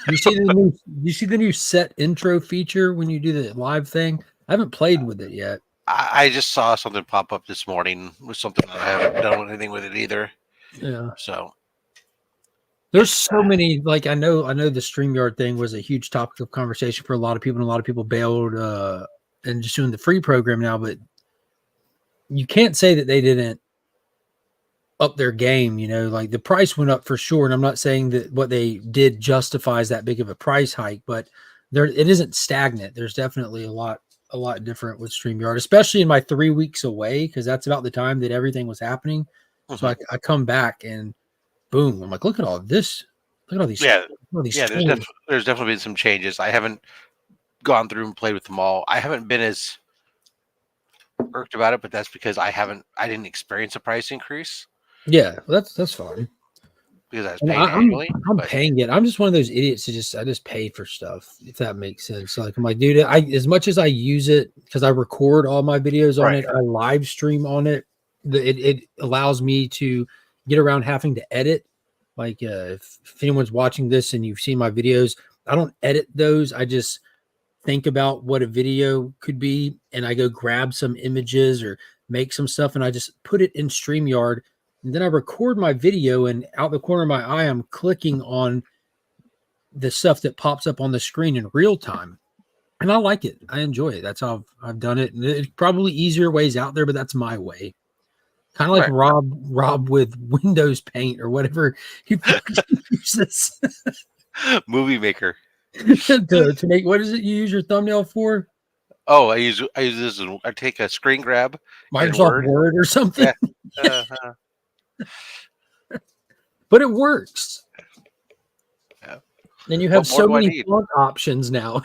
You see the new set intro feature when you do the live thing? I haven't played with it yet. I just saw something pop up this morning with something that I haven't done anything with it either. Yeah. So There's so many, like I know the StreamYard thing was a huge topic of conversation for a lot of people, and a lot of people bailed and just doing the free program now, but you can't say that they didn't up their game, like the price went up for sure. And I'm not saying that what they did justifies that big of a price hike, but it isn't stagnant. There's definitely a lot different with StreamYard, especially in my 3 weeks away, because that's about the time that everything was happening. So I come back and boom, I'm like, look at all this. Look at all these. yeah, all these yeah. tools. There's definitely been some changes. I haven't gone through and played with them all. I haven't been as irked about it, but that's because I didn't experience a price increase. Yeah, that's fine. Because I was paying annually. I'm paying it. I'm just one of those idiots I just pay for stuff, if that makes sense. Like I'm like, dude, as much as I use it because I record all my videos on it, I live stream on it. It allows me to get around having to edit. Like if anyone's watching this and you've seen my videos, I don't edit those. I just think about what a video could be, and I go grab some images or make some stuff, and I just put it in StreamYard. And then I record my video, and out the corner of my eye, I'm clicking on the stuff that pops up on the screen in real time. And I like it. I enjoy it. That's how I've done it. And it's probably easier ways out there, but that's my way. Kind of like Rob with Windows Paint or whatever he uses. Movie Maker. to make, what is it you use your thumbnail for? Oh, I use this. I take a screen grab, Microsoft Word or something. Yeah. But it works. Yeah. And you have so many font options now.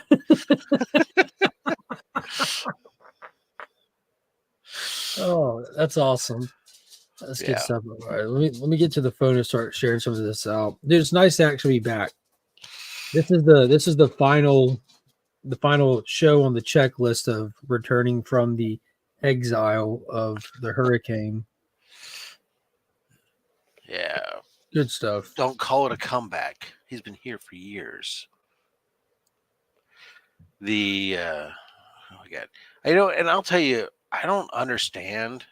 Oh, that's awesome. That's good stuff. All right, let me get to the phone and start sharing some of this out. Dude, it's nice to actually be back. This is the final show on the checklist of returning from the exile of the hurricane. Yeah. Good stuff. Don't call it a comeback. He's been here for years. Oh my God. And I'll tell you, I don't understand.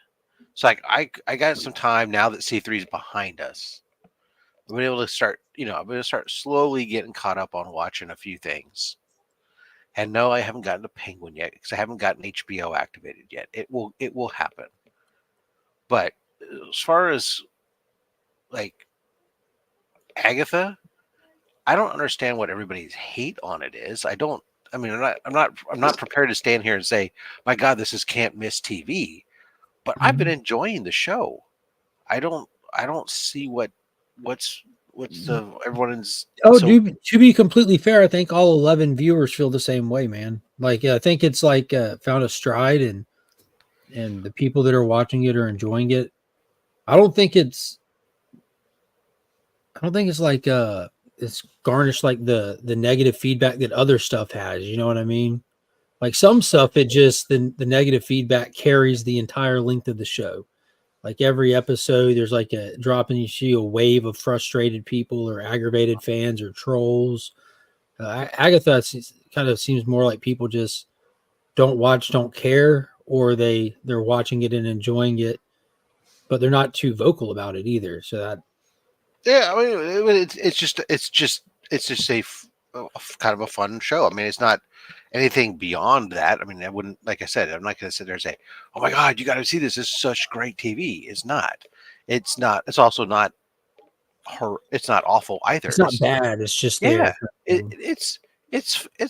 It's like I got some time now that C3 is behind us. I'm able to start, I'm going to start slowly getting caught up on watching a few things. And no, I haven't gotten a Penguin yet because I haven't gotten HBO activated yet. It will happen. But as far as like Agatha, I don't understand what everybody's hate on it is. I'm not prepared to stand here and say, my God, this is can't miss TV. But I've been enjoying the show. I don't see what's everyone's. To be completely fair, I think all 11 viewers feel the same way, man. Like I think it's like found a stride, and the people that are watching it are enjoying it. I don't think it's like it's garnished like the negative feedback that other stuff has. You know what I mean? Like some stuff, it just the negative feedback carries the entire length of the show. Like every episode, there's like a drop and you see a wave of frustrated people or aggravated fans or trolls. Agatha kind of seems more like people just don't care, or they're watching it and enjoying it, but they're not too vocal about it either. So that. Yeah, I mean, it's just a kind of a fun show. I mean, it's not anything beyond that. I mean, I wouldn't, like I said, I'm not going to sit there and say, "Oh my God, you got to see this! This is such great TV." It's not. It's not. It's also not. It's not awful either. It's not bad. It's just there. It's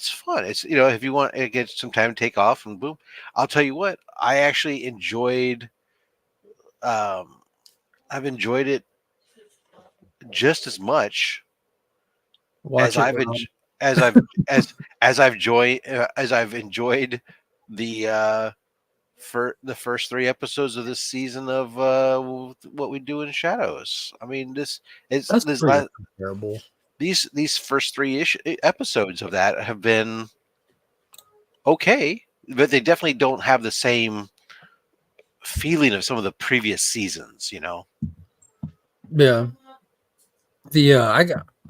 fun. It's if you want to get some time to take off and boom, I'll tell you what. I actually enjoyed. I've enjoyed it just as much as I've enjoyed the first 3 episodes of this season of What We Do in Shadows. I mean, terrible. These first 3 episodes of that have been okay, but they definitely don't have the same feeling of some of the previous seasons. Yeah.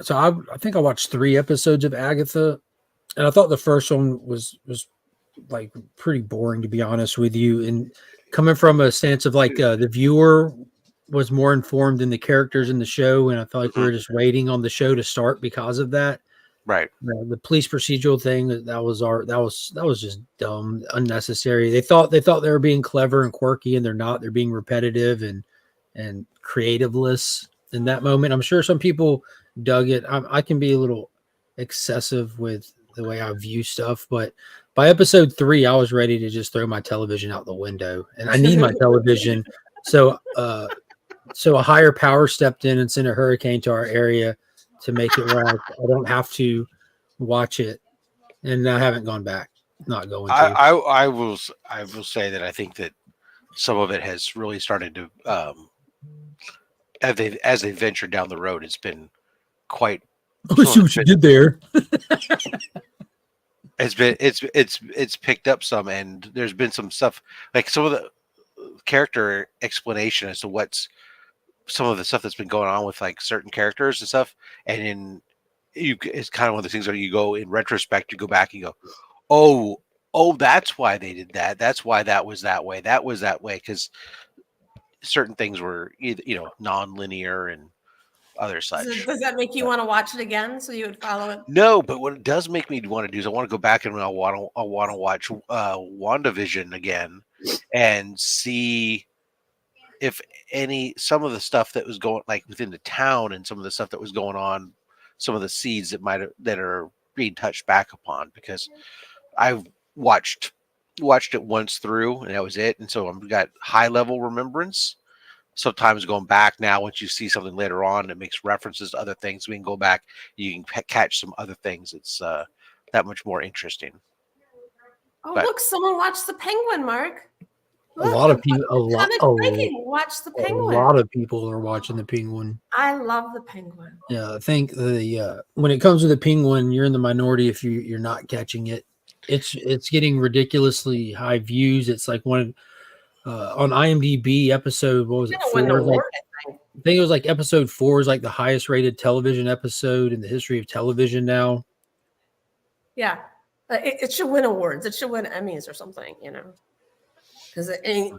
So I think I watched 3 episodes of Agatha, and I thought the first one was like pretty boring, to be honest with you. And coming from a stance of like the viewer was more informed than the characters in the show, and I felt like we were just waiting on the show to start because of that. Right. The police procedural thing that was just dumb, unnecessary. They thought they were being clever and quirky, and they're not. They're being repetitive and creativeless in that moment. I'm sure some people dug it. I can be a little excessive with the way I view stuff, but by episode 3, I was ready to just throw my television out the window, and I need my television. So a higher power stepped in and sent a hurricane to our area to make it where I don't have to watch it, and I haven't gone back. Not going to. I will say that I think that some of it has really started to as they venture down the road, it's been quite. I see what you did there. It's picked up some, and there's been some stuff like some of the character explanation as to what's some of the stuff that's been going on with like certain characters and stuff, and it's kind of one of the things where you go in retrospect, you go back and you go, oh, that's why they did that. That's why that was that way. That was that way because certain things were either, non-linear and other such. Does that make you want to watch it again so you would follow it? No, but what it does make me want to do is I want to go back and I want to watch WandaVision again and see if some of the stuff that was going like within the town and some of the stuff that was going on, some of the seeds that are being touched back upon, because I've watched it once through and that was it, and so I've got high level remembrance. Sometimes going back now, once you see something later on that makes references to other things, we can go back, you can catch some other things. It's that much more interesting. Look, someone watched The Penguin, Mark. Look, a lot of people watch The Penguin. A lot of people are watching The Penguin. I love The Penguin. Yeah, I think when it comes to The Penguin, you're in the minority if you're not catching it. It's getting ridiculously high views. It's like one on IMDb episode. What was it? 4? I think it was like episode 4 is like the highest rated television episode in the history of television now. Yeah, it should win awards. It should win Emmys or something, because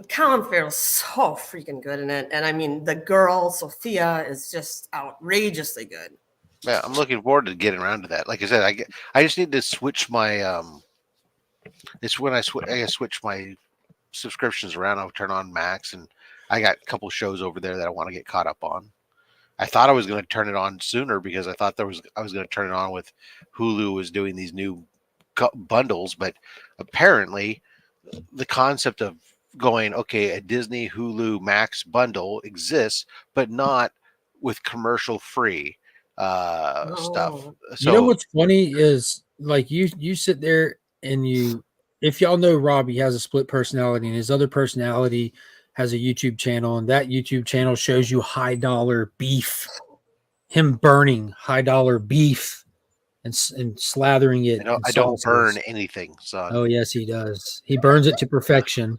Colin Farrell's so freaking good in it, and I mean the girl Sophia is just outrageously good. Yeah, I'm looking forward to getting around to that. Like I said, I just need to switch my it's when I switch my subscriptions around. I'll turn on Max, and I got a couple shows over there that I want to get caught up on. I thought I was going to turn it on sooner because I thought I was going to turn it on with Hulu was doing these new bundles, but apparently the concept of going, okay, a Disney Hulu Max bundle exists, but not with commercial free stuff. So what's funny is like you sit there and if y'all know Rob, he has a split personality, and his other personality has a YouTube channel, and that YouTube channel shows you high dollar beef, him burning high dollar beef and slathering it. I don't burn anything, son. Oh yes, he does. He burns it to perfection.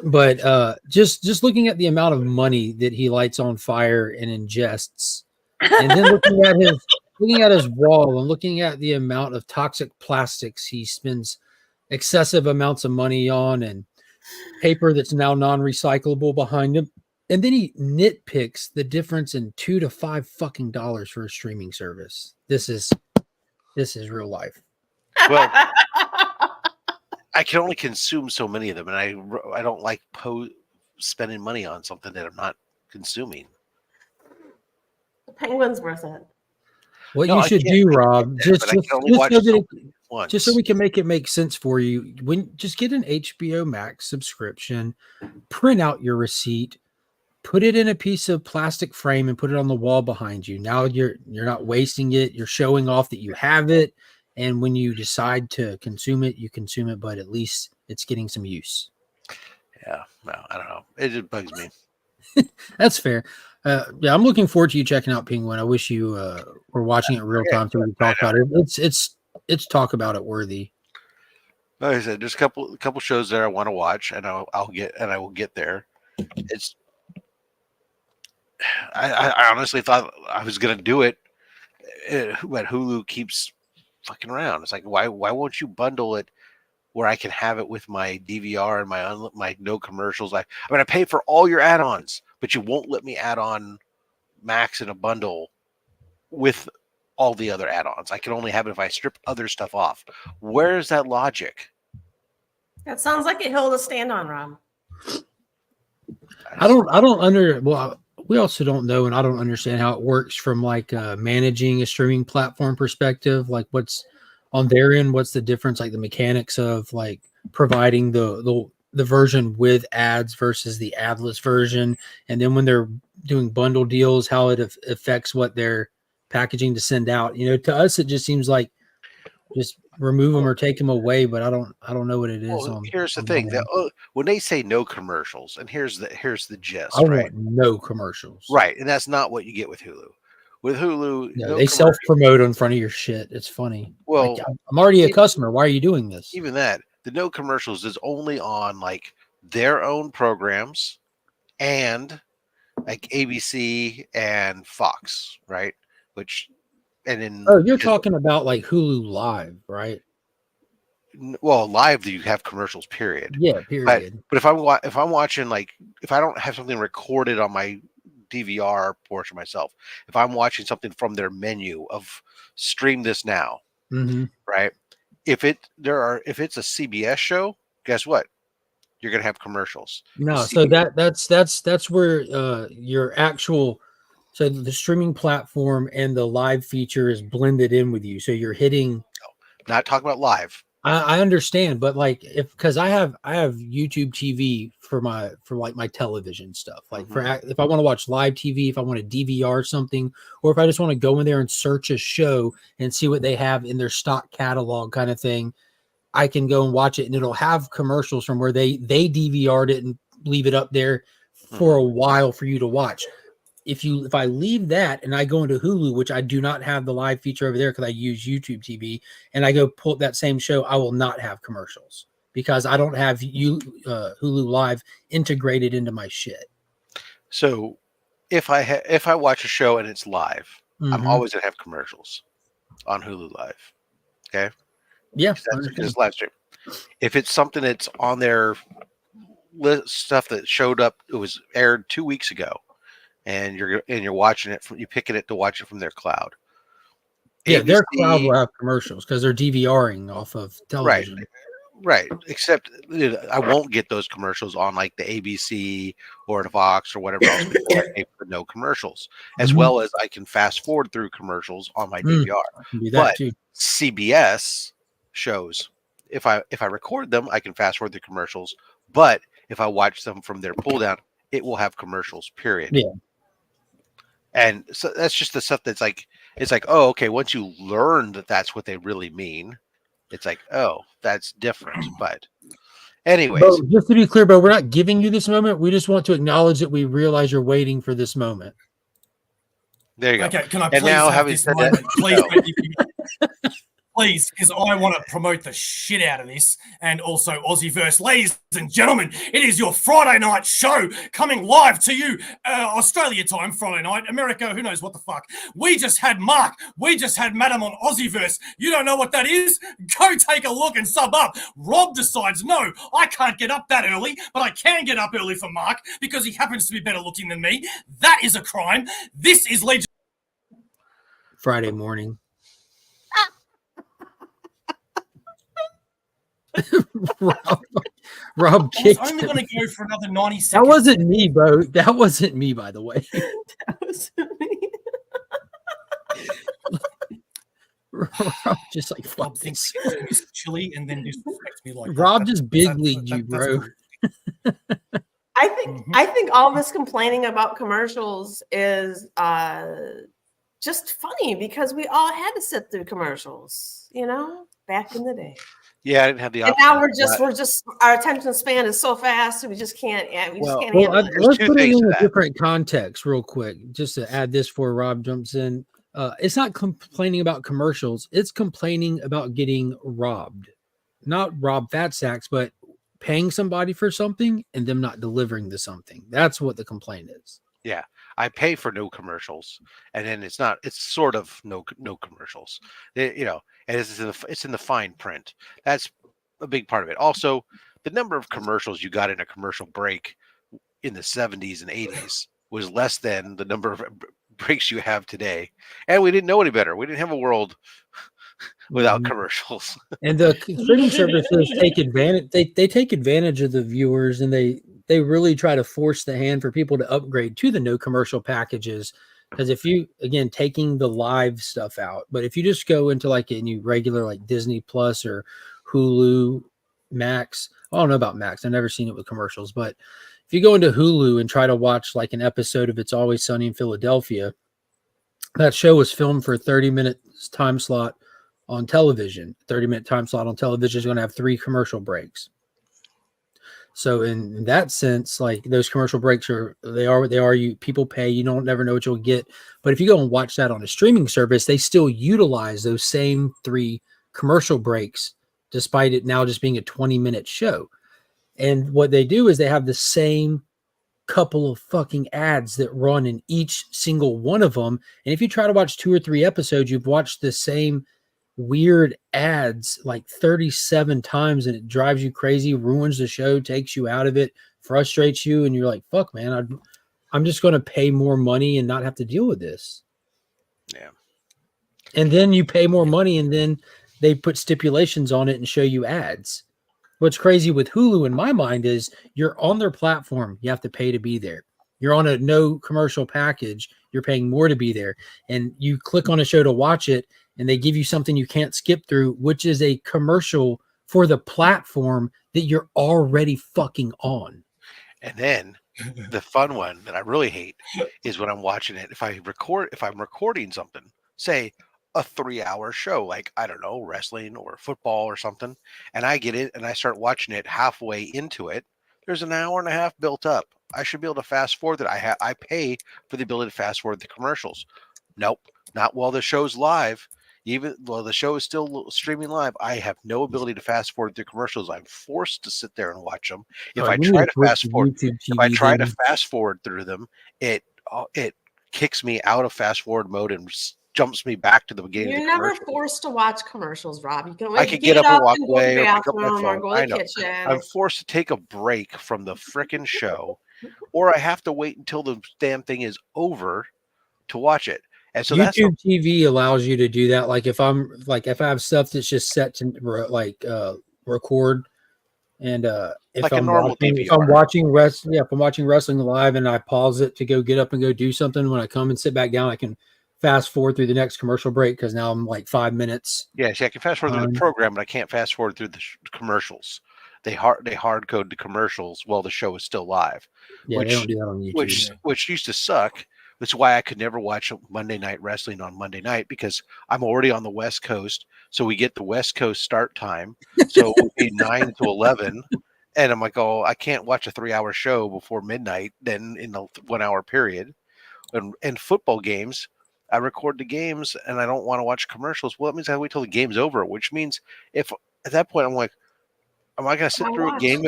But just looking at the amount of money that he lights on fire and ingests, and then looking at his wall and looking at the amount of toxic plastics he spends excessive amounts of money on, and paper that's now non-recyclable behind him, and then he nitpicks the difference in $2 to $5 fucking dollars for a streaming service. This is real life. Well, I can only consume so many of them, and I don't like spending money on something that I'm not consuming. The Penguin's worth it. What you should do, Rob, just so we can make sense for you, just get an HBO Max subscription, print out your receipt, put it in a piece of plastic frame, and put it on the wall behind you. Now you're not wasting it. You're showing off that you have it, and when you decide to consume it, you consume it. But at least it's getting some use. Yeah, no, I don't know. It just bugs me. That's fair. Yeah, I'm looking forward to you checking out Penguin. I wish you were watching it real time so we can talk about it. It's talk about it worthy. Like I said, there's a couple shows there I want to watch, and I will get there. I honestly thought I was gonna do it but Hulu keeps fucking around. It's like, why won't you bundle it where I can have it with my DVR and my no commercials? I mean, I pay for all your add-ons, but you won't let me add on Max in a bundle with all the other add-ons. I can only have it if I strip other stuff off. Where is that logic? That sounds like a hill to stand on, Rob. We also don't know, and I don't understand how it works from like managing a streaming platform perspective. Like what's on their end, what's the difference, like the mechanics of like providing the version with ads versus the adless version, and then when they're doing bundle deals, how it affects what they're packaging to send out. You know, to us it just seems like just remove them or take them away, but I don't know what it is. Well, here's the thing: that when they say no commercials, and here's the gist, I right? want no commercials, right? And that's not what you get with Hulu. With Hulu, no they self promote in front of your shit. It's funny. Well, like, I'm already a customer. Why are you doing this? Even that, the no commercials is only on like their own programs and like ABC and Fox, right? And then you're talking about like Hulu Live, right? Well, live you have commercials, period. Yeah, period. But if I'm watching, like, if I don't have something recorded on my DVR portion myself, if I'm watching something from their menu of stream this now, right? If it's a CBS show, guess what? You're gonna have commercials. No, so that's where your actual, so the streaming platform and the live feature is blended in with you. So you're hitting. Not talking about live. I understand, but like because I have YouTube TV for my television stuff. Like if I want to watch live TV, if I want to DVR something, or if I just want to go in there and search a show and see what they have in their stock catalog kind of thing, I can go and watch it, and it'll have commercials from where they DVR'd it and leave it up there for a while for you to watch. If I leave that and I go into Hulu, which I do not have the live feature over there because I use YouTube TV, and I go pull up that same show, I will not have commercials because I don't have Hulu Live integrated into my shit. So if I watch a show and it's live, I'm always gonna have commercials on Hulu Live. Okay. Yeah, because it's live stream. If it's something that's on their list, stuff that showed up, it was aired 2 weeks ago, and you're watching it you're picking it to watch it from their cloud. Yeah, ABC, their cloud will have commercials because they're DVRing off of television. Right. Except I won't get those commercials on like the ABC or the Fox or whatever else. I pay for no commercials, as well as I can fast forward through commercials on my DVR. I can do that too. CBS shows, if I record them, I can fast forward the commercials. But if I watch them from their pull down, it will have commercials. Period. Yeah. And so that's just the stuff that's like, it's like, oh, okay. Once you learn that that's what they really mean, it's like, oh, that's different. But anyways, but just to be clear, but we're not giving you this moment. We just want to acknowledge that we realize you're waiting for this moment. There you go. Okay, can I please have this moment? Please, please, because I want to promote the shit out of this, and also Aussieverse. Ladies and gentlemen, it is your Friday night show coming live to you, Australia time, Friday night. America, who knows what the fuck. We just had Mark. We just had Madam on Aussieverse. You don't know what that is? Go take a look and sub up. Rob decides, no, I can't get up that early, but I can get up early for Mark because he happens to be better looking than me. That is a crime. This is Legions. Friday morning. Rob kicked. I was only going to go for another 90 seconds. That wasn't me, bro. That wasn't me, by the way. That wasn't me. Rob just like fuck this. It's chilly and then disrespect me like Rob just big leagued you, bro. I think all this complaining about commercials is just funny because we all had to sit through commercials, you know, back in the day. Yeah, I didn't have the option. And now we're just our attention span is so fast, we just can't. Let's put it in a different context, real quick, just to add this before Rob jumps in. It's not complaining about commercials; it's complaining about getting robbed, not rob fat sacks, but paying somebody for something and them not delivering the something. That's what the complaint is. Yeah, I pay for no commercials, and then it's sort of no commercials. You know, and it's in the fine print. That's a big part of it. Also, the number of commercials you got in a commercial break in the 70s and 80s was less than the number of breaks you have today. And we didn't know any better. We didn't have a world without commercials. And the streaming services take advantage. They take advantage of the viewers, and they really try to force the hand for people to upgrade to the no commercial packages. Because if you, again, taking the live stuff out, but if you just go into like a new regular like Disney Plus or Hulu Max, I don't know about Max. I've never seen it with commercials, but if you go into Hulu and try to watch like an episode of It's Always Sunny in Philadelphia, that show was filmed for a 30-minute time slot on television. 30-minute time slot on television is going to have 3 commercial breaks. So in that sense, like those commercial breaks are what they are. You people pay. You don't never know what you'll get. But if you go and watch that on a streaming service, they still utilize those same 3 commercial breaks, despite it now just being a 20-minute show. And what they do is they have the same couple of fucking ads that run in each single one of them. And if you try to watch 2 or 3 episodes, you've watched the same weird ads like 37 times, and it drives you crazy, ruins the show, takes you out of it, frustrates you, and you're like, fuck, man, I'm just going to pay more money and not have to deal with this. Yeah. And then you pay more money, and then they put stipulations on it and show you ads. What's crazy with Hulu in my mind is you're on their platform, you have to pay to be there. You're on a no commercial package, you're paying more to be there. And you click on a show to watch it, and they give you something you can't skip through, which is a commercial for the platform that you're already fucking on. And then the fun one that I really hate is when I'm watching it. If I'm recording something, say a 3-hour show, like, I don't know, wrestling or football or something, and I get it and I start watching it halfway into it, there's an hour and a half built up. I should be able to fast forward that. I pay for the ability to fast forward the commercials. Nope, not while the show's live. Even while the show is still streaming live, I have no ability to fast forward the commercials. I'm forced to sit there and watch them. If I try to fast forward through them, it kicks me out of fast forward mode and jumps me back to the beginning. You're never forced to watch commercials, Rob. You can I can get up and walk away or pick up my phone. Or go to the kitchen. I'm forced to take a break from the frickin' show, or I have to wait until the damn thing is over to watch it. And so YouTube TV allows you to do that. Like if I have stuff that's just set to record, and if like I'm watching wrestling live and I pause it to go get up and go do something, when I come and sit back down, I can fast forward through the next commercial break because now I'm like 5 minutes. Yeah, see, I can fast forward through the program, but I can't fast forward through the commercials. They hard code the commercials while the show is still live. Yeah, they don't do that on YouTube. Which used to suck. That's why I could never watch Monday Night Wrestling on Monday night, because I'm already on the West Coast. So we get the West Coast start time. So it would be 9 to 11. And I'm like, oh, I can't watch a 3-hour show before midnight then in the 1 hour period. And football games, I record the games and I don't want to watch commercials. Well, that means I wait till the game's over, which means if at that point I'm like, am I going to sit through a game?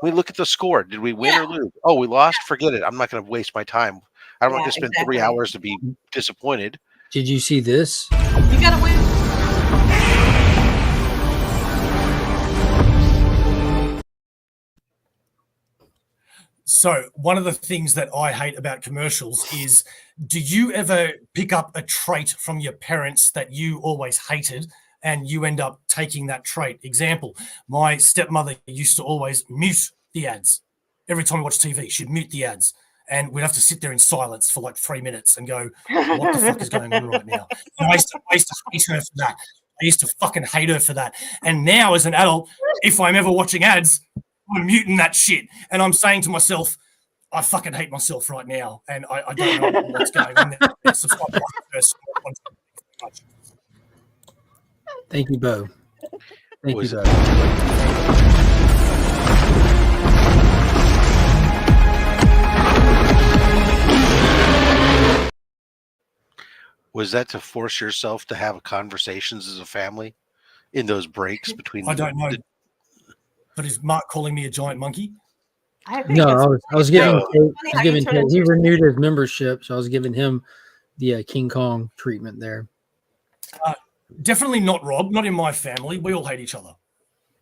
We look at the score. Did we win or lose? Oh, we lost? Forget it. I'm not going to waste my time. I don't want to spend 3 hours to be disappointed. Did you see this? You got to win. So one of the things that I hate about commercials is, do you ever pick up a trait from your parents that you always hated and you end up taking that trait? Example, my stepmother used to always mute the ads. Every time we watch TV, she'd mute the ads. And we'd have to sit there in silence for like 3 minutes and go, what the fuck is going on right now? And I used to hate her for that. I used to fucking hate her for that. And now as an adult, if I'm ever watching ads, I'm muting that shit. And I'm saying to myself, I fucking hate myself right now. And I don't know what's going on there. Subscribe to first. Thank you, Bo. Thank you, Bo. Was that to force yourself to have conversations as a family in those breaks between? I don't know. But is Mark calling me a giant monkey? I think No, it's I was giving No. he renewed his membership, so I was giving him the King Kong treatment there. Definitely not Rob. Not in my family. We all hate each other.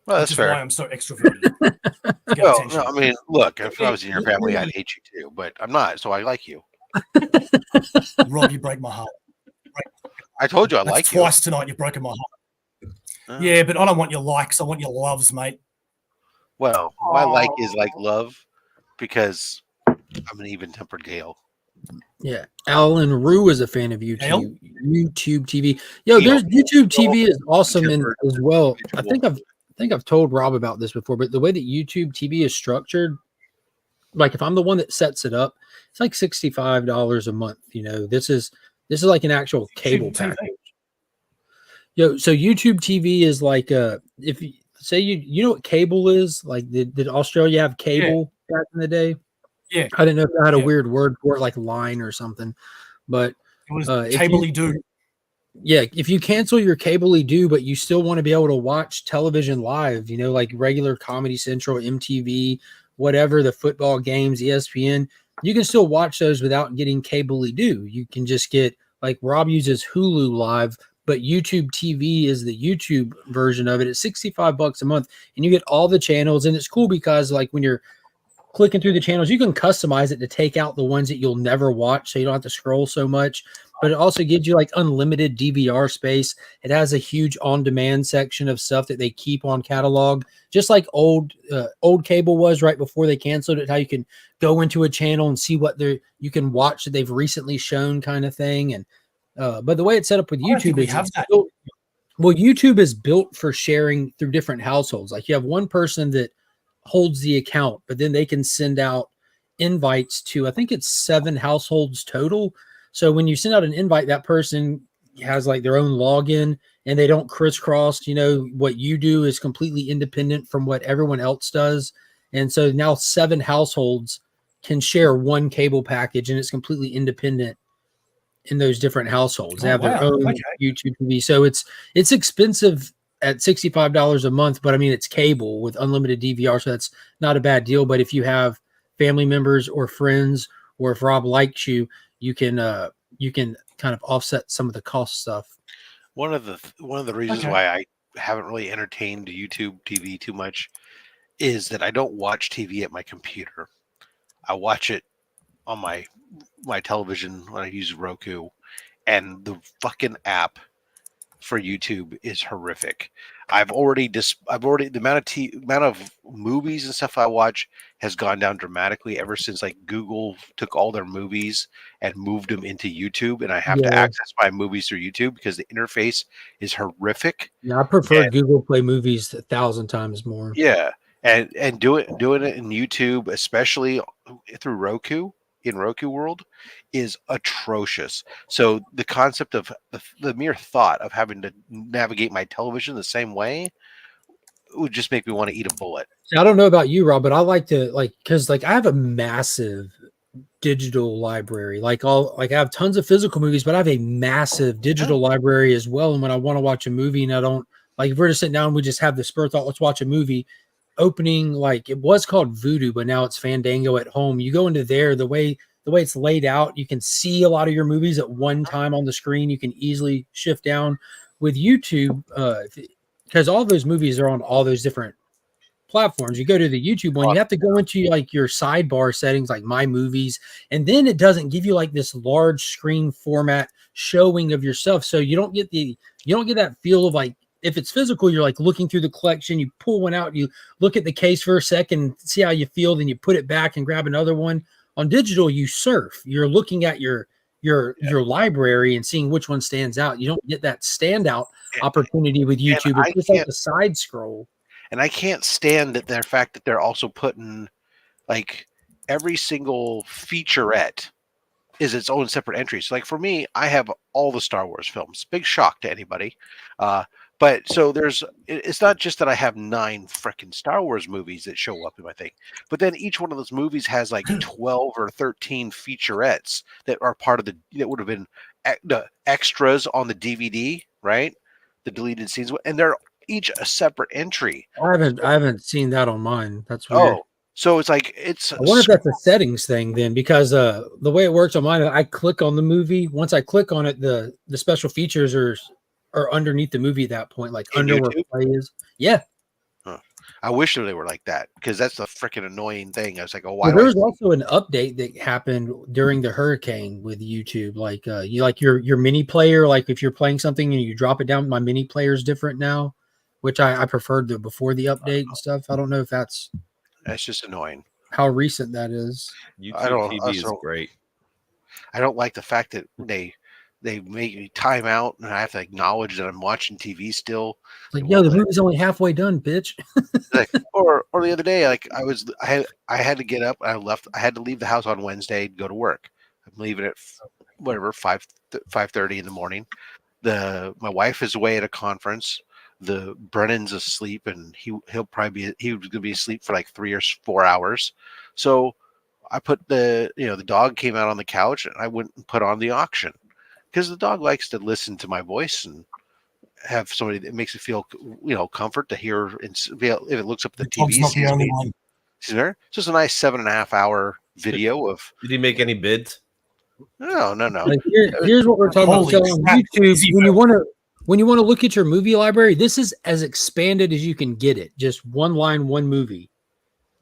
Well, Which that's is fair. why I'm so extroverted. To get Well, attention. no, I mean, look, if I was in your family, I'd hate you too, but I'm not, so I like you. Rob, you break my heart. I told you I That's like you. twice tonight you've broken my heart. Yeah, but I don't want your likes. I want your loves, mate. Well, my like is like love because I'm an even-tempered Gale. Yeah, Alan Rue is a fan of Hale? YouTube TV. Yo, there's YouTube TV is awesome as well. I think I've told Rob about this before, but the way that YouTube TV is structured, like if I'm the one that sets it up, it's like $65 a month. You know, this is like an actual cable package. Yo, so YouTube TV is like if you say you know what cable is, like did Australia have cable back in the day? Yeah. I didn't know if I had a weird word for it, like line or something. But it was cabley do. Yeah, if you cancel your cabley do, but you still want to be able to watch television live, you know, like regular Comedy Central, MTV, whatever, the football games, ESPN, you can still watch those without getting cabley do. You can just get, like Rob uses Hulu Live, but YouTube TV is the YouTube version of it. It's $65 a month, and you get all the channels, and it's cool because like when you're clicking through the channels, you can customize it to take out the ones that you'll never watch, so you don't have to scroll so much. But it also gives you like unlimited DVR space. It has a huge on-demand section of stuff that they keep on catalog, just like old cable was right before they canceled it. How you can go into a channel and see what you can watch that they've recently shown, kind of thing. And but the way it's set up with YouTube is YouTube is built for sharing through different households. Like you have one person that holds the account, but then they can send out invites to, I think it's 7 households total. So when you send out an invite, that person has like their own login and they don't crisscross. You know, what you do is completely independent from what everyone else does. And so now 7 households can share one cable package and it's completely independent in those different households. They have their own YouTube TV. So it's expensive at $65 a month, but I mean, it's cable with unlimited DVR. So that's not a bad deal. But if you have family members or friends, or if Rob likes you, you can kind of offset some of the cost stuff. One of the reasons why I haven't really entertained YouTube TV too much is that I don't watch TV at my computer. I watch it on my television when I use Roku, and the fucking app for YouTube is horrific. The amount of movies and stuff I watch has gone down dramatically ever since like Google took all their movies and moved them into YouTube, and I have to access my movies through YouTube because the interface is horrific. Yeah, I prefer Google Play Movies 1,000 times more. Yeah, and doing it in YouTube, especially through Roku, in Roku World, is atrocious. So the concept of the mere thought of having to navigate my television the same way would just make me want to eat a bullet. I don't know about you, Rob, but I like to because I have a massive digital library. I have tons of physical movies, but I have a massive digital library as well. And when I want to watch a movie and I don't if we're just sitting down, we just have the spur thought, let's watch a movie. Opening, it was called Vudu, but now it's Fandango at home. You go into there, the way it's laid out, you can see a lot of your movies at one time on the screen. You can easily shift down. With YouTube, because all those movies are on all those different platforms. You go to the YouTube one, you have to go into your sidebar settings, like My Movies, and then it doesn't give you this large screen format showing of yourself. So you don't get that feel of if it's physical, you're looking through the collection, you pull one out, you look at the case for a second, see how you feel, then you put it back and grab another one. On digital, you surf. You're looking at your library and seeing which one stands out. You don't get that standout opportunity with YouTube. It's just the side scroll. And I can't stand the fact that they're also putting every single featurette is its own separate entry. So for me, I have all the Star Wars films. Big shock to anybody. But so it's not just that I have 9 freaking Star Wars movies that show up in my thing, but then each one of those movies has 12 or 13 featurettes that are part of that would have been the extras on the DVD, right? The deleted scenes, and they're each a separate entry. I haven't seen that on mine. That's weird. So it's like it's. I wonder if that's a settings thing then, because the way it works on mine, I click on the movie. Once I click on it, the special features are underneath the movie at that point, like In under where YouTube? play is. Yeah. Huh. I wish they were like that, because that's a freaking annoying thing. I was like, oh, why Well, do there I was also an update that happened during the hurricane with YouTube. Like you like your mini player, like if you're playing something and you drop it down, my mini player is different now, which I preferred before the update and stuff. I don't know if that's just annoying. how recent that is. YouTube TV is great. I don't like the fact that they make me time out and I have to acknowledge that I'm watching TV still. Like, yo, the movie's only halfway done, bitch. Like, or the other day, like I had to get up. I had to leave the house on Wednesday to go to work. I'm leaving at whatever 5:30 in the morning. My wife is away at a conference. The Brennan's asleep, and he was gonna be asleep for like 3 or 4 hours. So I put the dog came out on the couch, and I went and put on the auction, because the dog likes to listen to my voice and have somebody that makes it feel comfort to hear, and if it looks up at the TV. Not the only one. See there? It's just a nice 7.5 hour video of. Did he make any bids? No. Like here's what we're talking about. So on YouTube, when you want to look at your movie library, this is as expanded as you can get it. Just one line, one movie.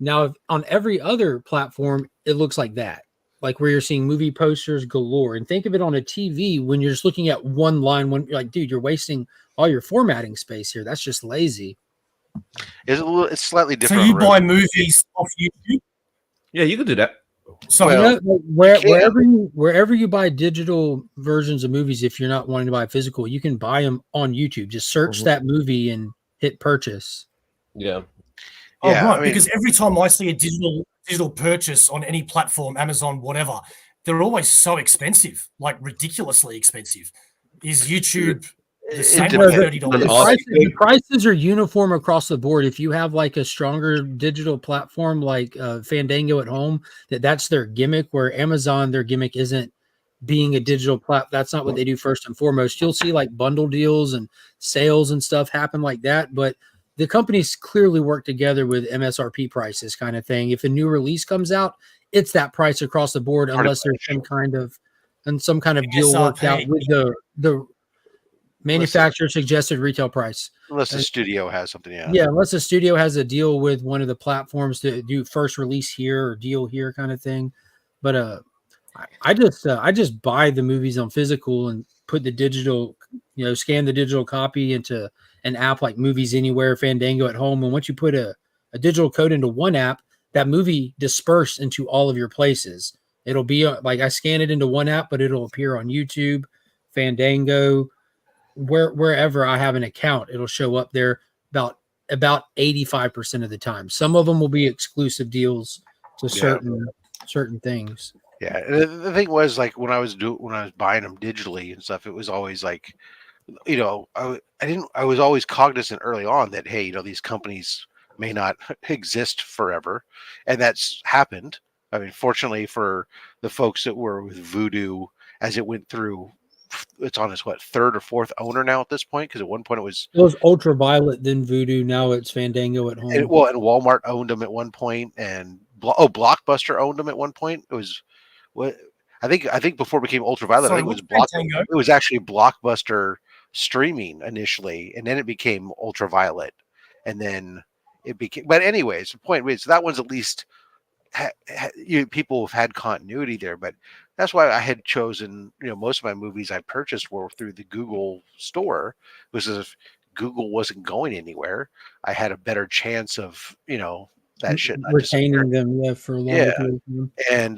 Now, on every other platform, it looks like that, like where you're seeing movie posters galore. And think of it on a TV when you're just looking at one line. You're like, dude, you're wasting all your formatting space here. That's just lazy. It's slightly different. So you buy movies off YouTube? Yeah, you could do that. So wherever you buy digital versions of movies, if you're not wanting to buy physical, you can buy them on YouTube. Just search that movie and hit purchase. Yeah. Oh, right. I mean, because every time I see a digital purchase on any platform, Amazon, whatever, they're always so expensive, like ridiculously expensive. Is YouTube the same? The prices are uniform across the board. If you have like a stronger digital platform like Fandango at home, that's their gimmick, where Amazon, their gimmick isn't being a digital platform. That's not what they do first and foremost. You'll see like bundle deals and sales and stuff happen like that, but the companies clearly work together with MSRP prices kind of thing. If a new release comes out, it's that price across the board, unless there's some kind of deal worked out with the manufacturer suggested retail price. Unless the studio has something, unless the studio has a deal with one of the platforms to do first release here or deal here kind of thing. But I just buy the movies on physical and put the digital, scan the digital copy into an app like Movies Anywhere, Fandango at Home. And once you put a digital code into one app, that movie dispersed into all of your places. It'll be like I scan it into one app, but it'll appear on YouTube, Fandango, wherever I have an account. It'll show up there about 85% of the time. Some of them will be exclusive deals to certain things. Yeah, and the thing was, like, when I was buying them digitally and stuff, it was always like, I was always cognizant early on that, hey, these companies may not exist forever, and that's happened. I mean, fortunately for the folks that were with Vudu, as it went through, it's on its third or fourth owner now at this point, because at one point it was Ultraviolet, then Vudu, now it's Fandango at Home. And Walmart owned them at one point, and Blockbuster owned them at one point. It was I think before it became Ultraviolet, I think it was it was actually Blockbuster streaming initially, and then it became Ultraviolet, and then it became. But anyways, the point is that one's at least people have had continuity there. But that's why I had chosen. Most of my movies I purchased were through the Google store, because if Google wasn't going anywhere, I had a better chance of that shit retaining them for a long time. And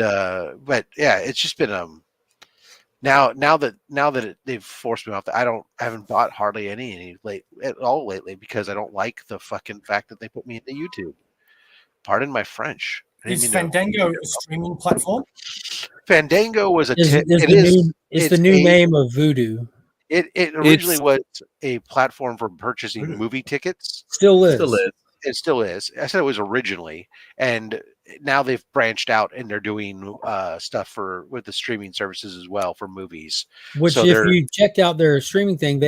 but yeah, it's just been now that they've forced me off, I haven't bought hardly any at all lately, because I don't like the fucking fact that they put me into YouTube. Pardon my French. Is Fandango a streaming platform? Fandango was it's the new name of Vudu. It originally was a platform for purchasing movie tickets. Still is. It still is. I said it was originally, and now they've branched out and they're doing stuff with the streaming services as well for movies. Which, if you checked out their streaming thing,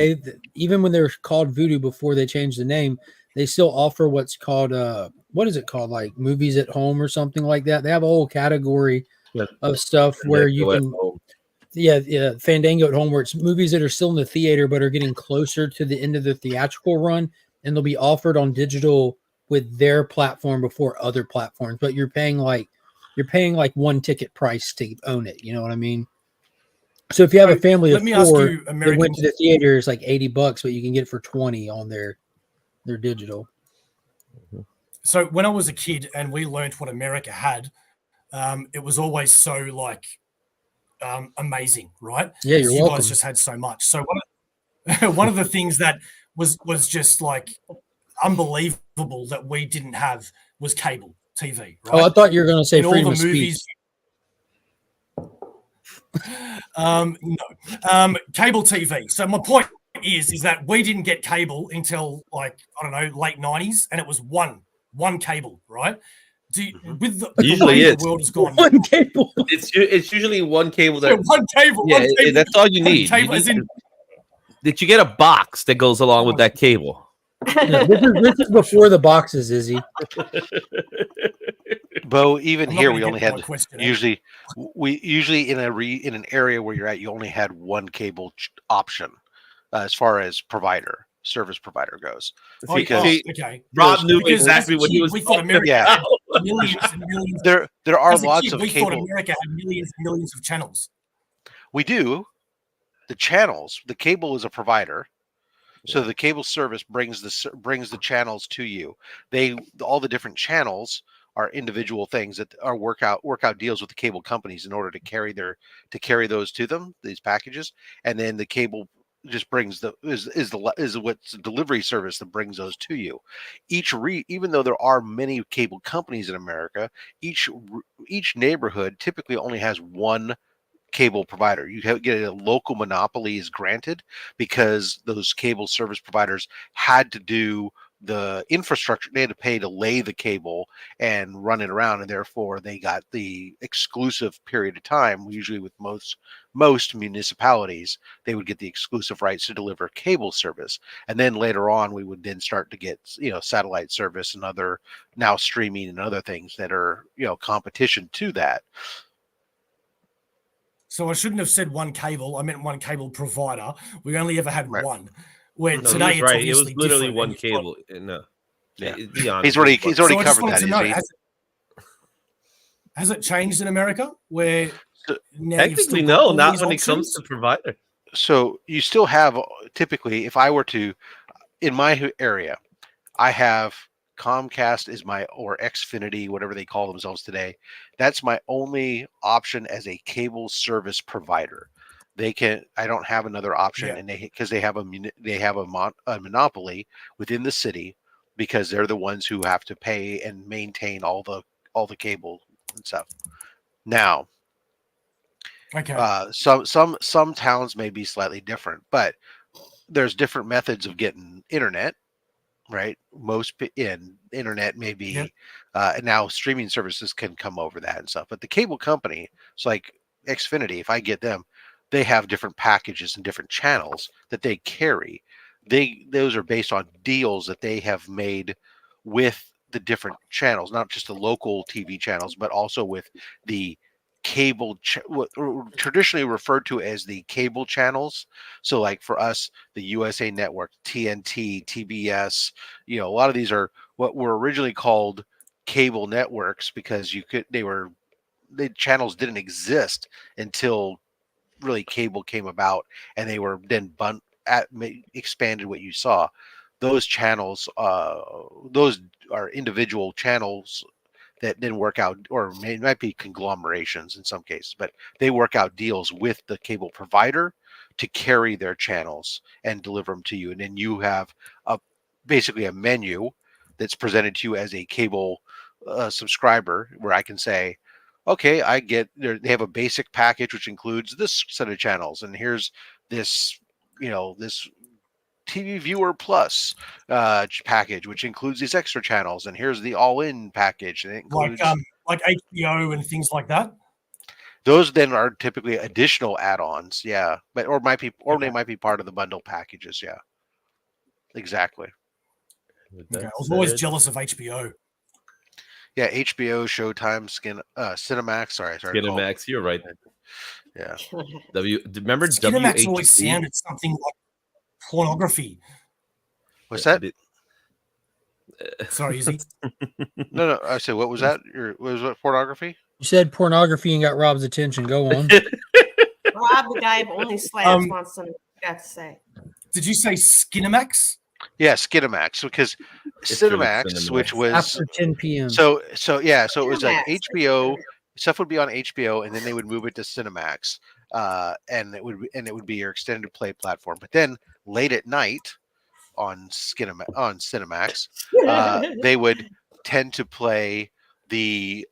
even when they were called Vudu before they changed the name, they still offer what's called what is it called, like movies at home or something like that. They have a whole category of stuff where you can Fandango at home, where it's movies that are still in the theater but are getting closer to the end of the theatrical run, and they'll be offered on digital with their platform before other platforms, but you're paying like one ticket price to own it, you know what I mean? So if you have a family of four that went to the theater, it's like $80, but you can get it for 20 on their digital. So when I was a kid and we learned what America had, it was always so like amazing, right? Yeah, you're welcome. You guys just had so much. So one of the things that was just like unbelievable that we didn't have was cable TV. Right? Oh, I thought you were going to say in freedom all of the movies. speech. No, cable TV. So my point is that we didn't get cable until like I don't know late 90s, and it was one cable, right? With the way the world has gone, one cable. It's usually one cable that one cable. Yeah, one cable, that's all you need. That you get a box that goes along with that cable. Yeah, this is before the boxes, Izzy. Bo, even here we only had usually in an area where you're at, you only had one cable option as far as service provider goes. Because Rob knew exactly what he was talking about. Yeah. Millions and millions. There are lots of we cable. thought America had millions and millions of channels. We do. The channels, the cable is a provider. So the cable service brings the channels to you. All the different channels are individual things that are work out deals with the cable companies in order to carry those to them, these packages, and then the cable just brings what's the delivery service that brings those to you. Even though there are many cable companies in America, each neighborhood typically only has one cable provider. You get a local monopoly is granted because those cable service providers had to do the infrastructure. They had to pay to lay the cable and run it around, and therefore they got the exclusive period of time. Usually with most municipalities, they would get the exclusive rights to deliver cable service, and then later on we would then start to get satellite service and other now streaming and other things that are competition to that. So I shouldn't have said one cable. I meant one cable provider. We only ever had one. Where No, today it's it was literally one cable. No, he's already covered that. Has it changed in America? Where technically no, not when it comes to provider. So you still have typically, if I were to, in my area, I have Comcast or Xfinity, whatever they call themselves today. That's my only option as a cable service provider. I don't have another option, and because they have a monopoly within the city, because they're the ones who have to pay and maintain all the cable and stuff. Now, some towns may be slightly different, but there's different methods of getting internet. Right, most in internet maybe now streaming services can come over that and stuff, but the cable company, it's like Xfinity. If I get them, they have different packages and different channels that they carry. Those are based on deals that they have made with the different channels, not just the local TV channels, but also with the cable what traditionally referred to as the cable channels. So like for us, the USA Network, TNT, TBS, a lot of these are what were originally called cable networks because the channels didn't exist until really cable came about, and they were then expanded what you saw. Those channels, those are individual channels that didn't work out, or it might be conglomerations in some cases, but they work out deals with the cable provider to carry their channels and deliver them to you. And then you have basically a menu that's presented to you as a cable subscriber, where I can say, okay, they have a basic package which includes this set of channels, and here's this, this TV Viewer Plus package, which includes these extra channels, and here's the all-in package, and it includes like HBO and things like that. Those then are typically additional add-ons, but they might be part of the bundle packages, exactly. Okay. I was always jealous of HBO. Yeah, HBO, Showtime, Cinemax. Sorry. Cinemax, you're right. Yeah. Remember Cinemax always WHB? sounded something like pornography. What's that? Sorry, Izzy. No. I said, what was that? Was it pornography? You said pornography and got Rob's attention. Go on. Rob, the guy of only slabs, wants to got to say. Did you say Skinemax? Yeah, Skinemax, because Cinemax, which was after 10 p.m. So it was like Cinemax. HBO stuff would be on HBO, and then they would move it to Cinemax, and it would be your extended play platform. But then late at night on Cinemax, they would tend to play the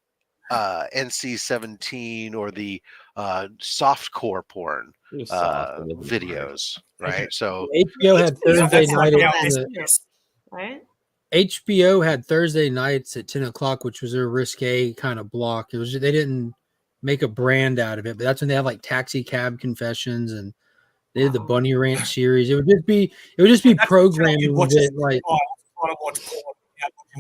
NC-17 or the softcore porn videos, right? So HBO had Thursday night right? HBO had Thursday nights at 10 o'clock, which was a risque kind of block. It was they didn't make a brand out of it, but that's when they had like Taxi Cab Confessions and they did the Bunny Ranch series. It would just be programming that like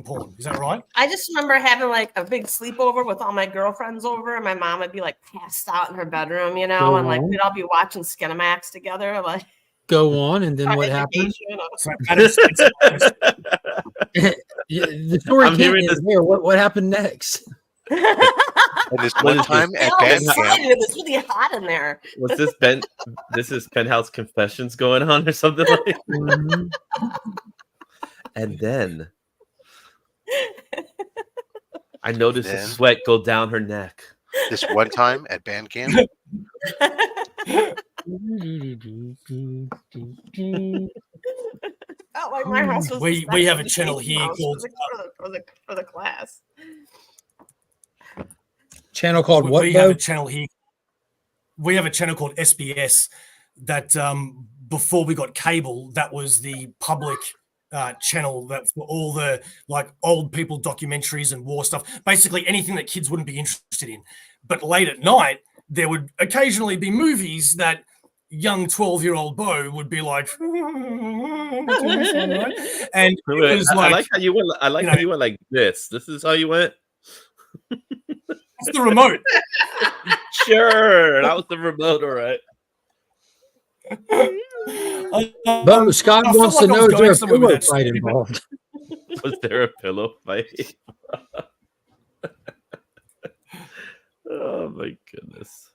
porn. Is that right? I just remember having like a big sleepover with all my girlfriends over, and my mom would be like passed out in her bedroom, you know, and like we'd all be watching Skinemax together. Like, go on, and then what happened? The story can't end here. What happened next? And this one time at band camp, it was really hot in there. Was this This is Penthouse Confessions going on or something like that? Mm-hmm. And then I noticed the sweat go down her neck. This one time at band camp. Felt like my house was we have a channel here called for the class. Channel called what? We have a channel here. We have a channel called SBS that before we got cable, that was the public channel that for all the like old people documentaries and war stuff, basically anything that kids wouldn't be interested in. But late at night, there would occasionally be movies that young 12-year-old Bo would be like, and it was I like how you went. I like how you went like this. This is how you went. It's the remote. Sure, that was the remote. All right. But Scott wants to know: is there a pillow fight involved? Was there a pillow fight? Oh my goodness!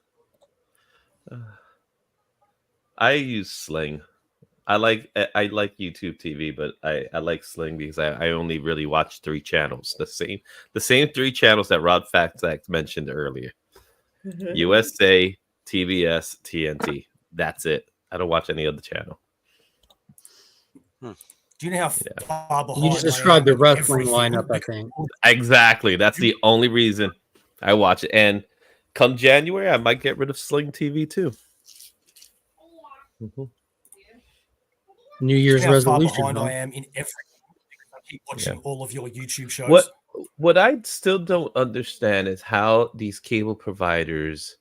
I use Sling. I like YouTube TV, but I like Sling because I only really watch 3 channels. The same 3 channels that Rod Faxax mentioned earlier: USA, TBS, TNT. That's it. I don't watch any other channel. Do you know how far behind you just described the wrestling lineup? I think exactly. That's the only reason I watch it. And come January, I might get rid of Sling TV too. Mm-hmm. New Year's resolution. I am in everything. I keep watching all of your YouTube shows. What I still don't understand is how these cable providers,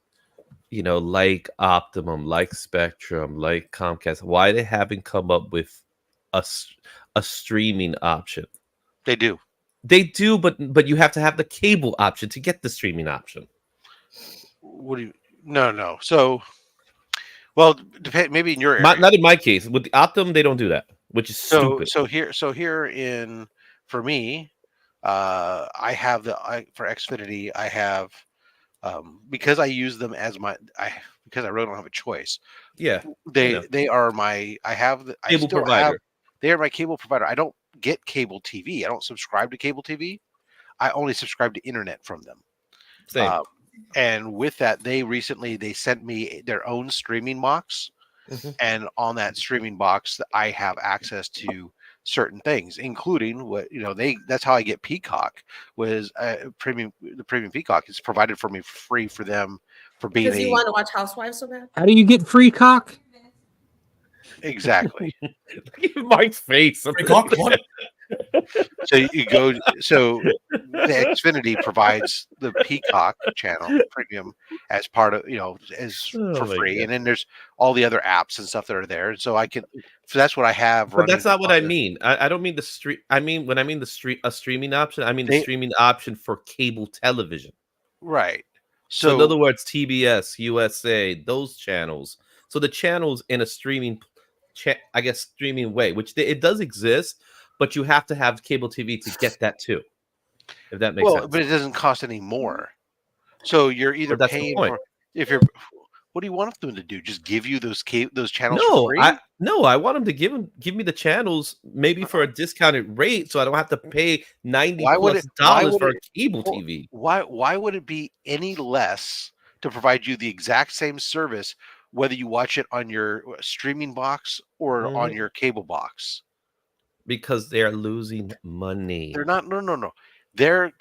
like Optimum, like Spectrum, like Comcast, why they haven't come up with a streaming option. They do, but you have to have the cable option to get the streaming option. What do you? No. So, well, maybe in your area. Not in my case. With the Optimum, they don't do that, which is stupid. So here for me, I have for Xfinity, I have because I use them as because I really don't have a choice. Yeah, they are my cable provider. They are my cable provider. I don't get cable TV. I don't subscribe to cable TV. I only subscribe to internet from them. Same. And with that, they sent me their own streaming box, and on that streaming box, I have access to certain things, including that's how I get Peacock. Was the premium Peacock is provided for me free for them for being because you want to watch Housewives so bad. How do you get free cock? Exactly. Look at Mike's face. Free cock? What? So you go. So the Xfinity provides the Peacock channel premium as part of as Oh for my free, God. and then there's all the other apps and stuff that are there. So that's what I have. But that's running not what on I the- mean. I don't mean the stream. I mean when I mean a streaming option, I mean the They, streaming option for cable television. right. So in So other words, TBS, USA, those channels. So the channels in a streaming, I guess streaming way, which it does exist, but you have to have cable TV to get that too. If that makes sense. but it doesn't cost any more. So you're either But that's the paying point. for if you're. What do you want them to do? Just give you those channels for No, free? I want them to give me the channels maybe for a discounted rate, so I don't have to pay $90 Why would plus it? Why would for it? cable well, TV. Why would it be any less to provide you the exact same service whether you watch it on your streaming box or on Mhm. your cable box? Because they're losing money. They're not. No. They're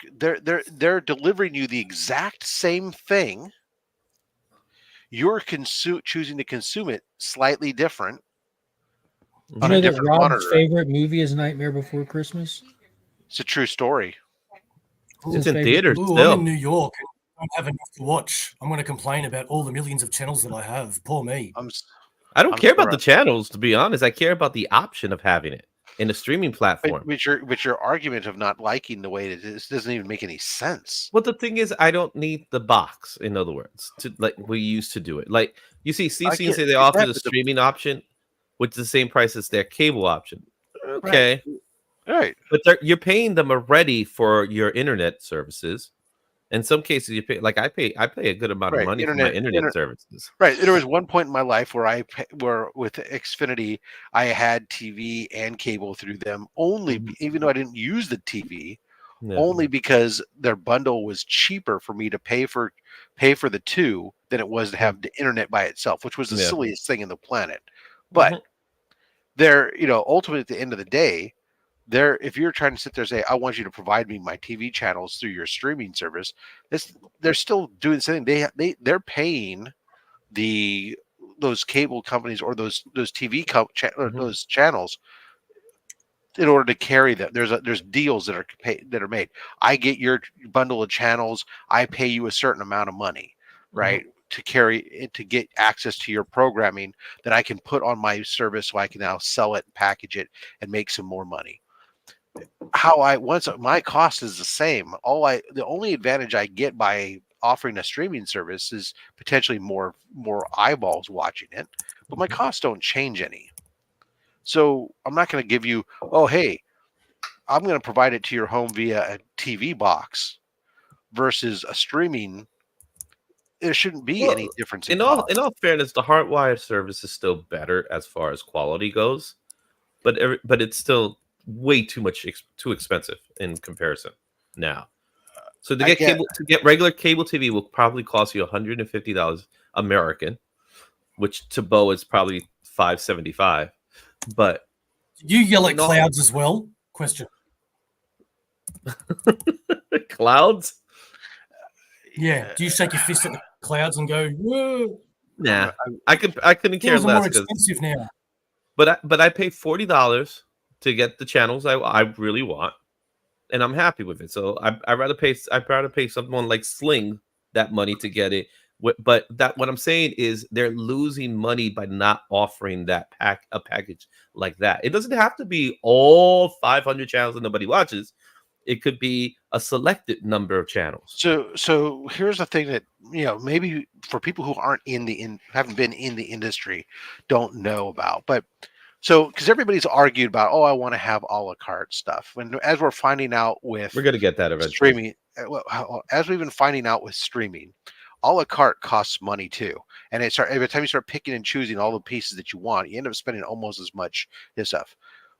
delivering you the exact same thing. You're choosing to consume it slightly different You on know a that different Rob's monitor. favorite movie is Nightmare Before Christmas? It's a true story. It's It's his in favorite theaters movie. Ooh, I'm in still. New York and don't have enough to watch. I'm going to complain about all the millions of channels that I have. Poor me. I don't I'm care about sorry. the channels, to be honest. I care about the option of having it in a streaming platform. But your argument of not liking the way it is doesn't even make any sense. Well, the thing is, I don't need the box. In other words, to like we used to do it. Like you see, CC say they offer the streaming option, which is the same price as their cable option. Okay, Right. but you're paying them already for your internet services. In some cases, you pay I pay a good amount of money for my internet services. Right. There was one point in my life where where with Xfinity, I had TV and cable through them only, even though I didn't use the TV, only because their bundle was cheaper for me to pay for the two than it was to have the internet by itself, which was the silliest thing in the planet. But they're, ultimately at the end of the day, if you're trying to sit there and say, I want you to provide me my TV channels through your streaming service, they're still doing something. They're paying those cable companies or those TV those channels in order to carry them. There's deals that are made. I get your bundle of channels. I pay you a certain amount of money, right? To carry it, to get access to your programming that I can put on my service so I can now sell it and package it and make some more money. My cost is the same. The only advantage I get by offering a streaming service is potentially more eyeballs watching it, but my costs don't change any. So I'm not going to give you, oh, hey, I'm going to provide it to your home via a TV box versus a streaming. There shouldn't be any difference in cost. In all fairness, the hardwired service is still better as far as quality goes, but it's still way too expensive in comparison now. So to get regular cable TV will probably cost you $150 American, which to Bo is probably $575. But you yell at clouds as well? Question. Clouds? Yeah. Do you shake your fist at the clouds and go, whoa? Nah, I couldn't care less. Things are more expensive now. But I pay $40 to get the channels I really want, and I'm happy with it. So I'd rather pay someone like Sling that money to get it. But what I'm saying is they're losing money by not offering a package like that. It doesn't have to be all 500 channels that nobody watches. It could be a selected number of channels. So here's the thing that maybe for people who aren't haven't been in the industry, don't know about, but because everybody's argued about, I want to have a la carte stuff, and as we're finding out with we're gonna get that eventually. Streaming, as we've been finding out with streaming, a la carte costs money too, and every time you start picking and choosing all the pieces that you want, you end up spending almost as much this stuff.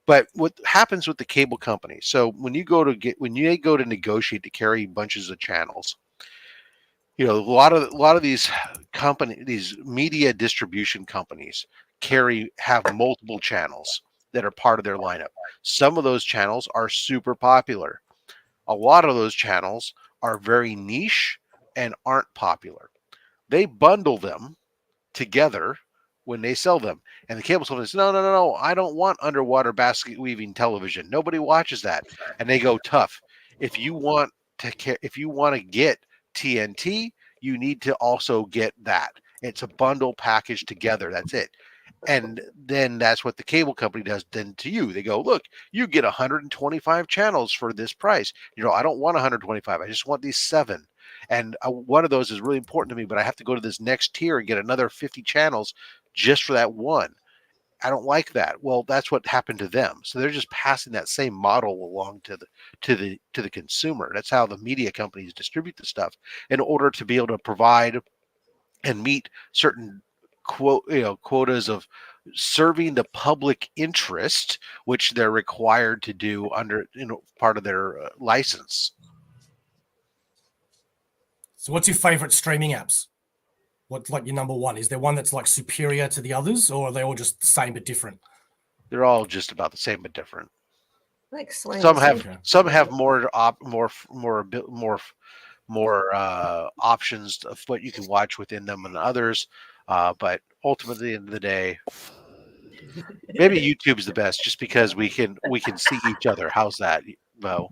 But what happens with the cable company? So when you go to negotiate to carry bunches of channels, a lot of these media distribution companies have multiple channels that are part of their lineup. Some of those channels are super popular. A lot of those channels are very niche and aren't popular. They bundle them together when they sell them. And the cable company says, no, I don't want underwater basket weaving television. Nobody watches that. And they go, tough. If you want to get TNT, you need to also get that. It's a bundle package together. That's it. And then that's what the cable company does then to you. They go, look, you get 125 channels for this price. I don't want 125. I just want these 7. And one of those is really important to me, but I have to go to this next tier and get another 50 channels just for that one. I don't like that. Well, that's what happened to them. So they're just passing that same model along to the consumer. That's how the media companies distribute the stuff in order to be able to provide and meet certain quotas of serving the public interest, which they're required to do under part of their license. So what's your favorite streaming apps? What's like your number one? Is there one that's like superior to the others, or are they all just the same but different? They're all just about the same but different. Like Sling. Some have more options of what you can watch within them than others. But ultimately, at the end of the day, maybe YouTube is the best, just because we can see each other. How's that, Bo?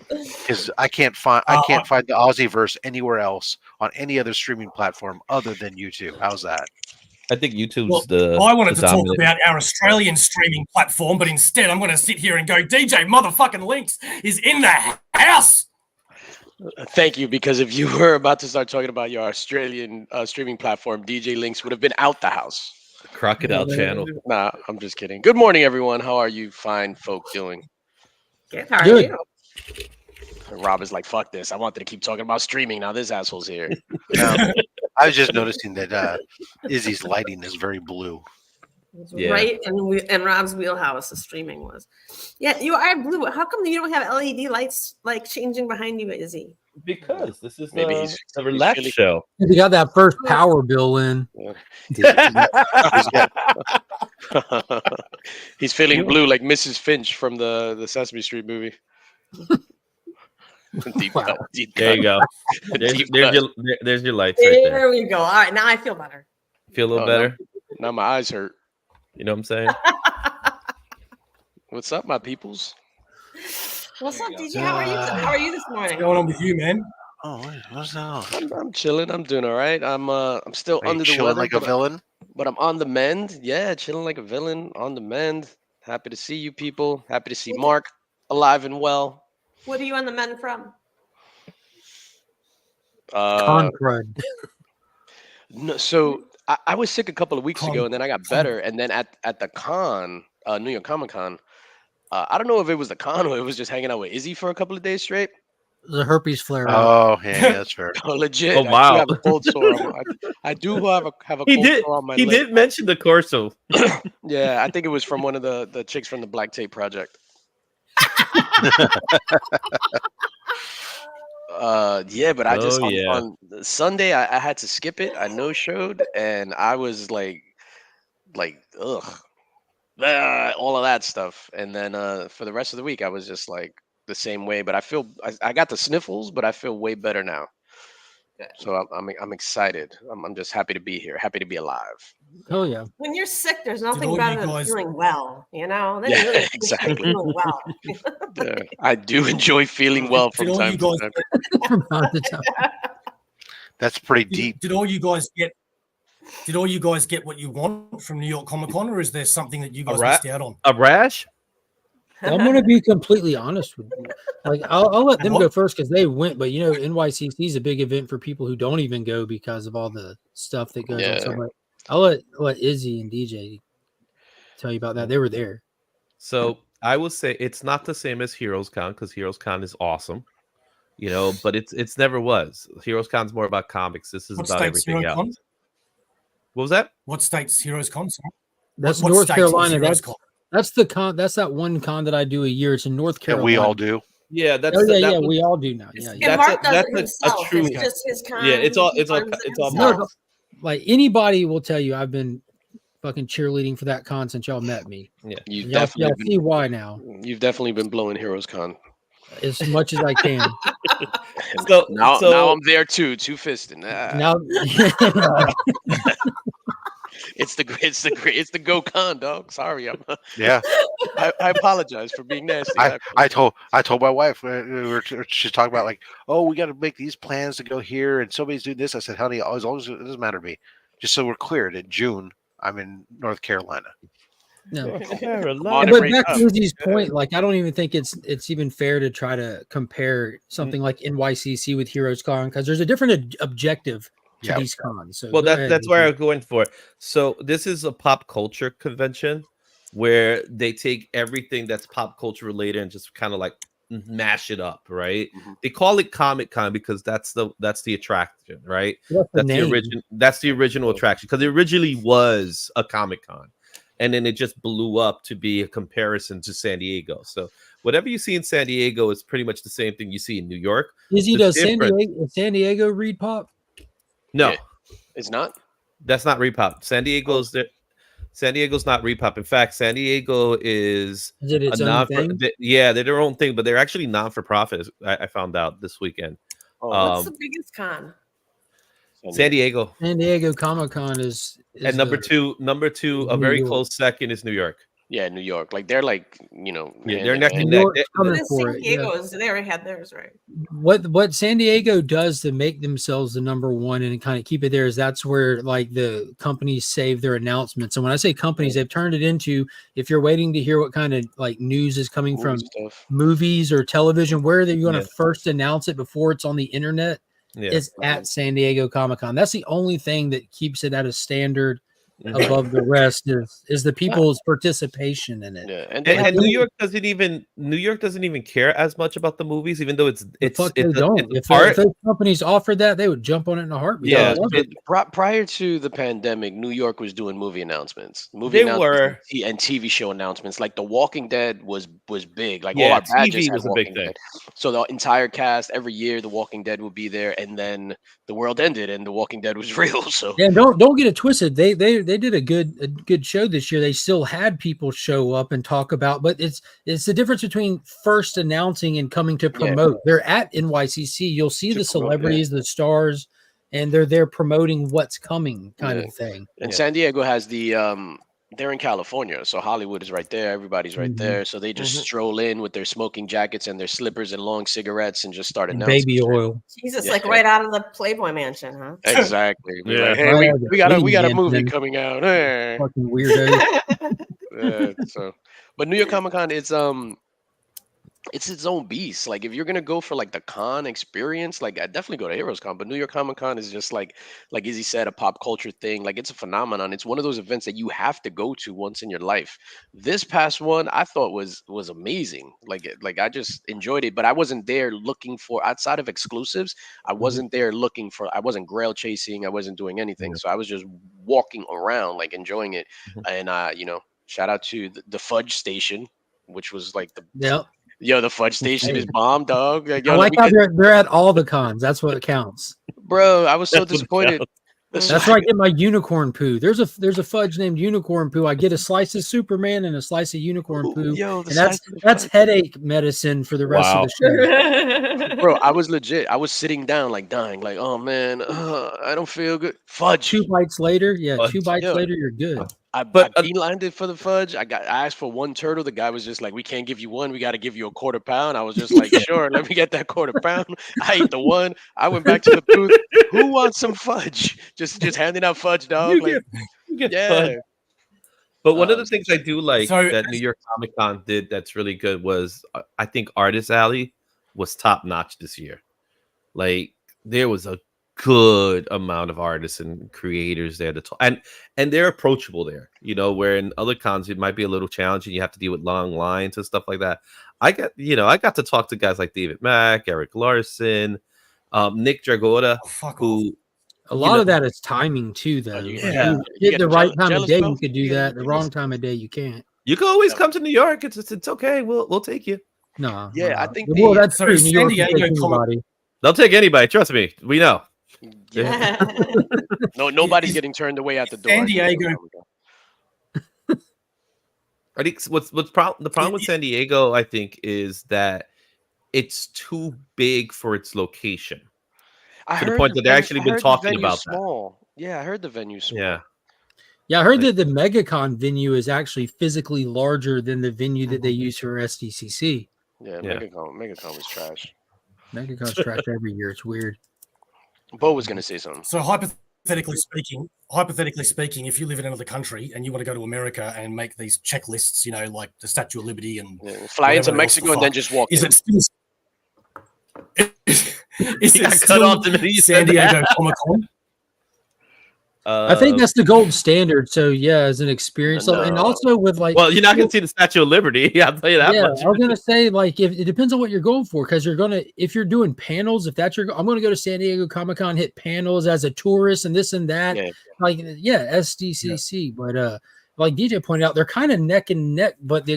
Because I can't find the Aussieverse anywhere else on any other streaming platform other than YouTube. How's that? I think YouTube's I wanted to talk dominant. about our Australian streaming platform, but instead I'm going to sit here and go, DJ motherfucking Links is in the house. Thank you, because if you were about to start talking about your Australian streaming platform, DJ Links would have been out the house. Crocodile Channel. Nah, I'm just kidding. Good morning, everyone. How are you fine folk doing? Good. How are Good. you? Rob is like, fuck this. I wanted to keep talking about streaming. Now this asshole's here. I was just noticing that Izzy's lighting is very blue. Yeah. Right in Rob's wheelhouse, the streaming was. Yeah, you are blue. How come you don't have LED lights like changing behind you, Izzy? Because this is Maybe a relaxed really- show. You got that first power bill in. He's feeling blue like Mrs. Finch from the Sesame Street movie. Deep Wow. cut, deep There you cut. go. Deep cut. There's your lights right there. There we go. All right, now I feel better. Feel a little Oh, better? Now my eyes hurt. You know what I'm saying? What's up, my peoples? What's up, DJ? How are you? How are you this morning? What's going on with you, man? Oh, what's that? I'm chilling. I'm doing all right. I'm still Are you under the chilling weather, like a villain? but I'm on the mend. Yeah, chilling like a villain on the mend. Happy to see you people. Happy to see Mark alive and well. What are you on the men from? Concrud. No, so I was sick a couple of weeks ago, and then I got better. And then at the con, New York Comic Con, I don't know if it was the con or it was just hanging out with Izzy for a couple of days straight. The herpes flare. Oh, yeah, that's fair. Oh, legit. Oh, wow. I do have a cold sore. I do have a cold sore on my He lip. did mention the Corso. Yeah, I think it was from one of the chicks from the Black Tape Project. Yeah, but I just on Sunday I had to skip it. I no showed, and I was like ugh, all of that stuff. And then for the rest of the week, I was just like the same way. But I got the sniffles, but I feel way better now. So I'm excited. I'm just happy to be here. Happy to be alive. Oh yeah. When you're sick, there's nothing all better you than guys- feeling well. You know. Then Yeah, you really exactly. feeling well. Yeah, I do enjoy feeling well from Did all time you to guys time. From time to time. That's pretty deep. Did all you guys get? Did all you guys get what you want from New York Comic Con, or is there something that you guys missed out on? A rash? I'm going to be completely honest with you. Like, I'll let them go first because they went, but you know, NYCC is a big event for people who don't even go because of all the stuff that goes on. So, but I'll let Izzy and DJ tell you about that. They were there. So I will say it's not the same as Heroes Con because Heroes Con is awesome, you know, but it's never was. Heroes Con's more about comics. This is What about state's everything Hero else. Con? What was that? What state's Heroes Con? Sorry? That's What North state's Carolina. Heroes Con? That's the con. That's that one con that I do a year. It's in North And Carolina. we all do. Yeah, that's Oh, yeah, that was- we all do now. Yeah, And yeah. Mark does that's it a himself. true- It's just his con. Yeah, it's all He funds all himself. No, like anybody will tell you, I've been fucking cheerleading for that con since y'all met me. You've Y'all definitely see why now, you've definitely been blowing Heroes Con. as much as I can. So Now I'm there too, two-fisted. Now, It's the Go Con, dog. Sorry, Yeah. I apologize for being nasty. I told my wife she's talking about like, oh, we got to make these plans to go here, and somebody's doing this. I said, honey, as long as it doesn't matter to me, just so we're cleared. In June, I'm in North Carolina. No. On But and back break to up. Izzy's point, like I don't even think it's even fair to try to compare something like NYCC with Heroes Con because there's a different objective to Yeah. these cons. So Well, go ahead, that's where Izzy. I'm going for. So this is a pop culture convention where they take everything that's pop culture related and just kind of like mash it up, right? Mhm. They call it Comic Con because that's the attraction, right? What's the That's the name? original. That's the original attraction because it originally was a Comic Con, and then it just blew up to be a comparison to San Diego. So whatever you see in San Diego is pretty much the same thing you see in New York. Izzy, The does difference- San Diego read pop? No, Yeah. It's not. that's not Repop. San Diego's not Repop. In fact, San Diego is Is it its a own non thing? yeah, they're their own thing, but they're actually non for profit. I found out this weekend. What's the biggest con? San Diego, San Diego Comic Con is and number two, a New very York. close second is New York. Yeah, New York. Like they're like, Yeah, hand they're in neck hand. and New neck. York's coming But for San it. Yeah. Diego's, they already had theirs, right? What San Diego does to make themselves the number one and kind of keep it there is that's where like the companies save their announcements. And when I say companies, they've turned it into if you're waiting to hear what kind of like news is coming Movie from stuff. movies or television, where they're going to Yeah. first announce it before it's on the internet Yeah, is at San Diego Comic-Con. That's the only thing that keeps it at a standard above the rest is the people's participation in it. Yeah, and they and have New York doesn't even care as much about the movies, even though it's They it's don't. If those companies offered that, they would jump on it in a heartbeat. Yeah, prior to the pandemic, New York was doing movie announcements. They were. And TV show announcements. Like The Walking Dead was big. Like all Yeah, our badges TV had was a Walking big thing. Dead. So the entire cast every year, The Walking Dead would be there, and then the world ended, and The Walking Dead was real. So yeah, don't get it twisted. They did a good show this year. They still had people show up and talk about, but it's the difference between first announcing and coming to promote. They're at NYCC. You'll see the celebrities, the stars, and they're there promoting what's coming, kind of thing. And San Diego has the they're in California, so Hollywood is right there. Everybody's right there, so they just stroll in with their smoking jackets and their slippers and long cigarettes and just start announcing baby oil. Jesus, like right out of the Playboy Mansion, huh? Exactly. Be Yeah. like, hey, we got a movie coming out. Hey. Fucking weirdo. So, but New York Comic Con, it's its own beast. Like if you're gonna go for like the con experience, like I definitely go to Heroes Con, but New York Comic Con is just like Izzy said, a pop culture thing. Like it's a phenomenon. It's one of those events that you have to go to once in your life. This past one I thought was amazing. Like I just enjoyed it, but I wasn't there looking for, outside of exclusives, I wasn't there looking for, I wasn't grail chasing, I wasn't doing anything. So I was just walking around, like enjoying it. And shout out to the Fudge Station, which was like the the Fudge Station is bomb, dog. Like, I like how they're at all the cons. That's what counts. Bro, I was so disappointed. That's where I get my unicorn poo. There's a fudge named Unicorn Poo. I get a slice of Superman and a slice of unicorn poo. And that's headache medicine for the rest of the show. Bro, I was legit. I was sitting down like dying, like, oh man, I don't feel good. Fudge. 2 bites later, Fudge. 2 bites later, you're good. I beelined it for the fudge. I asked for 1 turtle. The guy was just like, "We can't give you 1. We got to give you a quarter pound." I was just like, "Sure, let me get that quarter pound." I ate the 1. I went back to the booth. Who wants some fudge? Just handing out fudge, dog. You get fudge. But one of the things I do like that New York Comic Con did that's really good was I think Artist Alley was top notch this year. Like there was a good amount of artists and creators there to talk, and they're approachable there, where in other cons it might be a little challenging. You have to deal with long lines and stuff like that. I got to talk to guys like David Mack, Eric Larson, Nick Dragota, who a lot of that is timing too, though. Yeah, you get the right time of day, you could do that. The wrong time of day, you can't. You can always come to New York. It's okay. We'll take you. No, I think that's true. New York will take anybody. They'll take anybody. Trust me. We know. Yeah. Nobody's getting turned away at the door. San Diego. I think the problem with San Diego, I think, is that it's too big for its location. To the point that they've actually been talking about small. That. Yeah, I heard the venue small. Yeah, I heard that the MegaCon venue is actually physically larger than the venue that they use for SDCC. Yeah, MegaCon was trash. MegaCon's trash every year. It's weird. Bo was gonna say something. So hypothetically speaking, if you live in another country and you want to go to America and make these checklists, you know, like the Statue of Liberty and fly into Mexico and then just walk. Is in. it still? Is it cut still off the minute you San said that. Diego Comic-Con? I think that's the gold standard. So yeah, as an experience, and also with like, well, you're not going to see the Statue of Liberty. I'll tell you that much. I was gonna say like if it depends on what you're going for, because if you're doing panels, if that's I'm gonna go to San Diego Comic-Con, hit panels as a tourist and this and that, SDCC. But like DJ pointed out, they're kind of neck and neck, but the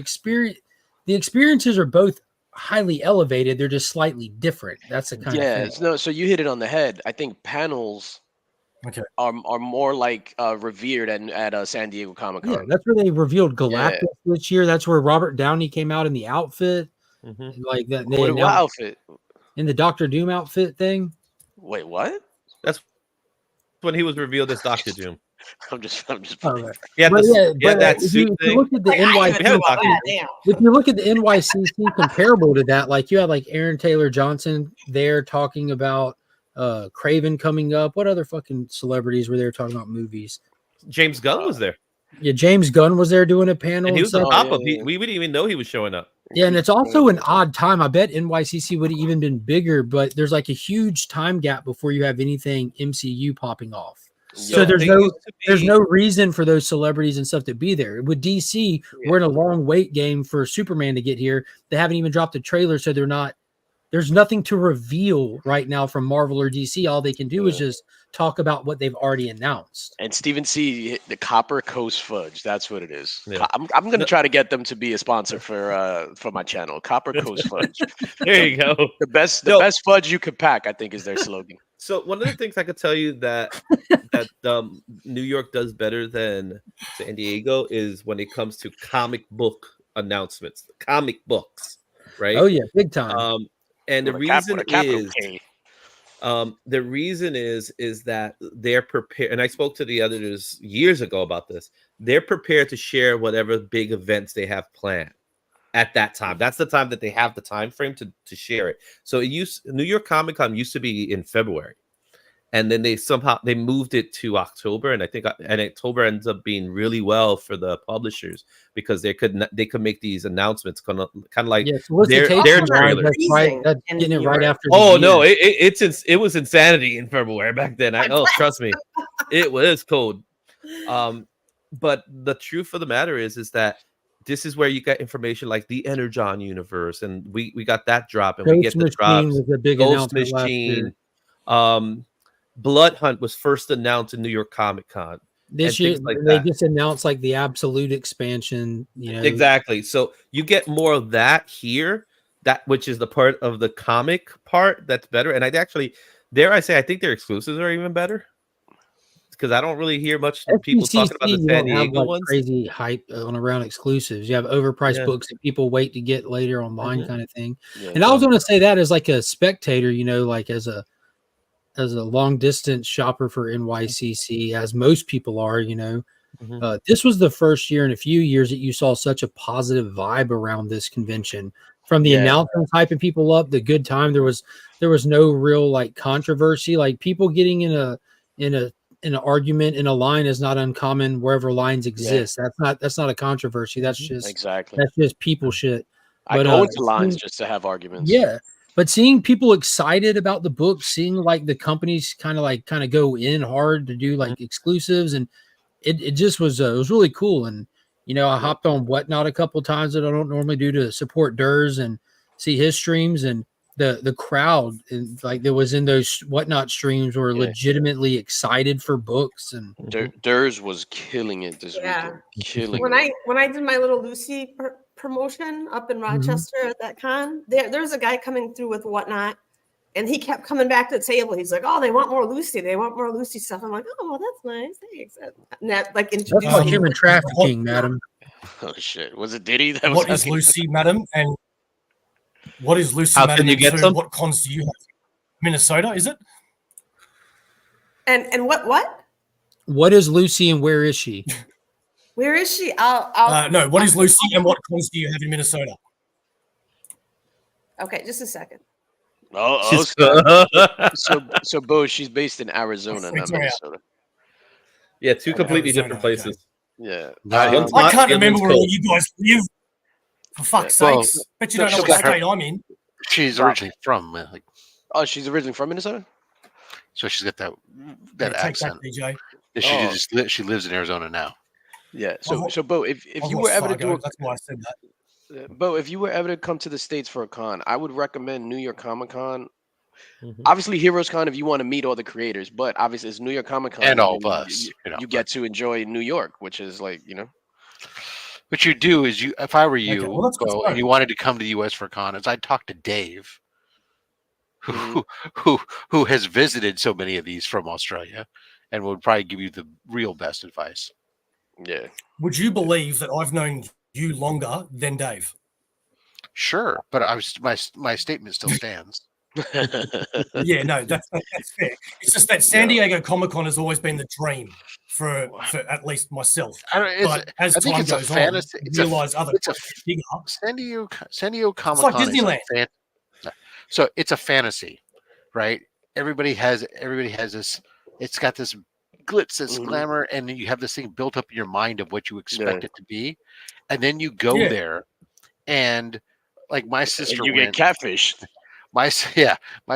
experiences are both highly elevated. They're just slightly different. That's the kind of thing. No. So you hit it on the head. I think panels. Are more like revered at San Diego Comic-Con. Yeah, that's where they revealed Galactus this year. That's where Robert Downey came out in the outfit, like that. What outfit? In the Doctor Doom outfit thing. Wait, what? That's when he was revealed as Doctor Doom. I'm just. Yeah, that suit thing. If you look at the NYCC, if you look at the NYCC comparable to that, like you had like Aaron Taylor Johnson there talking about Craven coming up. What other fucking celebrities were there talking about movies? James Gunn was there. Yeah, James Gunn was there doing a panel. And he was on top of it. We didn't even know he was showing up. Yeah, and it's also an odd time. I bet NYCC would have even been bigger, but there's like a huge time gap before you have anything MCU popping off. So there's no reason for those celebrities and stuff to be there. With DC, we're in a long wait game for Superman to get here. They haven't even dropped a trailer, so there's nothing to reveal right now from Marvel or DC. All they can do is just talk about what they've already announced. And Stephen C, the Copper Coast Fudge. That's what it is. Yeah. I'm going to try to get them to be a sponsor for my channel. Copper Coast Fudge. There you go. The best fudge you could pack, I think, is their slogan. So one of the things I could tell you that New York does better than San Diego is when it comes to comic book announcements, comic books, right? Oh yeah, big time. And the reason is that they're prepared. And I spoke to the editors years ago about this. They're prepared to share whatever big events they have planned at that time. That's the time that they have the time frame to share it. So New York Comic Con used to be in February, and then they moved it to October. And I think October ends up being really well for the publishers because they could make these announcements kind of like their trailer. That's getting it right after. Oh no, it was insanity in February back then. Trust me, it was cold. But the truth of the matter is that this is where you got information like the Energon universe, and we got that drop, and we get the drops. Was a big Ghost Machine. Blood Hunt was first announced in New York Comic Con. This year, they just announced like the Absolute expansion. Exactly. So you get more of that here, which is the part of the comic part that's better. And I'd actually, dare I say, I think their exclusives are even better because I don't really hear much people talking about the San Diego ones. Crazy hype on around exclusives. You have overpriced books that people wait to get later online, kind of thing. Yeah, and I was going to say that as like a spectator, like as a long distance shopper for NYCC, as most people are, this was the first year in a few years that you saw such a positive vibe around this convention. From the announcements hyping people up, the good time, there was no real like controversy. Like people getting in an argument in a line is not uncommon wherever lines exist. That's not a controversy. That's just people shit. I go into lines just to have arguments. Yeah. But seeing people excited about the book, seeing like the companies kind of go in hard to do like exclusives, and it just was it was really cool. And I hopped on Whatnot a couple of times that I don't normally do to support Durs and see his streams, and the crowd and like that was in those Whatnot streams were legitimately excited for books. And Durs was killing it this weekend. When I did my little Lucy promotion up in Rochester at that con, there's a guy coming through with Whatnot, and he kept coming back to the table. He's like, "Oh, they want more Lucy. They want more Lucy stuff." I'm like, "Oh, well, that's nice. Thanks." And that like introduced that's like human trafficking, madam. Oh shit! Was it Diddy? What is Lucy, madam? And what is Lucy, How madam? Can you get some? What cons do you have? Minnesota, is it? And what? What is Lucy and where is she? Where is she? I'll No, what is Lucy and what cons do you have in Minnesota? Okay, just a second. So Bo, she's based in Arizona, not Minnesota. Yeah, two completely Arizona, different places. Yeah. I can't remember where all you guys live. For fuck's sakes. Well, Bet you don't know what state I'm in. She's originally from Oh, she's originally from Minnesota? so she's got that Yeah, take accent. that, DJ. And she lives in Arizona now. Yeah. So Bo, if I you was were ever to Fargo, do that's why I said that. Bo, if you were ever to come to the States for a con, I would recommend New York Comic Con. Mhm. Obviously, Heroes Con if you want to meet all the creators, but obviously it's New York Comic Con And all of us, You get to enjoy New York, which is like, What you do is if I were you, Okay, well, that's good to and know. you wanted to come to the US for a con, is I'd talk to Dave, Mhm. who has visited so many of these from Australia and would probably give you the real best advice. Yeah. Would you believe that I've known you longer than Dave? Sure, but my statement still stands. Yeah, no, that's fair. It's just that San Diego Comic Con has always been the dream for at least myself. But as I think time it's a goes fantasy. on, you realize other it's a bigger. San Diego Comic like Con. Disneyland. So it's a fantasy, right? Everybody has this. It's got this glitz, this glamour, and then you have this thing built up in your mind of what you expect it to be, and then you go there, and like my sister, you get catfished. My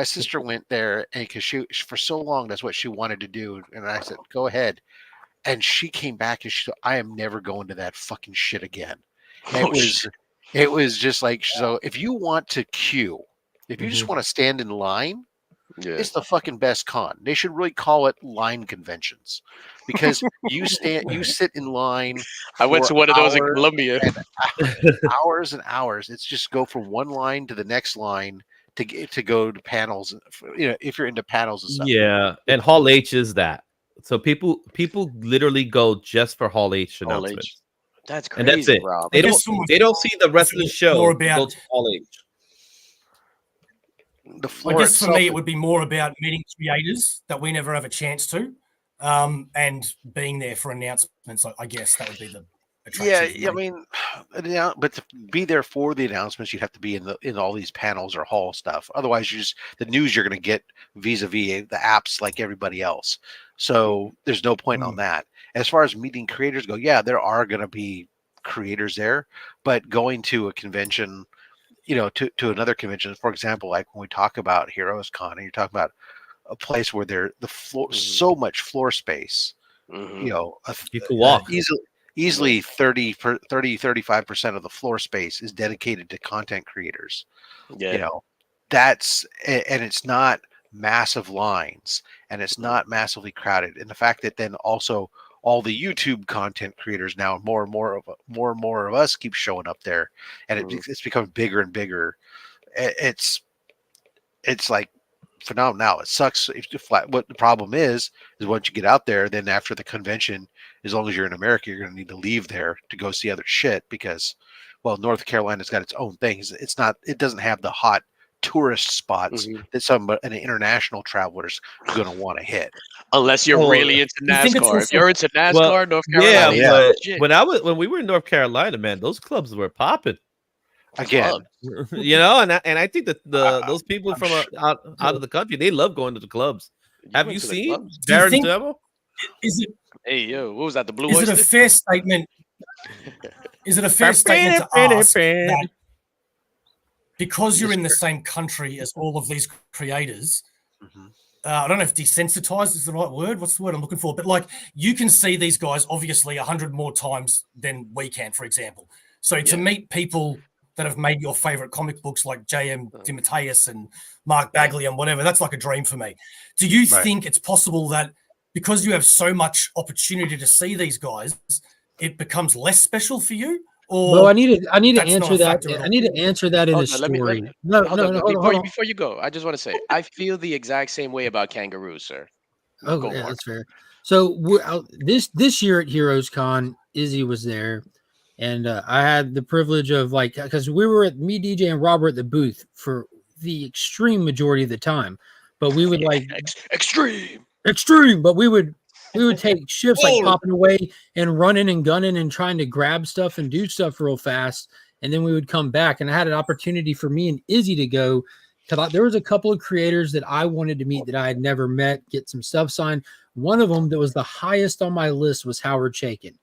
sister went there, and because she for so long that's what she wanted to do, and I said go ahead, and she came back and she said I am never going to that fucking shit again. It was just like, so if you want to queue, if you just want to stand in line, it's the fucking best con. They should really call it line conventions, because you sit in line. I went to one of those in Colombia. Hours and hours. It's just go from one line to the next line to go to panels. If you're into panels and stuff. Yeah, and Hall H is that. So people literally go just for Hall H announcements. That's crazy, and that's it. Rob. They don't see the rest of the show. About, go to Hall H. I guess for me, it would be more about meeting creators that we never have a chance to, and being there for announcements. I guess that would be the attraction. Yeah, I mean, but to be there for the announcements, you have to be in all these panels or hall stuff. Otherwise, the news you're going to get vis-a-vis the apps like everybody else. So there's no point on that. As far as meeting creators go, yeah, there are going to be creators there, but going to a convention, to another convention, for example, like when we talk about Heroes Con, and you're talking about a place where the floor, so much floor space, you can walk easily 35% of the floor space is dedicated to content creators. That's, and it's not massive lines, and it's not massively crowded. And the fact that then also all the YouTube content creators now, more and more of us keep showing up there, and it's becoming bigger and bigger. It's like phenomenal. Now it sucks what the problem is once you get out there, then after the convention, as long as you're in America, you're going to need to leave there to go see other shit, because North Carolina's got its own things. It doesn't have the hot tourist spots that an international traveler's going to want to hit, unless you're really into NASCAR. If you're into NASCAR, North Carolina, but when we were in North Carolina, man, those clubs were popping again. And I think that those people from out of the country, they love going to the clubs. Have you seen Darren Devil? Is it? Hey, yo, what was that? The Blue Is Oyster? it a fair statement? Is it a fair statement to ask that because you're in the same country as all of these creators? I don't know if desensitized is the right word. What's the word I'm looking for? But like, you can see these guys obviously 100 more times than we can, for example. So to meet people that have made your favorite comic books like J.M. DeMatteis and Mark Bagley and whatever, that's like a dream for me. Do you think it's possible that because you have so much opportunity to see these guys, it becomes less special for you? Or well, I need to answer that. I need to answer that in a story. Before you go, I just want to say I feel the exact same way about kangaroos, sir. Oh, yeah, that's fair. So this year at Heroes Con, Izzy was there, and I had the privilege of because we were me, DJ, and Robert at the booth for the extreme majority of the time, but we would extreme, but we would we would take shifts like popping away and running and gunning and trying to grab stuff and do stuff real fast. And then we would come back. And I had an opportunity for me and Izzy to go, because there was a couple of creators that I wanted to meet that I had never met, get some stuff signed. One of them that was the highest on my list was Howard Chaykin.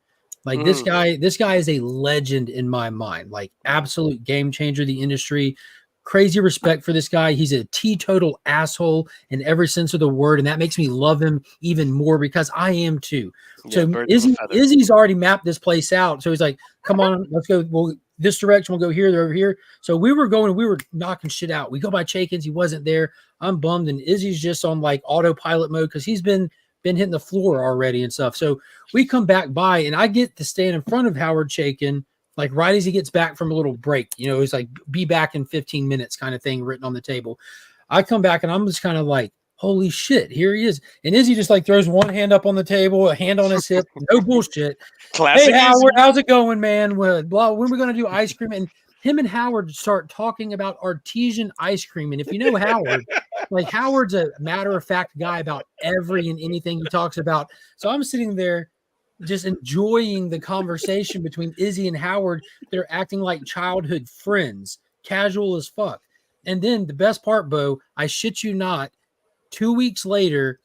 Like this guy is a legend in my mind, like absolute game changer of the industry. Crazy respect for this guy. He's a teetotal asshole in every sense of the word, and that makes me love him even more because I am too. So Izzy's already mapped this place out. So he's like, "Come on, let's go. Well, this direction. We'll go here. They're over here." So we were knocking shit out. We go by Chaykin's. He wasn't there. I'm bummed, and Izzy's just on like autopilot mode because he's been hitting the floor already and stuff. So we come back by, and I get to stand in front of Howard Chaykin. Like right as he gets back from a little break, it's like be back in 15 minutes kind of thing written on the table. I come back and I'm just kind of like, holy shit, here he is. And Izzy just like throws one hand up on the table, a hand on his hip, no bullshit. Classic. Hey Howard, how's it going, man? When are we going to do ice cream? And him and Howard start talking about artesian ice cream. And if you know Howard, like Howard's a matter-of-fact guy about every and anything he talks about. So I'm sitting there just enjoying the conversation between Izzy and Howard. They're acting like childhood friends, casual as fuck. And then the best part, Bo, I shit you not, 2 weeks later,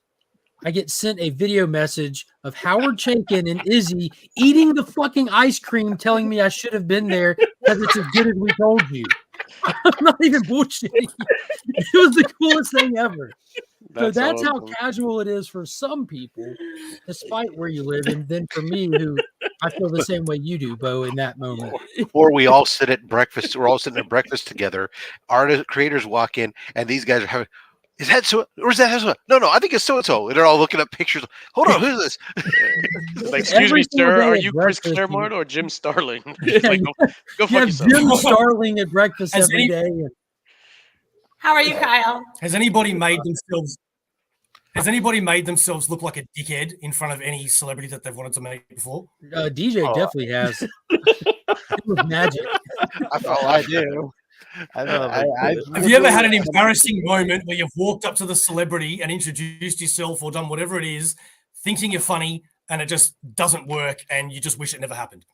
I get sent a video message of Howard Chaykin and Izzy eating the fucking ice cream, telling me I should have been there because it's as good as we told you. I'm not even bullshitting. It was the coolest thing ever. That's how casual it is for some people, despite where you live. And then for me, who I feel the same way you do, Bo, in that moment. Or we all sit at breakfast. We're all sitting at breakfast together. Artists, creators walk in, and these guys are having, is that so? Or is that so? No, I think it's so-and-so. And they're all looking up pictures. Hold on, who's this? Like, excuse me, sir, are you Chris Claremont or Jim Starling? Like, go fuck yourself. Jim Starling at breakfast every day. How are you, Kyle? Has anybody made themselves look like a dickhead in front of any celebrity that they've wanted to meet before? DJ definitely has. It was magic. I do. Have you ever had an embarrassing moment where you've walked up to the celebrity and introduced yourself or done whatever it is, thinking you're funny, and it just doesn't work, and you just wish it never happened?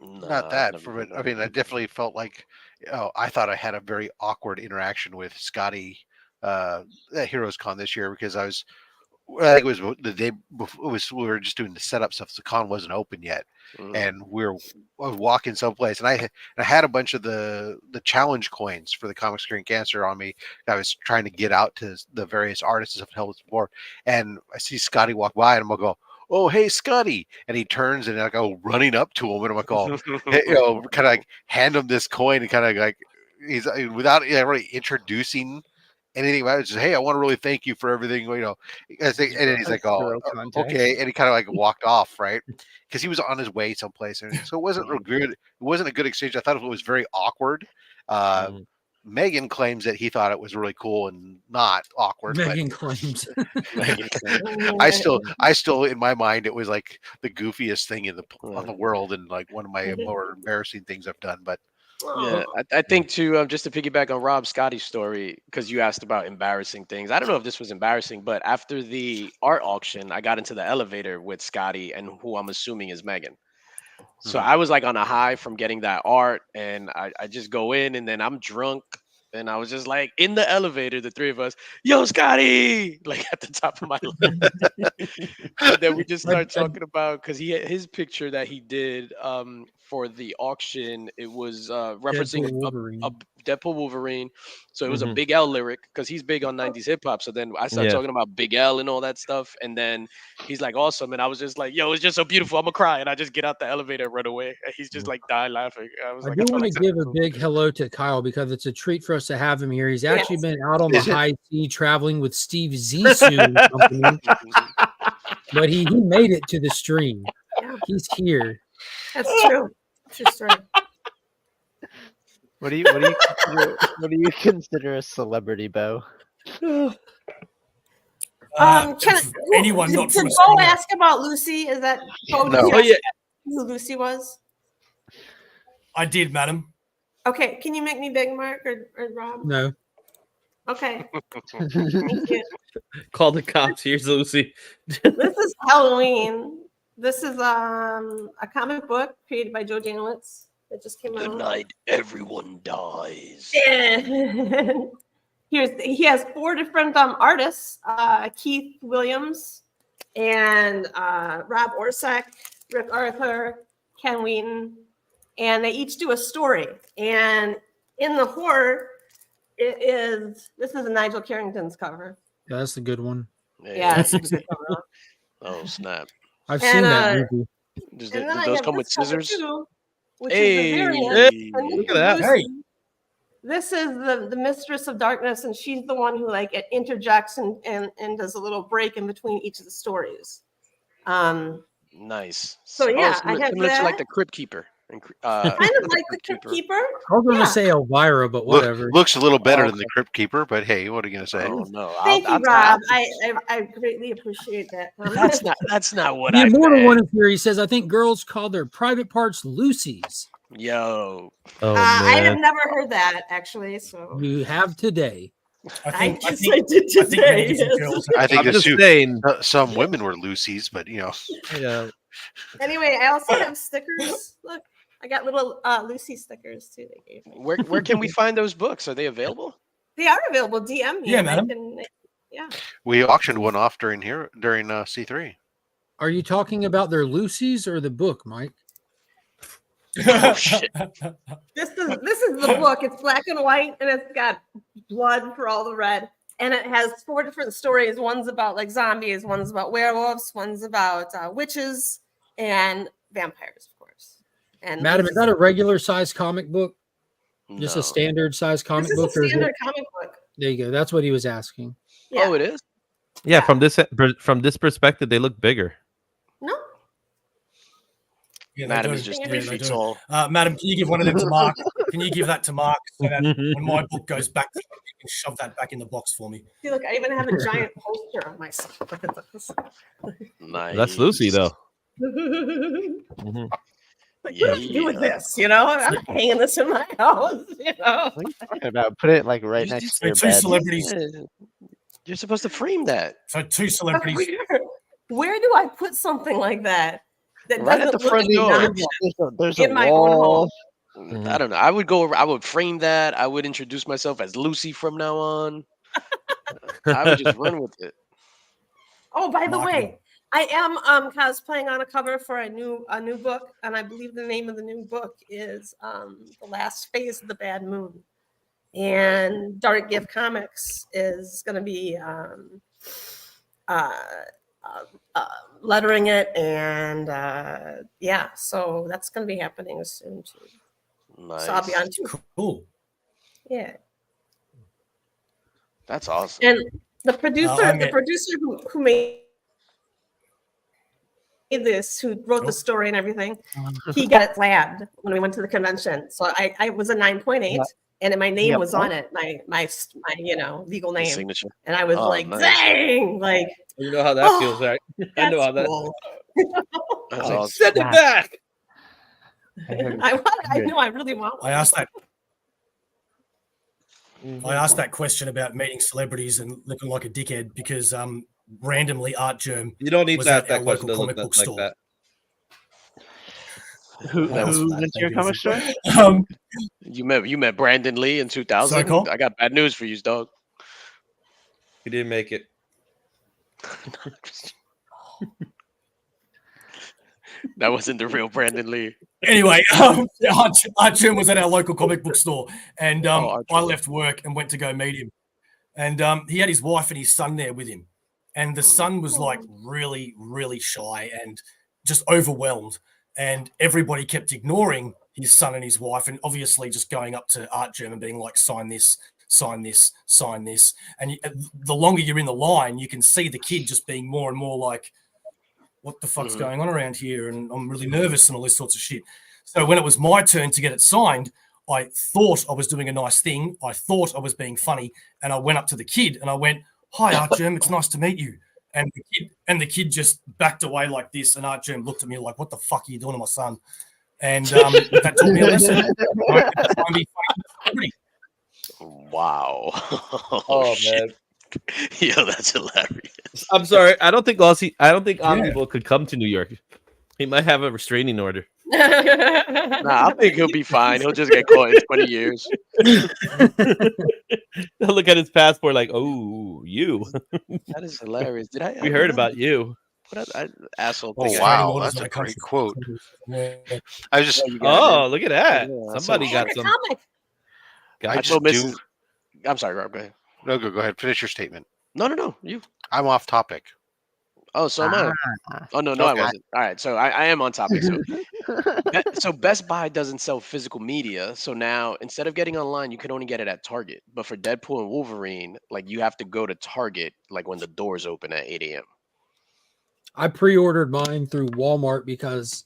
Not that. I mean, I definitely felt like, I thought I had a very awkward interaction with Scotty at Heroes Con this year because I think it was the day before, we were just doing the setup stuff. So the con wasn't open yet, and I was walking someplace, and I had a bunch of the challenge coins for the Comic Screen Cancer on me. I was trying to get out to the various artists and help support, and I see Scotty walk by, and I'm gonna go, "Oh, hey, Scotty!" And he turns, and I go running up to him, and I'm like, "Oh," hey, kind of like hand him this coin, and kind of like he's without really introducing anything. I was just, "Hey, I want to really thank you for everything." And then he's like, "Oh, okay," and he kind of like walked off, right? Because he was on his way someplace, and so it wasn't real good. It wasn't a good exchange. I thought it was very awkward. Megan claims that he thought it was really cool and not awkward. Megan claims. I still, in my mind, it was like the goofiest thing in the world, and like one of my more embarrassing things I've done. But yeah, I think too, just to piggyback on Rob Scotty's story, because you asked about embarrassing things. I don't know if this was embarrassing, but after the art auction, I got into the elevator with Scotty and who I'm assuming is Megan. So I was like on a high from getting that art, and I just go in, and then I'm drunk, and I was just like in the elevator, the three of us, "Yo, Scotty!" like at the top of my lungs. And then we just start talking about, because his picture that he did for the auction, it was referencing a Deadpool Wolverine. So it was a Big L lyric, because he's big on 90s hip hop. So then I started talking about Big L and all that stuff. And then he's like, awesome. And I was just like, yo, it's just so beautiful. I'm going to cry. And I just get out the elevator and run away. And he's just like dying laughing. I do want to give a big hello to Kyle, because it's a treat for us to have him here. He's actually been out on the high sea traveling with Steve Zissou and company. But he made it to the stream. Yeah. He's here. That's true. True story. What do you consider a celebrity, Bo? Anyone not from did Bo ask about Lucy? Is that Bo? No. Who Lucy was? I did, madam. Okay, can you make me big, Mark or Rob? No. Okay. Thank you. Call the cops. Here's Lucy. This is Halloween. This is a comic book created by Joe Janowitz that just came The out. night everyone dies. And he has 4 different artists: Keith Williams and Rob Orsak, Rick Arthur, Ken Wheaton, and they each do a story. And in the horror, this is a Nigel Carrington's cover. Yeah, that's a good one. Yeah, it's a good cover. Oh snap! I've seen that movie. Did And then I those have come with this cover scissors? too, which is the variant. Hey, And this look at is that. Lucy. Hey. This is the Mistress of Darkness, and she's the one who like interjects and does a little break in between each of the stories. Nice. So yeah, I similar, have similar to that. like the Crypt Keeper. Kind of like the Crypt Keeper. I was going to say Elvira, but whatever. Looks a little better than the Crypt Keeper, but hey, what are you going to say? Oh no! Thank you, Rob. I greatly appreciate that. That's not what The I immortal meant. one is here. He says, I think girls call their private parts Lucy's. Yo, Oh I have man. never heard that actually. So You have today. I I did think today. ladies and Yes. girls I think I'm just saying. some women were Lucy's, but Yeah. Anyway, I also have stickers. Look, I got little Lucy stickers too. They gave me. where can we find those books? Are they available? They are available. DM me. Yeah, and I madam. can- yeah. we auctioned one off during C3. Are you talking about their Lucy's or the book, Mike? Oh shit! This is the book. It's black and white, and it's got blood for all the red. And it has 4 different stories. One's about like zombies, one's about werewolves, one's about witches and vampires, of course. And Madam, is that a regular size comic book? Just No. a standard size comic this book? is or a is standard it- comic book. There you go. That's what he was asking. Yeah. Oh, it is. Yeah, Yeah. from this perspective, they look bigger. No. Yeah, Madam they is do. just Yeah, 3 they feet do. tall. Madam, can you give one of them to Mark? Can you give that to Mark so that when my book goes back, you can shove that back in the box for me? See, look, I even have a giant poster of myself. Look at this. Nice. That's Lucy though. Like, Yeah. what do I do with this? You know, I'm not hanging this in my house. You know, What are you talking about? Put it like right You next just to your say 2 bed. celebrities. You're supposed to frame that So 2 celebrities. where do I put something like that? That right at doesn't the look front like door. There's in a my own wall. home. I don't know. I would frame that. I would introduce myself as Lucy from now on. I would just run with it. Oh, by the Marketing. way, I am cosplaying on a cover for a new book, and I believe the name of the new book is The Last Phase of the Bad Moon. And Dark Gift Comics is going to be lettering it, and yeah, so that's going to be happening soon too. Nice. So I'll be on too. Cool. Yeah, That's awesome. and the producer, I met- who made this, who wrote the Oh. story and everything, he got it flagged when we went to the convention. So I was a 9.8, and my name got was what? on it, my legal The name, signature. and I was Oh, like, nice. dang, like You know how that Oh, feels, right? that's cool. That's Like, awesome. send it back. I know, I really want one. I asked that. Mm-hmm. I asked that question about meeting celebrities and looking like a dickhead because randomly Art Germ You don't need was to ask at that our question local to look comic book like store. that. Who That was went to your thank you. comic store? You met Brandon Lee in 2000. Cole? I got bad news for you, dog. He didn't make it. That wasn't the real Brandon Lee. Anyway, Art Germ was at our local comic book store, and Art I Germ. left work and went to go meet him. And he had his wife and his son there with him. And the son was like really, really shy and just overwhelmed. And everybody kept ignoring his son and his wife, and obviously just going up to Art Germ and being like, sign this, sign this, sign this. And the longer you're in the line, you can see the kid just being more and more like, what the fuck's going on around here? And I'm really nervous and all this sorts of shit. So when it was my turn to get it signed, I thought I was doing a nice thing. I thought I was being funny. And I went up to the kid and I went, hi, Art Germ, it's nice to meet you. And the kid just backed away like this. And Art Germ looked at me like, what the fuck are you doing to my son? And that taught me a lesson. Right? Try and be funny. Wow. Oh shit. man. Yo, that's hilarious. I'm sorry. I don't think Omnivore could come to New York. He might have a restraining order. Nah, I think he'll be fine. He'll just get caught in 20 years. They'll look at his passport like, "Oh, you." That is hilarious. Did I? We heard about you. What asshole Oh, thing? wow. That's a great quote. I was just. Oh, look at that. Yeah, Somebody got some. I told Mrs. I'm sorry, Rob. Go ahead. No, go ahead. Finish your statement. No. You. I'm off topic. Oh, so am I. Oh no, I wasn't. All right, so I am on topic. So Best Buy doesn't sell physical media. So now instead of getting online, you can only get it at Target. But for Deadpool and Wolverine, like you have to go to Target like when the doors open at 8 a.m. I pre-ordered mine through Walmart because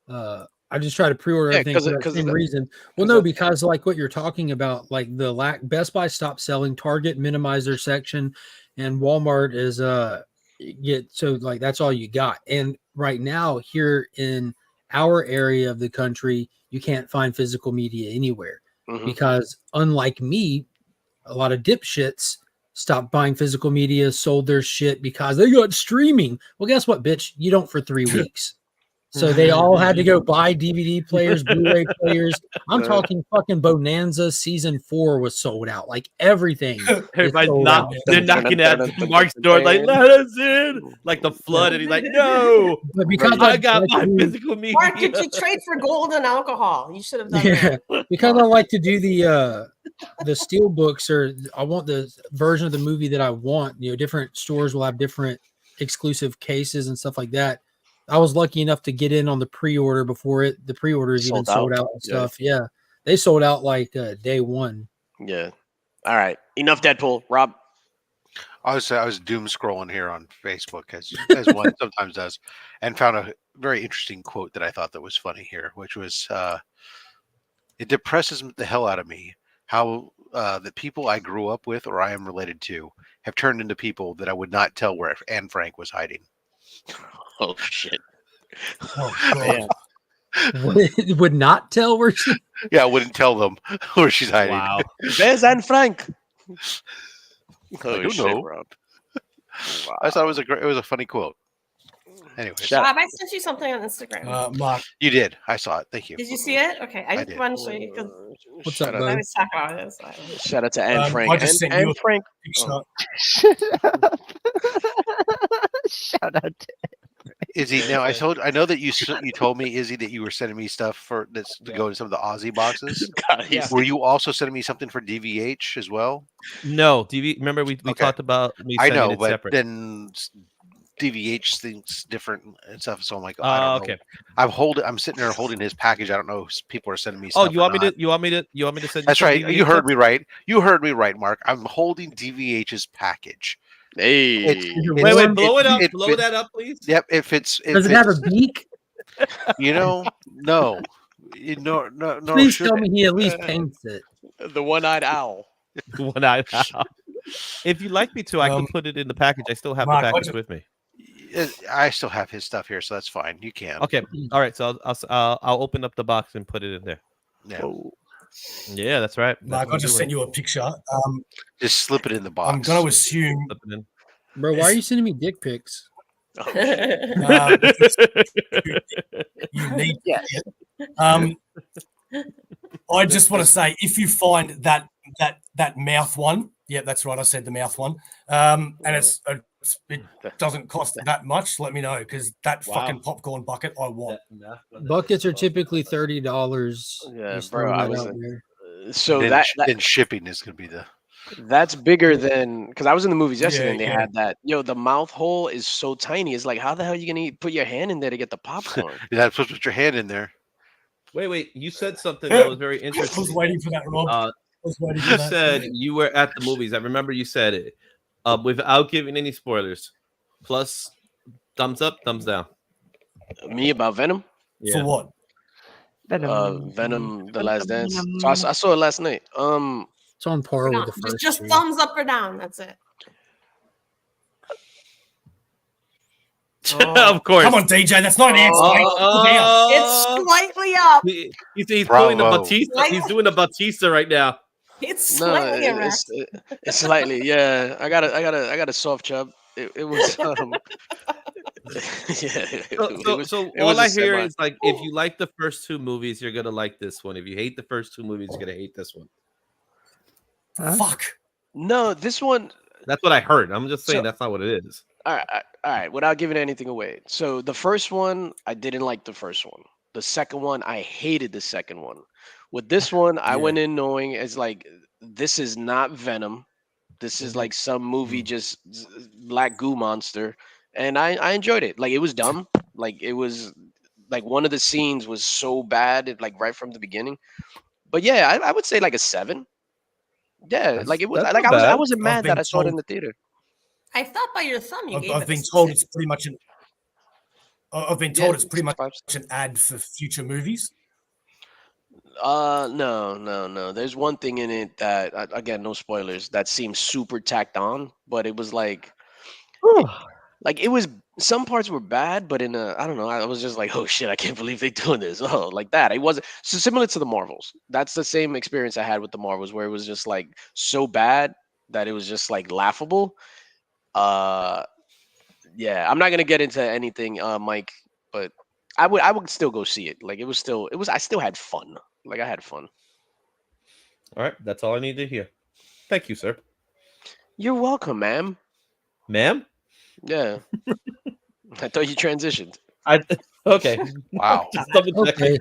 I just try to pre-order everything for the same reason. Well, no, because like what you're talking about, like the Best Buy stopped selling, Target minimized their section, and Walmart is so like that's all you got. And right now here in our area of the country, you can't find physical media anywhere because unlike me, a lot of dipshits stopped buying physical media, sold their shit because they got streaming. Well, guess what, bitch? You don't for 3 weeks. So they all had to go buy DVD players, Blu-ray players. I'm talking fucking Bonanza season 4 was sold out. Like everything. They're knocking at Mark's door like, let us in. Like the flood. And he's like, no. But because I got my physical media. Mark, did you trade for gold and alcohol? You should have done that. Because I like to do the steel books, or I want the version of the movie that I want. You know, different stores will have different exclusive cases and stuff like that. I was lucky enough to get in on the pre-order before the pre-order is even sold out and stuff. Yeah. They sold out like day one. Yeah. All right. Enough Deadpool. Rob. I was doom scrolling here on Facebook as one sometimes does, and found a very interesting quote that I thought that was funny here, which was it depresses the hell out of me how the people I grew up with or I am related to have turned into people that I would not tell where Anne Frank was hiding. Oh shit! Oh, would not tell where she. Yeah, I wouldn't tell them where she's hiding. Wow. Where's Anne Frank? I don't know. Rob. Wow. I thought it was a funny quote. Anyway, Rob, I sent you something on Instagram. Mark. You did. I saw it. Thank you. Did you see it? Okay, I just want to show you because what's up, I was talking about this. Shout out to Anne Frank. I just sent you Frank. Oh. Shout out to Izzy. Now I know that you told me, Izzy, that you were sending me stuff for this to go in some of the Aussie boxes. Yeah. Were you also sending me something for DVH as well? No, remember we talked about me I sending know, it but separate. then DVH thinks different and stuff. So I'm like, I don't know. Okay. I'm sitting there holding his package. I don't know if people are sending me stuff. Oh, you want me to send? That's right. DVH You heard stuff? me right. You heard me right, Mark. I'm holding DVH's package. Hey. Wait, blow it up. Blow that up, please. Yep. Does it have a beak? You know, no. No. Please tell me he at least paints it. The one-eyed owl. One-eyed owl. If you'd like me to, I can put it in the package. I still have the package with me. I still have his stuff here, so that's fine. You can. Okay. All right. So I'll open up the box and put it in there. Yeah. Yeah, that's right. Mark, I just sent you a picture. Just slip it in the box. I'm going to assume. Bro, why are you sending me dick pics? You need it. I just want to say, if you find that mouth one, yeah, that's right. I said the mouth one, and it doesn't cost that much. Let me know because that fucking popcorn bucket I want. Buckets are typically $30. Yeah, bro. So then, that then shipping is going to be the. That's bigger than because I was in the movies yesterday and they yeah. had that. Yo, the mouth hole is so tiny. It's like, how the hell are you gonna put your hand in there to get the popcorn? You're not supposed to put your hand in there. Wait. You said something that was very interesting. I was waiting for that, Rob. You said you were at the movies. I remember you said it without giving any spoilers. Plus, thumbs up, thumbs down. Me about Venom? Yeah. For what? Venom: The Last Dance. So I saw it last night. It's on par with the first. Just thumbs up or down. That's it. Of course. Come on, DJ. That's not an answer. It's slightly up. He's pulling the Batista. He's doing the Batista right now. It's slightly erect. It's slightly, yeah. I got a soft chub. It was yeah. So It all was a I hear semi. is like, if you like the first two movies, you're gonna like this one. If you hate the first two movies, you're gonna hate this one. Huh? Fuck. No, this one. That's what I heard. I'm just saying So- that's not what it is. All right. Without giving anything away. So the first one, I didn't like the first one. The second one, I hated the second one. With this one, I went in knowing it's like this is not Venom. This is like some movie, just black goo monster, and I enjoyed it. Like it was dumb. Like it was like one of the scenes was so bad, like right from the beginning. But yeah, I would say like a 7. Yeah, like it was That's like not I bad. wasn't mad that I saw it in the theater. I thought by your thumb you gave I've it been a told 6. it's pretty much an. I've been told it's pretty much 5. an ad for future movies. No. There's one thing in it that again, no spoilers, that seems super tacked on, but it was like it was some parts were bad, but in a I don't know, I was just like, oh shit, I can't believe they doing this. Oh, like that. It wasn't so similar to the Marvels. That's the same experience I had with the Marvels, where it was just like so bad that it was just like laughable. Yeah, I'm not gonna get into anything, Mike, but I would still go see it. Like it was I still had fun. Like I had fun. All right, that's all I need to hear. Thank you, sir. You're welcome, ma'am. Ma'am? Yeah. I thought you transitioned. Okay. Wow. Just double checking. Okay.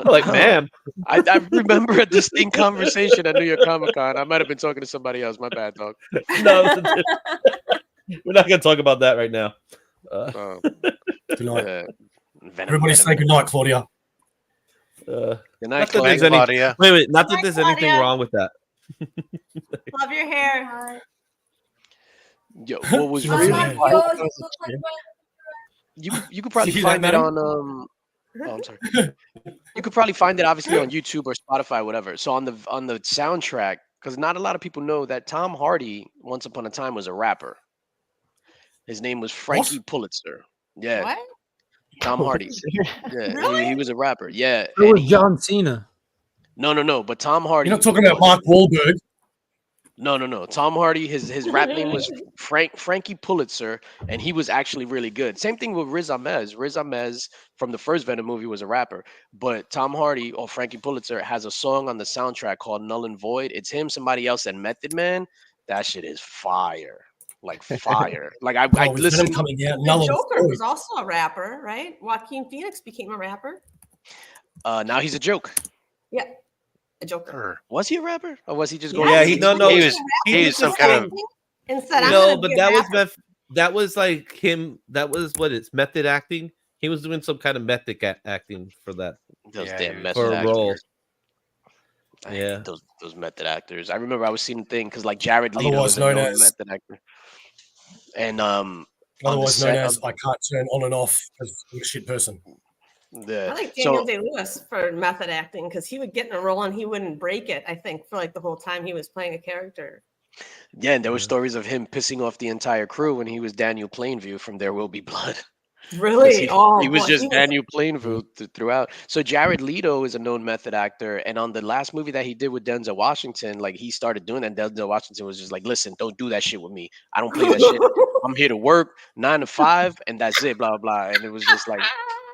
Like, ma'am. I remember a distinct conversation at New York Comic Con. I might have been talking to somebody else. My bad, dog. No, we're not gonna talk about that right now. Good night. Venom, Everybody say good night, Claudia. Good Not night, that there's Claudia. any, wait, not that Hi, there's anything Claudia. wrong with that. Love your hair. Yo, what was She looks really like you could probably See that, find it madam? on oh, I'm sorry. You could probably find it obviously on YouTube or Spotify, whatever. So on the soundtrack, because not a lot of people know that Tom Hardy once upon a time was a rapper. His name was Frankie Pulitzer. Yeah, What? Tom Hardy. Yeah, Really? he was a rapper. Yeah. So and was John Cena. No. But Tom Hardy. You're not talking about Mark Wahlberg. No. Tom Hardy. His rap name was Frankie Pulitzer, and he was actually really good. Same thing with Riz Ahmed. Riz Ahmed from the first Venom movie was a rapper, but Tom Hardy or Frankie Pulitzer has a song on the soundtrack called "Null and Void." It's him, somebody else, and Method Man. That shit is fire. Like fire. Like I With listened. Venom coming out. The Null and Joker Void. was also a rapper, right? Joaquin Phoenix became a rapper. Now he's a joke. Yeah, a Joker. Was he a rapper, or was he just Yeah, going? Yeah, he he no, was no. He was some kind of and said, I'm No, gonna but be a that was rapper. that was like him. That was what it's method acting. He was doing some kind of method acting for that. Those Yeah, damn he was method for a actors. role. I Yeah. hate those method actors. I remember I was seeing a thing because like Jared Leto Otherwise is a known known as- method actor, and on the Otherwise known set as of I can't turn on and off because I'm a shit person. the I like Daniel so Day-Lewis for method acting because he would get in a role and he wouldn't break it. I think for like the whole time he was playing a character. yeah, and there were stories of him pissing off the entire crew when he was Daniel Plainview from There Will Be Blood. 'Cause Really? He Oh, was boy, just he was- Daniel Plainview throughout. So Jared Leto is a known method actor, and on the last movie that he did with Denzel Washington, like he started doing that. Denzel Washington was just like, "Listen, don't do that shit with me. I don't play that shit. I'm here to work 9 to 5, and that's it." Blah blah. And it was just like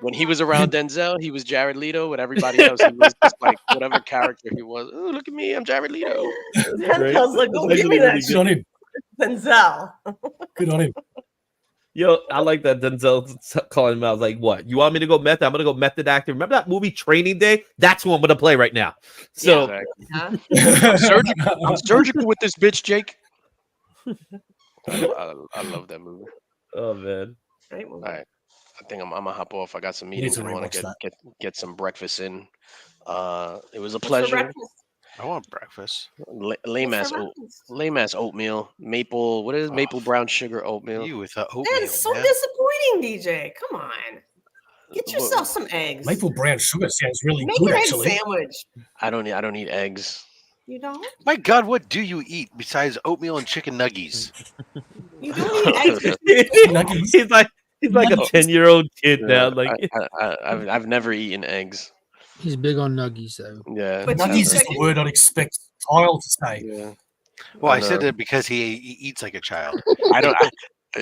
when he was around Denzel, he was Jared Leto. With everybody else, he was just like whatever character he was. Oh, look at me, I'm Jared Leto. Denzel's like, "Don't That's give me really that Good on him. Denzel." Good on him. Yo, I like that Denzel calling him out. I was like, what? You want me to go method? I'm gonna go method actor. Remember that movie Training Day? That's who I'm gonna play right now. So Exactly. Huh? I'm surgical with this bitch, Jake. I love that movie. oh man. Great movie. All right, I think I'm gonna hop off. I got some need meetings. to I want rewatch to get some breakfast in. It was a What's for pleasure. breakfast? I want breakfast. Lame What's ass for oat, breakfast? lame ass oatmeal. Maple. What is it? Oh, Maple brown sugar oatmeal? You with the oatmeal, That's so man. disappointing, DJ. Come on. Get What- yourself some eggs. Maple brown sugar sounds really Make good, your egg actually. sandwich. I don't eat eggs. You don't? My God, what do you eat besides oatmeal and chicken nuggies? You don't eat eggs. Nuggies. he's like a Nuggies. 10-year-old kid Yeah, now. Like I've never eaten eggs. He's big on nuggies though. Yeah. But you Nuggies eat is the chicken? word I'd expect child to say. Yeah. Well, I said that because he eats like a child. I don't. Look,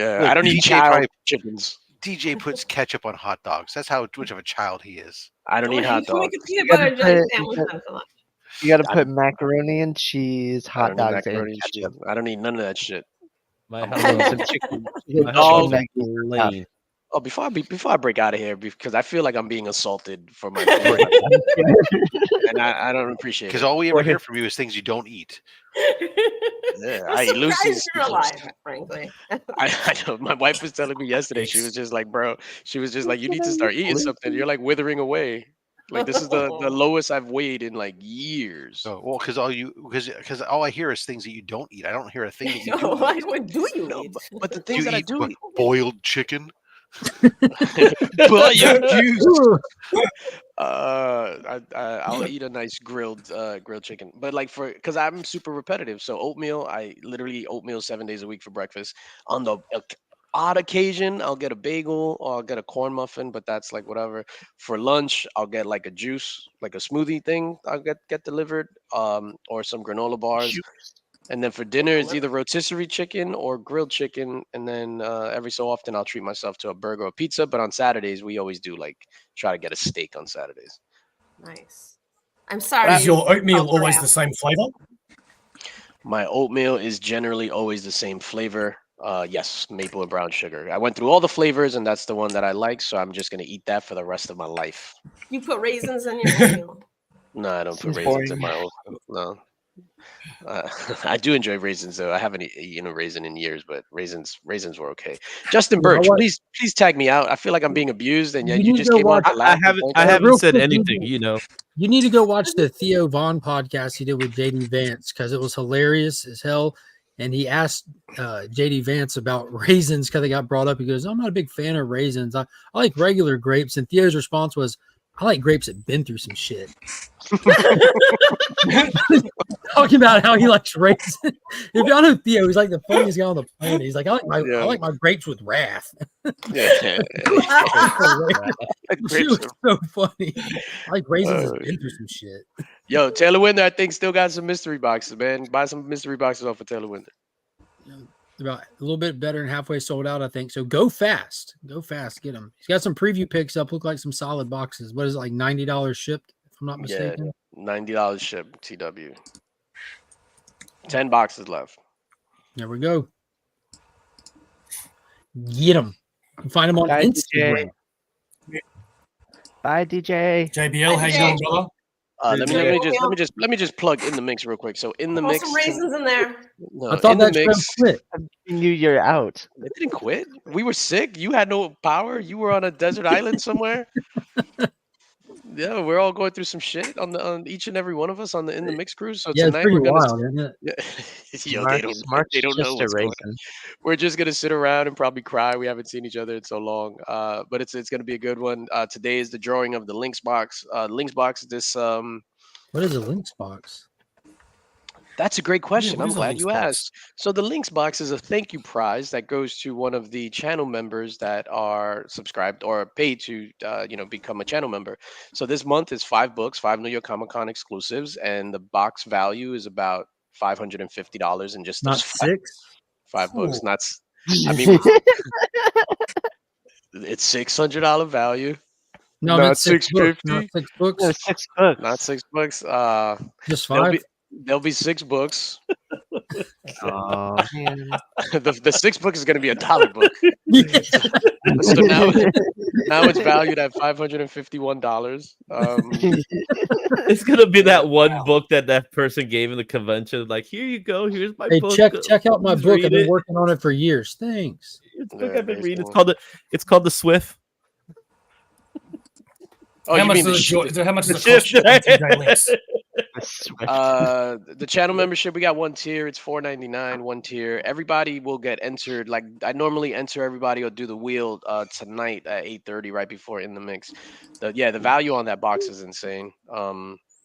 I don't eat DJ child probably- chickens. DJ puts ketchup on hot dogs. That's how much of a child he is. I don't eat hot dogs. Peanut butter jelly put- sandwich on for lunch. You gotta I- put macaroni and cheese, I hot don't eat dogs, macaroni and and cheese. ketchup. I don't eat none of that shit. My And house some chicken. my house Oh, is plain. Oh, before I break out of here, because I feel like I'm being assaulted for my food, and I don't appreciate Because it. all we ever hear from you is things you don't eat. Yeah, I'm I eat Lucy's. surprised you're alive, frankly. I know. My wife was telling me yesterday. She was just like, "Bro," she was just like, "You need to start eating something. You're like withering away. Like this is the lowest I've weighed in like years." So, well, because all I hear is things that you don't eat. I don't hear a thing that you do. What do you No, eat? but the Do things you that I eat do eat, boiled chicken? but you juice. I'll eat a nice grilled chicken, but like because I'm super repetitive. So oatmeal, I literally eat oatmeal 7 days a week for breakfast. On the odd occasion, I'll get a bagel or I'll get a corn muffin, but that's like whatever. For lunch, I'll get like a juice, like a smoothie thing. I'll get delivered, or some granola bars. And then for dinner, it's either rotisserie chicken or grilled chicken. And then every so often, I'll treat myself to a burger or pizza. But on Saturdays, we always do try to get a steak on Saturdays. Nice. I'm sorry. Is your oatmeal always the same flavor? My oatmeal is generally always the same flavor. Yes, maple and brown sugar. I went through all the flavors, and that's the one that I like. So I'm just gonna eat that for the rest of my life. You put raisins in your oatmeal? No, I don't put Seems raisins in boring. my oatmeal. No. I do enjoy raisins though. I haven't eaten a raisin in years, but raisins were okay. Justin Birch, please tag me out. I feel like I'm being abused, and yet you just came on to laugh. I haven't real said quick, anything. You need to go watch the Theo Vaughn podcast he did with JD Vance because it was hilarious as hell. And he asked JD Vance about raisins because they got brought up. He goes, "I'm not a big fan of raisins. I like regular grapes." And Theo's response was, "I like grapes that been through some shit." Talking about how he likes raisins. If y'all know Theo, he's like the funniest guy on the planet. He's like, I like my grapes with wrath. Yeah. She was so funny. I like raisins that's been through some shit. Yo, Taylor Winder, I think still got some mystery boxes, man. Buy some mystery boxes off of Taylor Winder. About a little bit better than halfway sold out, I think. So go fast. Get them. He's got some preview picks up. Look like some solid boxes. What is it, like $90 shipped, if I'm not mistaken? Yeah, $90 shipped, TW. 10 boxes left. There we go. Get them. Find them on Bye, Instagram. DJ. Bye, DJ. JBL, how you doing, brother? Let me just plug In the Mix real quick. So In the Mix, some raisins in there. No, I thought In the that Mix. show quit. You're out. They didn't quit. We were sick. You had no power. You were on a desert island somewhere. Yeah, we're all going through some shit on each and every one of us on the In the Mix cruise. So Yeah, it's tonight pretty we're gonna. wild, isn't it? Yo, they don't know just what's a going on. raisin. We're just gonna sit around and probably cry. We haven't seen each other in so long. But it's gonna be a good one. Today is the drawing of the Links box. Links box. This What is a Links box? That's a great question. what I'm is a glad Links you box? asked. So the Links box is a thank you prize that goes to one of the channel members that are subscribed or paid to, become a channel member. So this month is 5 books, 5 New York Comic Con exclusives, and the box value is about $550 in just Not those 6? 5 books. Ooh. Not, I mean, it's $600 value. No, Not not 6 books. $650. Not 6 books. No, 6 books. Not $6. Just There'll 5. be 6 books. Oh, man. the 6th book is going to be $1 book. Yeah. So now it's valued at $551. It's gonna be that one book that person gave in the convention. Like, here you go. Here's my Hey, book. check out my Please book. read I've been it. working on it for years. Thanks. It's a book Yeah, I've been reading. basically. It's called the Swift. Oh, how you much mean does the it cost shift. shipping TJ Links? the channel membership? We got 1 tier. It's $4.99. 1 tier. Everybody will get entered. Like I normally enter everybody. I'll do the wheel tonight at 8:30, right before In the Mix. The value on that box is insane.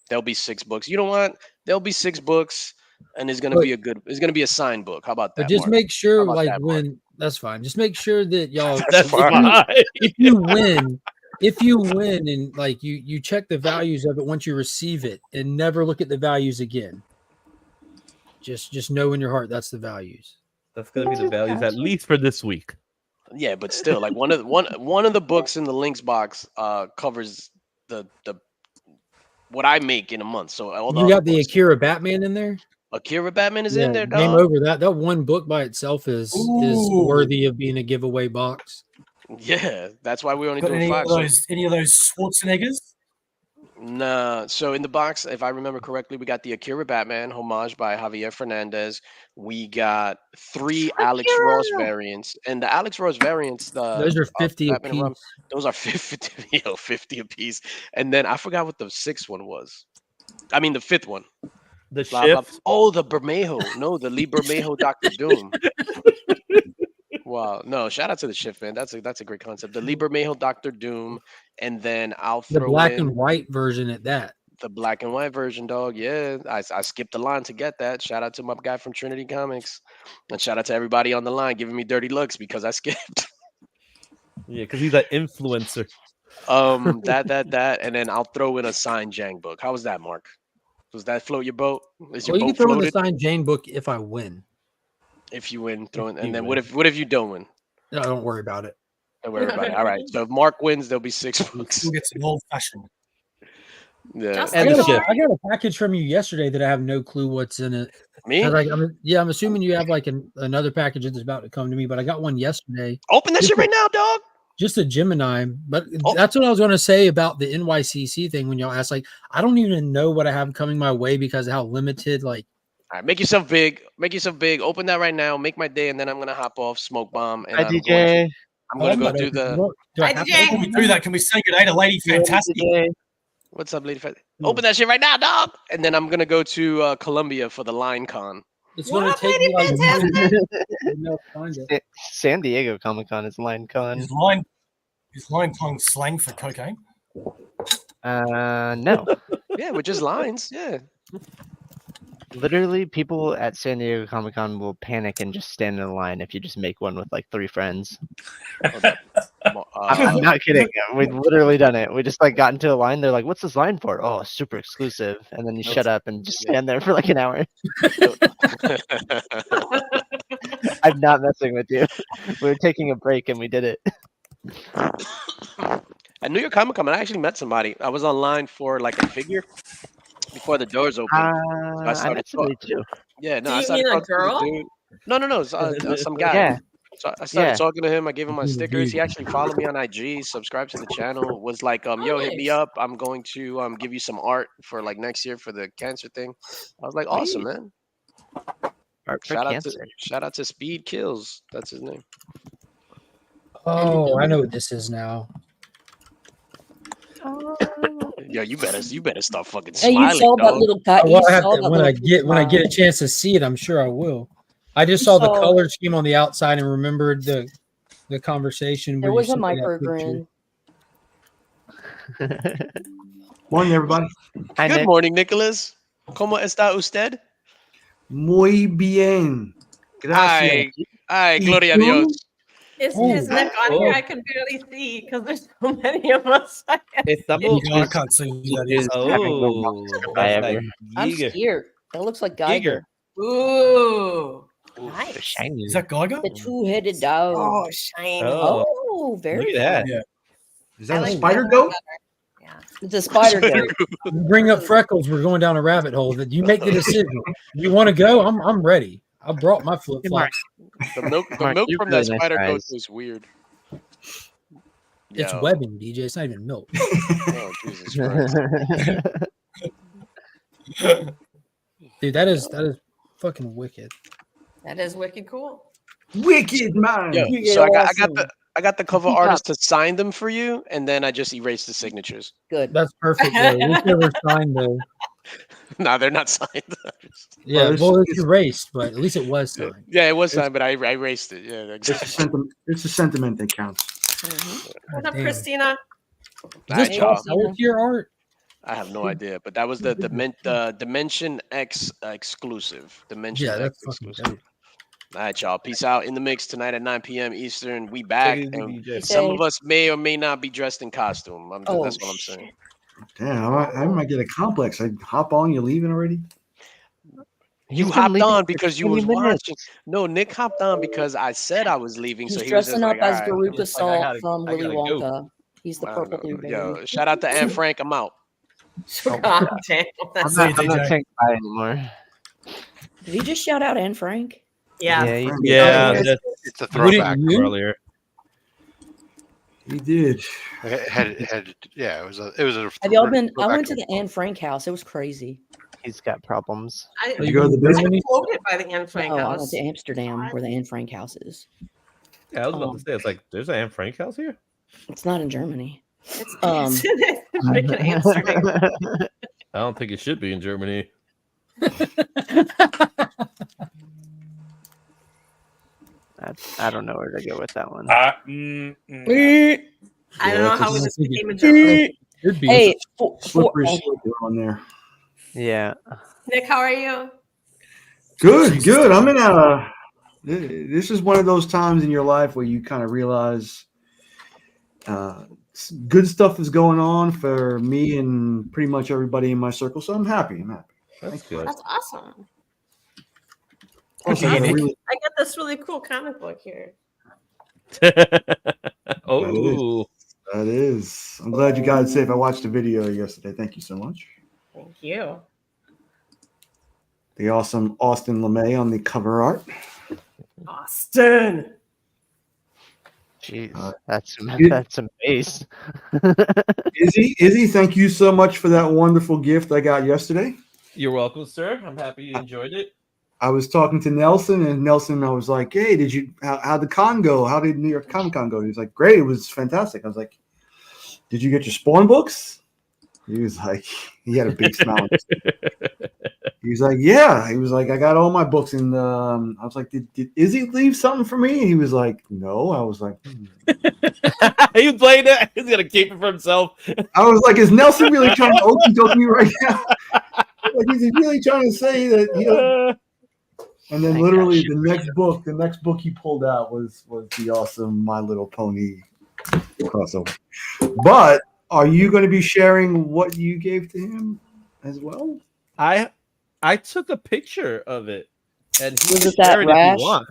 There'll be 6 books. You know what? There'll be 6 books, and it's gonna be it's gonna be a signed book. How about that? But just Mark? make sure, How about like, that, Mark? that's fine. Just make sure that y'all, That's fine. fine. if you win and like you check the values of it once you receive it and never look at the values again. Just know in your heart that's the values. That's gonna be the values at least for this week. Yeah, but still, like one of the books in the links box covers the what I make in a month. So all the You other got the books, Akira Batman in there. Akira Batman is Yeah, in there, game dog. over. That one book by itself is Ooh. worthy of being a giveaway box. Yeah, that's why we only Got do any 5. of those Schwarzeneggers? Nah, so in the box, if I remember correctly, we got the Akira Batman homage by Javier Fernandez. We got 3 Alex Ross variants, and the Alex Ross variants, Those are 50 a Batman and Robin, piece. those are 50, 50 a piece. And then I forgot what the 6th one was. I mean, the 5th one. The Blah, blah. shift. Oh, the Bermejo. No, the Lee Bermejo Doctor Doom. Wow. No, shout out to the shift, man. That's a great concept. The Lee Bermejo Doctor Doom, and then I'll The throw black in and white version at that. the black and white version, dog. Yeah, I skipped the line to get that. Shout out to my guy from Trinity Comics, and shout out to everybody on the line giving me dirty looks because I skipped. Yeah, because he's an influencer. That, and then I'll throw in a signed Jang book. How was that, Mark? Does that float your boat? Is your Well, you boat can throw in the floated? signed Jane book if I win. If you win, throw in. You And then win. what if you don't win? No, don't worry about it. Don't worry about it. All right. So if Mark wins, there'll be 6 books. Still gets an old fashioned. Yeah. Justin, And the shift. I got a package from you yesterday that I have no clue what's in it. Me? I'm assuming you have like another package that's about to come to me, but I got one yesterday. Open that shit right now, dog. Just a Gemini, but Oh. that's what I was going to say about the NYCC thing when y'all asked. Like, I don't even know what I have coming my way because of how limited. Like, All right, make yourself big. Make yourself big. Open that right now. Make my day, and then I'm gonna hop off, smoke bomb, and Hi, I'm DJ. gonna go not do open. the. Do I Hi, have to DJ. open Before we it do now? that, can we say good day to Lady Fantastic? DJ. What's up, lady? Open that shit right now, dog. And then I'm gonna go to Columbia for the Line Con. It's What going to up, take Lady me like Fantastic? to find it. San Diego Comic Con is Line Con. Is line con slang for cocaine? No. Yeah, with just lines. Yeah. Literally, people at San Diego Comic Con will panic and just stand in line if you just make one with like 3 friends. I'm not kidding. We've literally done it. We just like got into a line. They're like, "What's this line for?" "Oh, super exclusive." And then you shut up and just stand there for like an hour. I'm not messing with you. We were taking a break and we did it. At New York Comic Con, I actually met somebody. I was online for like a figure before the doors opened. I met somebody too. Yeah, no, Do I you started mean a talking to the girl? dude. No, some guy. Yeah. So I started Yeah. talking to him. I gave him my He's a stickers. He dude. actually followed me on IG, subscribed to the channel. Was like, yo, hit me Nice. up. I'm going to give you some art for like next year for the cancer thing. I was like, awesome, man. Art for cancer. Shout out to Speed Kills. That's his name. Oh, I know what this is now. Yo, you better start fucking Hey, smiling, you saw that dog. little cat. Well, You I have saw to, that when little I get a chance to see it, I'm sure I will. I just You saw the saw- color scheme on the outside and remembered the conversation. There where you was a sent me that picture. Morning, everybody. Hi, Good Nick. morning, Nicholas. ¿Cómo está usted? Muy bien. Gracias. Ay, ¿Y gloria a tú? Dios. Is Oh. his neck on here? I can barely see because there's so many of us. Estamos. I can't see who that is. Oh, guy that's ever. like I'm Giga. scared. That looks like Geiger. Ooh. They're Nice. shiny. Is that Geiger? The two-headed dog. Oh, shiny. Oh, Oh, very look at that. fun. Yeah. Is I that a like spider that goat? better. Yeah. It's a spider goat. You bring up Freckles, we're going down a rabbit hole. That you make the decision. You want to go? I'm ready. I brought my flip flops. The milk Mark, you're from really that nice spider goat guys. is weird. It's Yo. webbing, DJ. It's not even milk. Oh, Jesus Christ. Dude, that is fucking wicked. That is wicked cool. Wicked man. Yo, You so get I got the cover Peacock. artist to sign them for you, and then I just erased the signatures. Good. That's perfect. Though. At least they were signed though. Nah, they're not signed. Yeah, it's- well, it's erased, but at least it was signed. Yeah, it was signed, but I erased it. Yeah, It's a exactly. sentiment. It's a sentiment that counts. What up, Damn. Christina? Is Alright, this y'all. crossover to your art? I have no idea, but that was the Dimension X exclusive. Dimension Yeah, X that's fucking exclusive. dope. All right, y'all. Peace out. In the mix tonight at 9 p.m. Eastern. We back. Take it easy, And DJ. some of us may or may not be dressed in costume. Oh, That's what I'm saying. shit. Damn, I might get a complex. I hop on, you leaving already? You He's been hopped leaving on for because you 20 was minutes. watching. No, Nick hopped on because I said I was leaving, so He's he was just dressing up like, as "All right, Veruca like, I Salt gotta- from I Willy gotta go. Wonka. He's the I don't purple know." dude, Yo, baby. shout out to Anne Frank. I'm out. Oh, God damn. I'm That's See you, not DJ. saying bye anymore. Did he just shout out Anne Frank? yeah. Yeah, he did. Yeah, Oh, that's It's a Wouldn't throwback. you? earlier. He did. Yeah, it was a. Have y'all been? I throwback went to to- the Anne Frank house. It was crazy. He's got problems. I, You go to the I'm basement? quoted by the Anne Frank No, I house. went to Amsterdam, where the Anne Frank house is. Yeah, I was about to Um, say, it's like there's an Anne Frank house here. It's not in Germany. It's, Um, it's in freaking Amsterdam. I don't think it should be in Germany. I don't know where to go with that one. I don't know that's how a- this became a joke. Could be. Hey, for, Slippery slope on there. Yeah. Nick, how are you? Good, good. I'm in a. This is one of those times in your life where you kind of realize good stuff is going on for me and pretty much everybody in my circle. So I'm happy. I'm happy. That's good. That's awesome. Plus, I got a really, I got this really cool comic book here. Oh, that is. I'm glad you got it safe. I watched the video yesterday. Thank you so much. Thank you. The awesome Austin LeMay on the cover art. Austin. Jeez, that's it- some base. Izzy, thank you so much for that wonderful gift I got yesterday. you're welcome, sir. I'm happy you enjoyed it. I was talking to Nelson, and Nelson, I was like, "Hey, how'd the con go? How did New York Comic Con go?" He's like, "Great, it was fantastic." I was like, "Did you get your Spawn books?" He was like, he had a big smile. He was like, "Yeah." He was like, "I got all my books," and I was like, "Did Izzy leave something for me?" And he was like, "No." I was like, He played it. He's gonna keep it for himself. I was like, "Is Nelson really trying to okey doke me right now? Like, is he really trying to say that?" And then I literally got the next book he pulled out was the awesome My Little Pony crossover. But are you going to be sharing what you gave to him as well? I took a picture of it, and he Was can it that share it if rash? you want.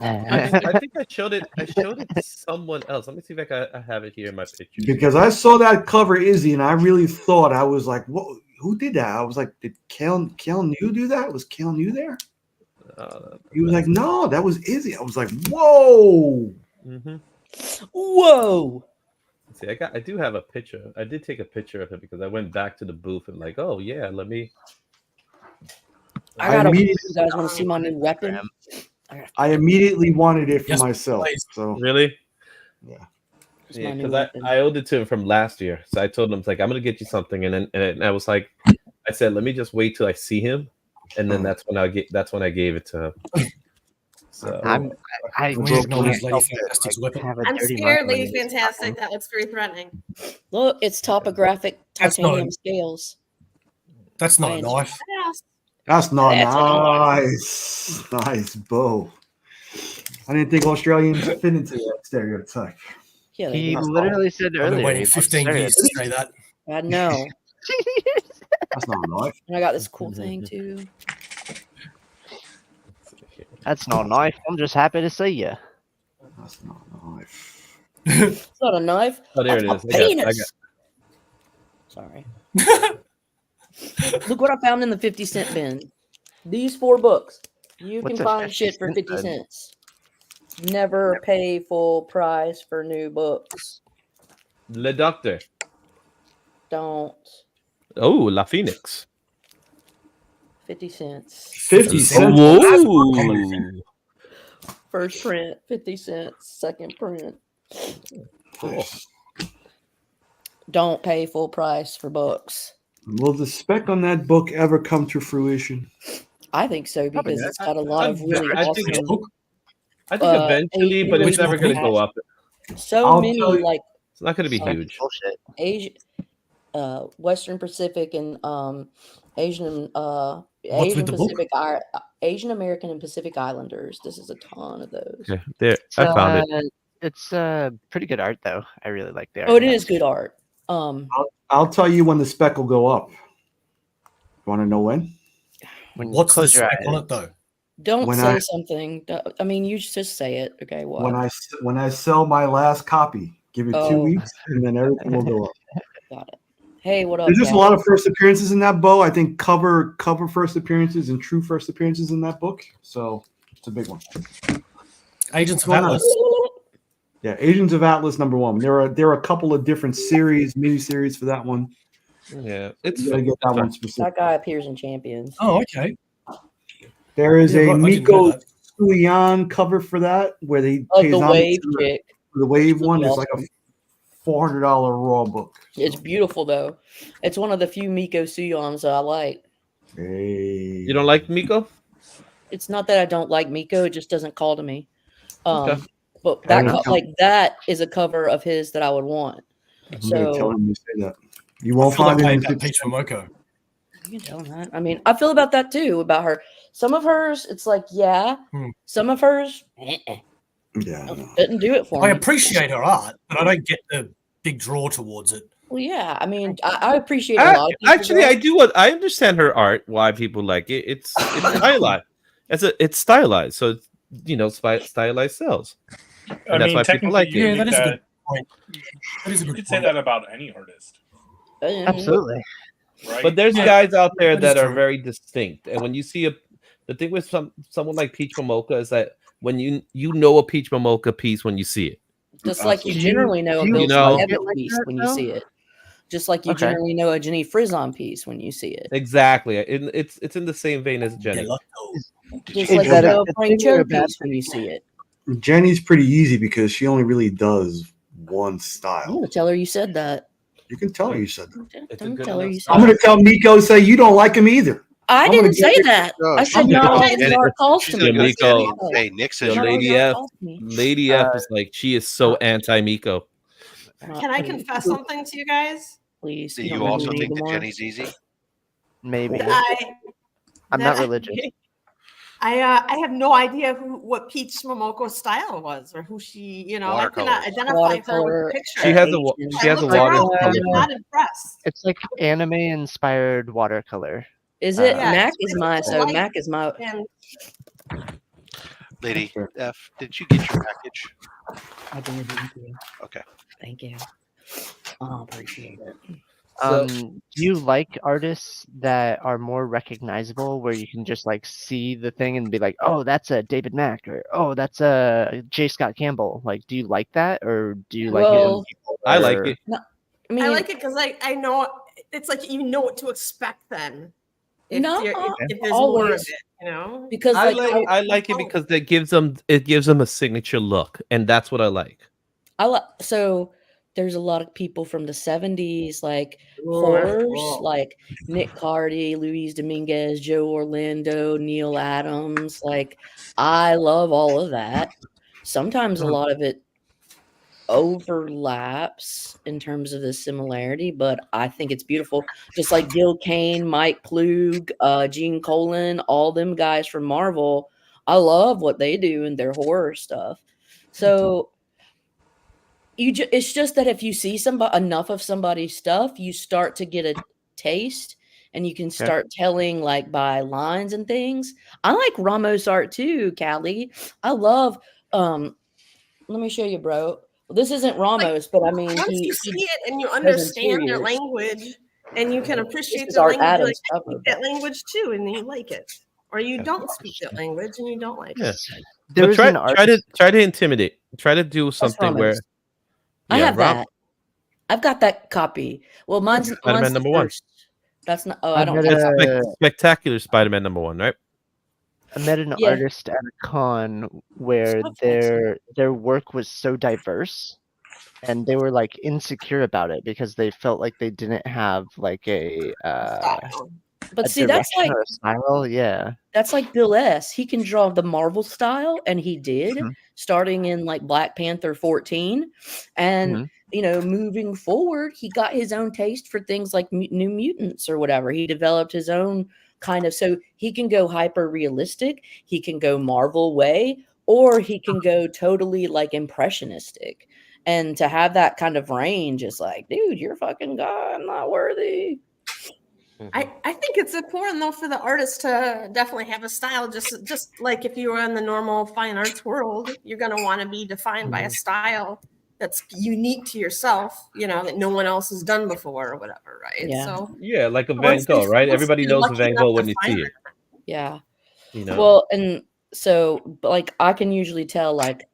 I think I showed it. I showed it to someone else. Let me see if I have it here in my pictures. Because I saw that cover Izzy, and I really thought, I was like, "What? Who did that?" I was like, "Did Kel New do that? Was Kel New there?" He was like, "No, that was Izzy." I was like, "Whoa!" Mm-hmm. Whoa! See, I do have a picture. I did take a picture of it because I went back to the booth and like, oh yeah, let me. I got immediately- You guys want to see my new weapon? I immediately wanted it for Yes, myself. please. So Really? It's my Yeah, new because weapon. I owed it to him from last year. So I told him, like, I'm gonna get you something, and I was like, I said, let me just wait till I see him, and then that's when I gave it to him. So I We just acknowledge can't Lady help it, Fantastic's like, weapon. have a I'm dirty scared, mind when Lady it's Fantastic. That looks very threatening. Look, it's topographic That's not titanium a- scales. That's not a Fine. knife. Yes. that's not That's nice. Nice bow. I didn't think Australians fit into that stereotype. Yeah, they He do. literally said I've been earlier. waiting he 15 loves years to say that. I know. That's not a knife. And I got this cool thing too. That's not a knife. I'm just happy to see you. That's not a knife. It's not a knife. oh, there That's it my is. penis. Sorry. Look what I found in the 50-cent bin. These 4 books. You What's can a find shit for 50 50 cent bin? cents. Never pay full price for new books. Le Doctor. Don't. Oh, La Phoenix. 50 cents. 50 cents. Whoa. First print, 50 cents. Second print. Cool. Don't pay full price for books. Will the spec on that book ever come to fruition? I think so Probably because not. it's got a lot of really I think awesome. book? I think eventually, but it's Which never book? going to go up. So I'll many tell you- like It's not going to be Like, huge. Bullshit. Asia, Western Pacific and Asian What's with the book? Pacific Asian American and Pacific Islanders. This is a ton of those. Okay, there, I found it. It's pretty good art though. I really like the art. Oh, it is good art. I'll tell you when the spec will go up. You want to know when? When you What's the close your spec on eyes. it though? Don't When say I- something. I mean, you just say it. Okay, what? When I sell my last copy, give it 2 Oh. weeks, and then everything will go up. Got it. Hey, what up, There's just a Cal? lot of first appearances in that, Bo. I think cover first appearances and true first appearances in that book. So it's a big one. Agents of What's going on? Atlas. Yeah, Agents of Atlas #1. There are a couple of different mini series for that one. Yeah, it's You gotta get that fun. one specific. That guy appears in Champions. Oh, okay. There is Yeah, a right, I didn't know Miko that. Suyan cover for that where they Oh, pays the homage wave to chick. the wave It's one. really It's like a awesome. $400 raw book. It's beautiful though. It's one of the few Miko Suyons that I like. Hey. You don't like Miko? It's not that I don't like Miko; it just doesn't call to me. Okay. But I'm that gonna tell- like that is a cover of his that I would want. I'm gonna tell So him you say that. You I won't feel find like it I in hate that Peach Momoko. you can tell him that. I mean, I feel about that too. About her, some of hers, it's like yeah. Some of hers, Yeah. didn't do it for I me. appreciate her art, but I don't get the big draw towards it. Well, yeah. I mean, I appreciate a lot of people. Actually, I do. I understand her art. Why people like it? It's stylized. It's stylized. So stylized sells. And that's why people like yeah, it. that is a good point. That is a You good could say point. that about any artist, Absolutely. right? But there's Yeah, guys out there that is that are true. very distinct. And when you see the thing with someone like Peach Momoko is that when you know a Peach Momoko piece when you see it. Just like you Do generally know a do Bill you know- Evans like piece that, when you though? see it. Just like you Okay. generally know a Jenny Frizzon piece when you see it. Exactly. It's in the same vein as Jenny. Just Is like that you a know a good Frank thing or Cho a bad piece when you see it. Jenny's pretty easy because she only really does one I'm style. gonna tell her you said that. You can tell her you said that. It's a Don't good tell her enough you style. said I'm that. gonna tell Miko say you don't like him either. I I'm gonna didn't say get- that. I said I'm not gonna- all his art calls to She's me. gonna go to Miko. Jenny and say Nick says Yo, Not all Lady his art F. calls to me. Lady F is like she is so anti Miko. Can I confess something to you guys? Please. Do don't you make me also read think them that all. Jenny's easy? Maybe. I'm not religious. I have no idea what Peach Momoko's style was or who she, I cannot Watercolors. identify her with Watercolor. the picture. She has a Asian. she has a I looked her water. up, and I'm not impressed. It's like anime inspired watercolor. Is it Yeah, Mac? it's Is my so light Mac is my. And Lady F, did you get your package? I did. Thank you. Okay. Thank you. I appreciate it. Do you like artists that are more recognizable where you can just like see the thing and be like, oh, that's a David Mack or oh, that's a J. Scott Campbell? Like, do you like that or do you like it when Well, people I like are- it. I mean, I like it because I know it's like you know what to expect then. If No, if there's always. more of it, because I like like it because it gives them a signature look, and that's what I like. So there's a lot of people from the 70s, like Ooh, horrors, cool. like Nick Cardy, Luis Dominguez, Joe Orlando, Neil Adams. Like, I love all of that. Sometimes a lot of it overlaps in terms of the similarity, but I think it's beautiful. Just like Gil Kane, Mike Klug, Gene Colan, all them guys from Marvel. I love what they do in their horror stuff. So it's just that if you see enough of somebody's stuff, you start to get a taste and you can start telling like by lines and things. I like Ramos art too, Callie. I love let me show you, bro. Well, this isn't Ramos, but I mean once you see it and you does understand their interiors. language and you can appreciate This is their Art language, Adams like, I cover, speak that language too, and you like it, or you don't speak that language and you don't like Yeah. it. There But was an artist. try to intimidate. Try to do something where Ramos. I have that. I've got that copy. Well, mine's Spider-Man the #1. first. That's not. Oh, I I don't. met have a- Spectacular Spider-Man #1, right? I met an Yeah. artist at a con where So fancy. their work was so diverse and they were like insecure about it because they felt like they didn't have like a But see, that's direction like or a style. Yeah. that's like Bill S. He can draw the Marvel style, and he did starting in like Black Panther 14, and moving forward, he got his own taste for things like New Mutants or whatever. He developed his own kind of, so he can go hyper realistic, he can go Marvel way, or he can go totally like impressionistic. And to have that kind of range is like, dude, you're fucking God, I'm not worthy. I think it's important though for the artist to definitely have a style. Just like if you were in the normal fine arts world, you're gonna want to be defined by a style that's unique to yourself, that no one else has done before or whatever, right? Yeah. So Yeah, like a Van Gogh, right? Everybody knows a Van Gogh when you see it. Yeah. You know. Well, and so like I can usually tell like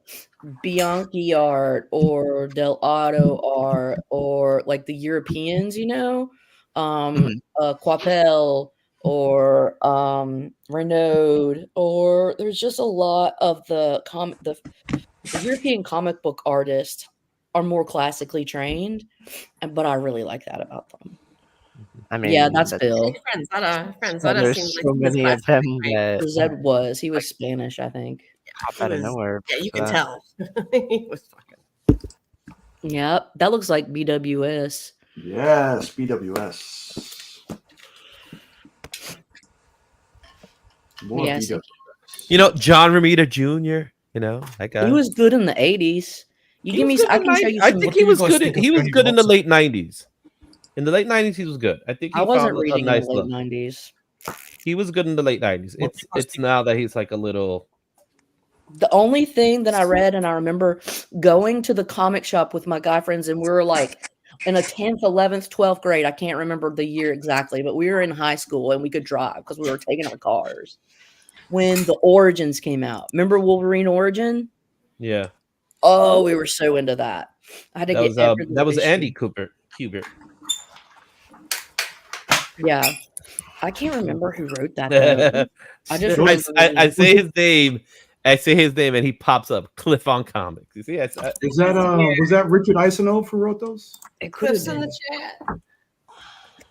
Bianchi art or Del Auto art or like the Europeans, Coipel or Renaud, or there's just a lot of the European comic book artists are more classically trained, but I really like that about them. I mean, Yeah, that's Bill. Franzetta there's seems like so many of them that Zed he was Spanish, I think. pop out of nowhere. Yeah, you for can that. tell. He was fucking. Yep, that looks like BWS. Yes, BWS. More Yes, BWS. John Romita Jr. That guy. he was good in the 80s. You give me, I can show you I some. think What he do you was guys good. think of He was Bernie good in the Wrightson? late '90s. In the late '90s, he was good. I think he I wasn't found a reading nice in the late look. 90s. He was good in the late '90s. What do you guys It's think? now that he's like a little. The only thing that I read, and I remember going to the comic shop with my guy friends, and we were like in a 10th, 11th, 12th grade. I can't remember the year exactly, but we were in high school and we could drive because we were taking our cars. When the Origins came out, remember Wolverine Origin? Yeah. Oh, we were so into that. I had to get every That was issue. Andy Kubert. Yeah, I can't remember who wrote that though. I just remember I say his name. I say his name, and he pops up. Cliff on Comics. You see, Was that Richard Isenhoff who wrote those? it could have Cliff's in been. the chat.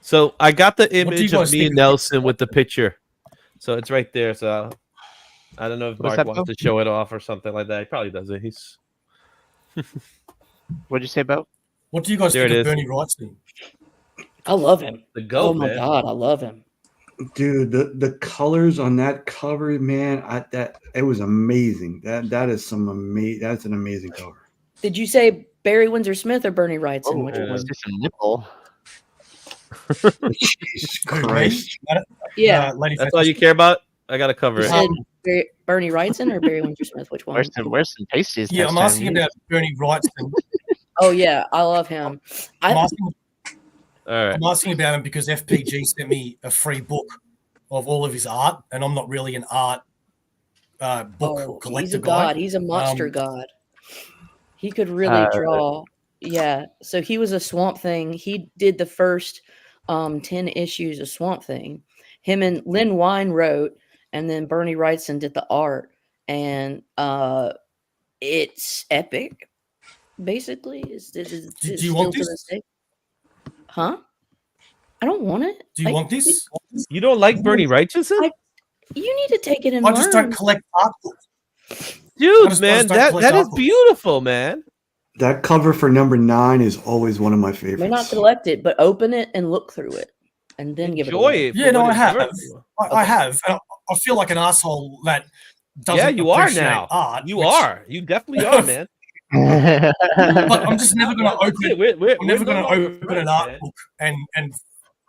So I got the do you image guys of me think and of Nelson with the picture. So it's right there. So I don't know if What is Mark that, wants Bo? to show it off or something like that. He probably doesn't. He's What'd you say about? What do you guys There think it of is. Bernie Wrightson? I love him. the goat, Oh my man. god, I love him. Dude, the colors on that cover, man, it was amazing. That is that's an amazing cover. Did you say Barry Windsor Smith or Bernie Wrightson? Oh, Which yeah. one? see some nipple. Jesus Who, me? Christ. Yeah. Lady That's all you care about. I gotta cover You it. said Bernie Wrightson or Barry Windsor Smith? Which one? Where's some pasties? Yeah, next I'm time? asking about Bernie Wrightson. Oh yeah, I love him. I'm asking, All right. I'm asking about him because FPG sent me a free book of all of his art, and I'm not really an art book collector he's a guy. god. He's a monster god. He could really draw. Yeah. So he was a Swamp Thing. He did the first 10 issues of Swamp Thing. Him and Lynn Wine wrote, and then Bernie Wrightson did the art. And it's epic, basically. Do you want this? Huh? I don't want it. Do you want this? You don't like Bernie Wrightson? You need to take it and I learn. just don't collect art books. Dude, man, that is beautiful, man. That cover for number 9 is always one of my favorites. May not collect it, but open it and look through it, and then give it away. Yeah, no, I have. I have. And I feel like an asshole that doesn't. Yeah, you are appreciate now. Art, You are. You definitely are, man. But I'm just never going to open. I'm never we're going no to longer open an friends, art man. book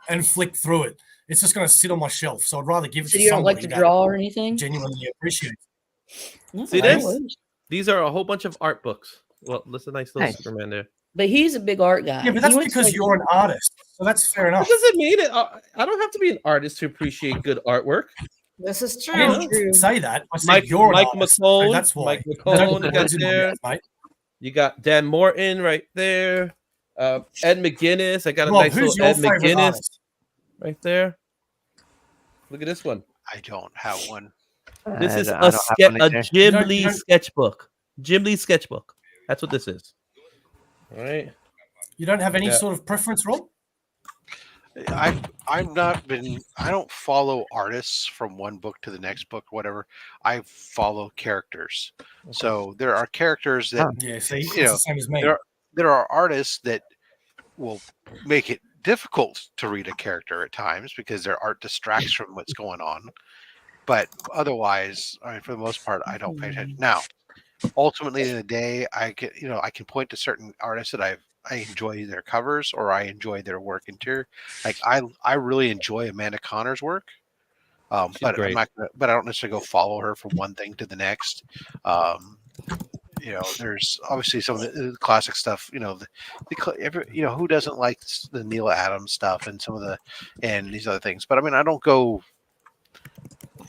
and flick through it. It's just going to sit on my shelf. So I'd rather give it So to you don't somebody like to that draw or anything? genuinely appreciates. No, See I this? wouldn't. These are a whole bunch of art books. Well, that's a nice little Nice. Superman there. But he's a big art guy. Yeah, but He that's went to, because like, you're an artist. So that's fair enough. What does it mean? I don't have to be an artist to appreciate good artwork. This is true. I didn't say that. I said you're an Mike artist. McClone. So that's why. Mike Don't McClone. put You got words in my there. mouth, mate. You got Dan Morton right there. Ed McGuinness. I got a Rob, nice who's little Ed your favorite McGuinness artist? right there. Look at this one. I don't have one. This is I a don't have one either. Jim You Lee don't- sketchbook. Jim Lee sketchbook. That's what this is. All right. You don't have any Yeah. sort of preference, Rob? I've not been. I don't follow artists from one book to the next book, whatever. I follow characters. So there are characters that Yeah, see, it's know, the same as me. there are artists that will make it difficult to read a character at times because their art distracts from what's going on. But otherwise, I mean, for the most part, I don't pay attention. Now, ultimately, in the day, I can point to certain artists that enjoy their covers or I enjoy their work interior. Like I really enjoy Amanda Connor's work. But great. but I don't necessarily go follow her from one thing to the next. You know, there's obviously some of the classic stuff. You know, who doesn't like the Neil Adams stuff and some of and these other things. But I mean, I don't go.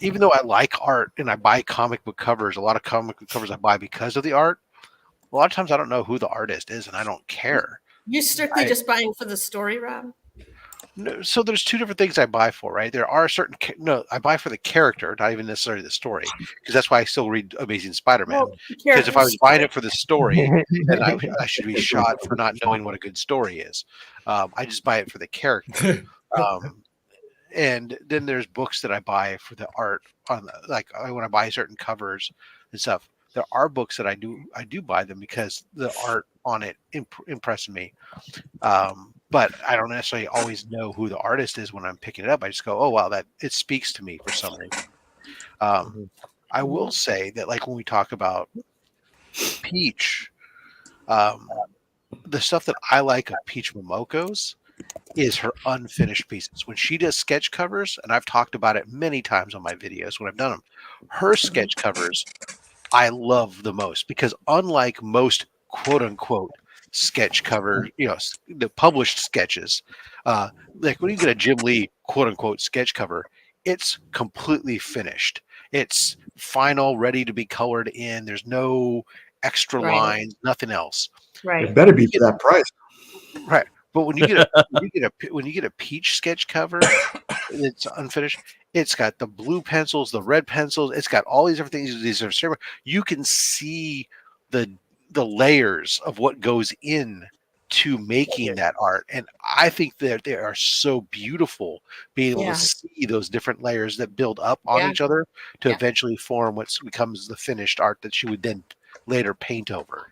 Even though I like art and I buy comic book covers, a lot of comic book covers I buy because of the art. A lot of times I don't know who the artist is, and I don't care. You're strictly just buying for the story, Rob? No, so there's two different things I buy for, right? There are certain I buy for the character, not even necessarily the story, because that's why I still read Amazing Spider-Man. Because if I was buying it for the story, then I should be shot for not knowing what a good story is. I just buy it for the character. And then there's books that I buy for the art on, like when I buy certain covers and stuff. There are books that I do buy them because the art on it impresses me. But I don't necessarily always know who the artist is when I'm picking it up. I just go, oh wow, that it speaks to me for some reason. I will say that, like when we talk about Peach, the stuff that I like of Peach Momoko's is her unfinished pieces. When she does sketch covers, and I've talked about it many times on my videos when I've done them, her sketch covers I love the most, because unlike most quote unquote sketch cover, the published sketches, like when you get a Jim Lee quote unquote sketch cover, it's completely finished. It's final, ready to be colored in. There's no extra lines, nothing else. Right. It better be for that price. Right. But when you get when you get a Peach sketch cover, it's unfinished. It's got the blue pencils, the red pencils. It's got all these different things. These are you can see the layers of what goes in to making that art, and I think that they are so beautiful. Being able to see those different layers that build up on each other to eventually form what becomes the finished art that she would then later paint over.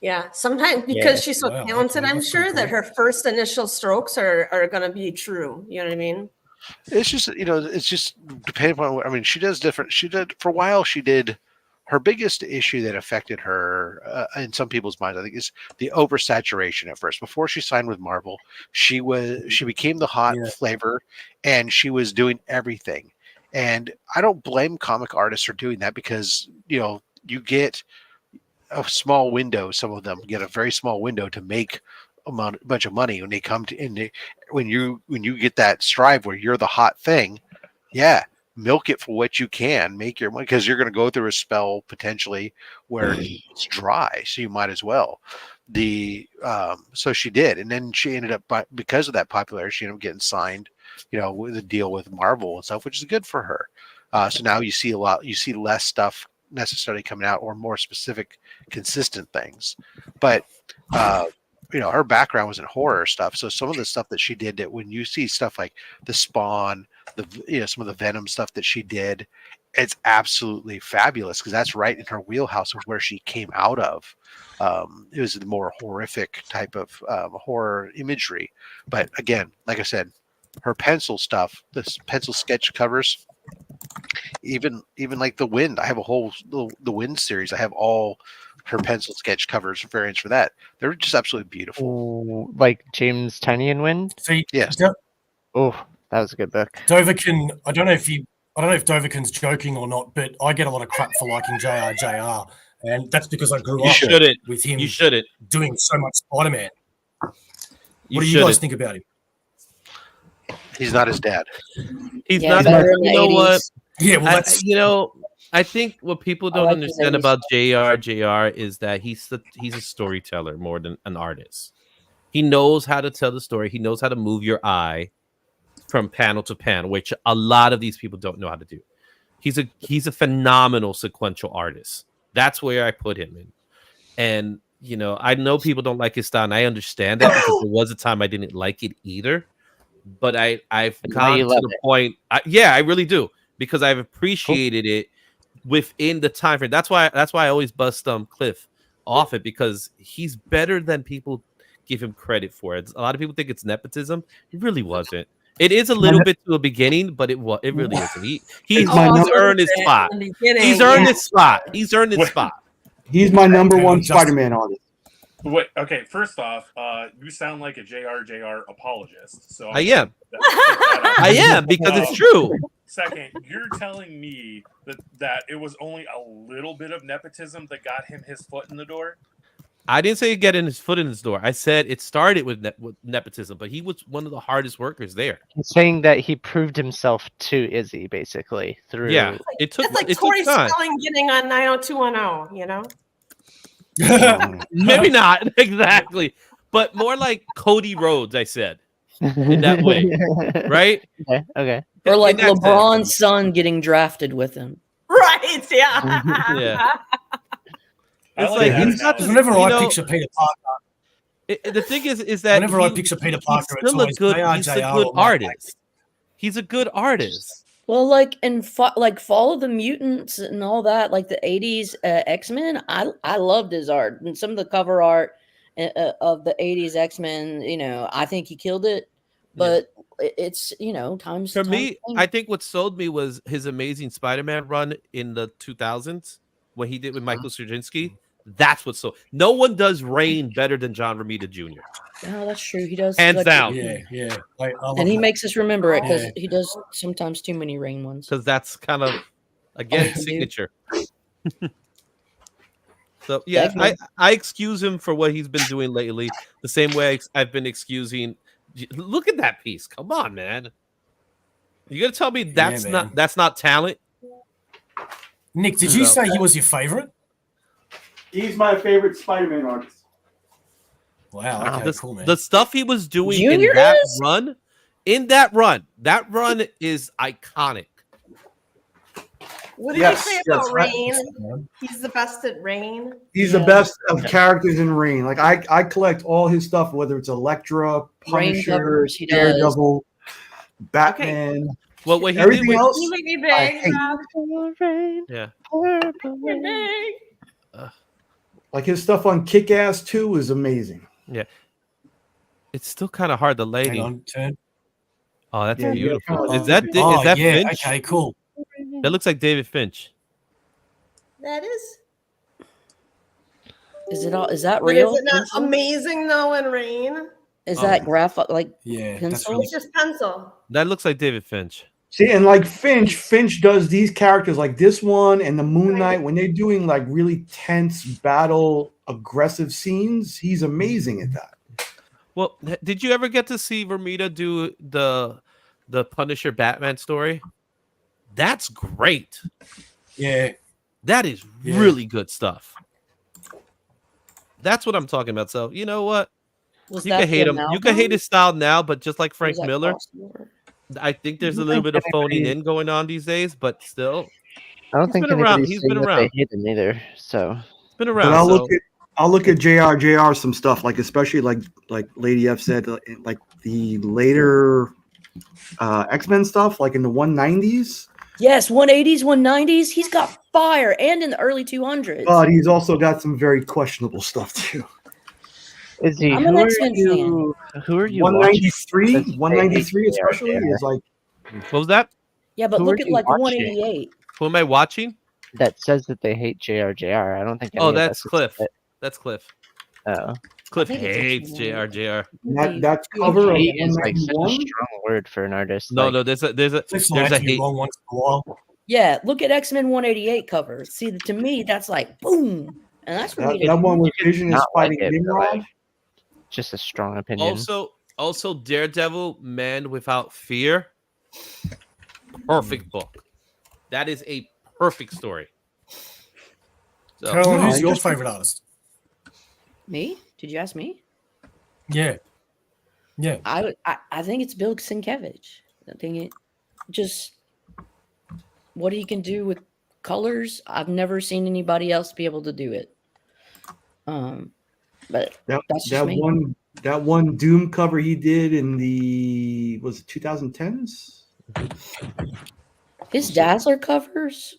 Yeah, sometimes because she's so talented, I'm sure that her first initial strokes are going to be true. You know what I mean? It's just, it's just depending upon what, I mean, she does different. She did for a while. She did her biggest issue that affected her in some people's minds, I think, is the oversaturation at first. Before she signed with Marvel, she became the hot flavor, and she was doing everything. And I don't blame comic artists for doing that, because, you get a small window. Some of them get a very small window to make a bunch of money when they come to when you get that strive where you're the hot thing. Milk it for what you can, make your money, because you're going to go through a spell potentially where it's dry, so you might as well. So she did, and then she ended up, because of that popularity, she ended up getting signed with a deal with Marvel and stuff, which is good for her. So now you see less stuff necessarily coming out, or more specific, consistent things. But her background was in horror stuff, so some of the stuff that she did, that when you see stuff like the Spawn, some of the Venom stuff that she did, it's absolutely fabulous, because that's right in her wheelhouse of where she came out of. It was the more horrific type of horror imagery. But again, like I said, her pencil stuff, this pencil sketch covers, even like the Wind, I have a whole the Wind series. I have all her pencil sketch covers variants for that. They're just absolutely beautiful. Ooh, like James Tynion Wind? See, yes. Oh, that was a good book. Doverkin, I don't know if Doverkin's joking or not, but I get a lot of crap for liking JR, and that's because I grew up with him. You shouldn't doing so much Spider-Man. What do you guys think about him? He's not his dad. He's not. You know what? Yeah, well, that's I think what people don't understand about JR is that he's a storyteller more than an artist. He knows how to tell the story. He knows how to move your eye from panel to panel, which a lot of these people don't know how to do. He's a phenomenal sequential artist. That's where I put him in. And I know people don't like his style, and I understand that, because there was a time I didn't like it either. But I've gone to the point. I really do, because I've appreciated it within the time frame. That's why I always bust Cliff off it, because he's better than people give him credit for. A lot of people think it's nepotism. It really wasn't. It is a little bit to the beginning, but it really isn't. He's earned his spot. He's earned his spot. He's earned his spot. He's my number one Spider-Man artist. Wait, okay. First off, you sound like a JRJR apologist. So I am. I am because it's true. Second, you're telling me that it was only a little bit of nepotism that got him his foot in the door. I didn't say getting his foot in his door. I said it started with nepotism, but he was one of the hardest workers there. He's saying that he proved himself to Izzy basically through. Yeah, it took. It's like it Tori took time. Spelling getting on 90210. You know. Maybe not exactly, but more like Cody Rhodes. I said in that way, right? Okay. Or like In that LeBron's son getting drafted with him. Right. Yeah. Yeah. I It's like like that he's not. analogy. Whenever You I know, picture Peter Parker, the thing is that whenever I picture Peter Parker, he's it's still a always good. JR, He's a JR good or Mike artist. He's a good artist. Well, like in like Fall of the Mutants and all that, like the '80s X-Men, I loved his art and some of the cover art of the '80s X-Men. You know, I think he killed it, but it's times For times me, change. I think what sold me was his Amazing Spider-Man run in the 2000s when he did with Michael Straczynski. That's what sold. No one does Rain better than John Romita Jr. Oh, that's true. He does Hands down. Yeah. I love And he that. makes us remember it because Yeah. he does sometimes too many Rain ones. Because that's kind of again Dude. signature. So yeah, I excuse him for what he's been doing lately. The same way I've been excusing. Look at that piece. Come on, man. You gonna tell me that's man. not talent? Nick, did you say he was your favorite? He's my favorite Spider-Man artist. Wow, okay, cool, man. The stuff he was doing Junior in that is? run, that run is iconic. What did Yes, you say yes, about Rain? He's the best at Rain. He's the best of characters in Rain. Like I collect all his stuff, whether it's Elektra, Rain Punisher, covers, he does. Daredevil, Batman. Well, what he Everything did with, else, Can you make me I big, hate. Rob? yeah. Make me big. Like his stuff on Kick-Ass 2 is amazing. Yeah. It's still kind of hard. The Hang lighting. on, turn. Oh, that's Yeah, beautiful. yeah. Is that Oh, is that yeah, Finch? okay, cool. That looks like David Finch. That is. Is it all? Is that But real? is it not pencil? amazing though in Rain? Is that graphite like Yeah, that's pencil? really It's just pencil. That looks like David Finch. See, and like Finch does these characters like this one and the Moon Knight when they're doing like really tense battle, aggressive scenes. He's amazing at that. Well, did you ever get to see Romita do the Punisher Batman story? That's great. Yeah. That is Yeah. really good stuff. That's what I'm talking about. So you know what? Was You that can hate the him. You can hate amalgam? his style now, but just like Frank Was that Miller, crossover? I think there's a little bit of phoning in going on these days. But still, I don't He's think been around. anybody's He's saying been that around. they hate him either. So it's been But around. I'll look at JR some stuff, like especially like Lady F said, like the later X-Men stuff, like in the 190s. Yes, 180s, 190s. He's got fire, and in the early 200s. But he's also got some very questionable stuff too. is he? I'm Who an are X-Men you? Who are you? 193, watching? 193 They hate especially JR. is like what was that? Yeah, but Who look are at you like watching? 188. Who am I watching? That says that they hate JR. I don't think. Any Oh, of that's us have Cliff. said it. That's Cliff. Oh, Cliff I think it's hates actually that cover of hate is like such a 191. strong word for an artist. No, like, no. There's a Cliff's there's a allowed to be hate. wrong once in a while. Yeah, look at X-Men 188 cover. See, to me, that's like boom, and that's for me to That one with Vision is not like fighting it, but, Nimrod. like, just a strong opinion. Also, Daredevil, Man Without Fear. Perfect book. That is a perfect story. So, Carolyn, No, who's I your just- favorite artist? me. Did you ask me? Yeah. Yeah. I think it's Bill Sienkiewicz. I think it just what he can do with colors. I've never seen anybody else be able to do it. But that's just me. That one Doom cover he did in the was it 2010s? His Dazzler covers,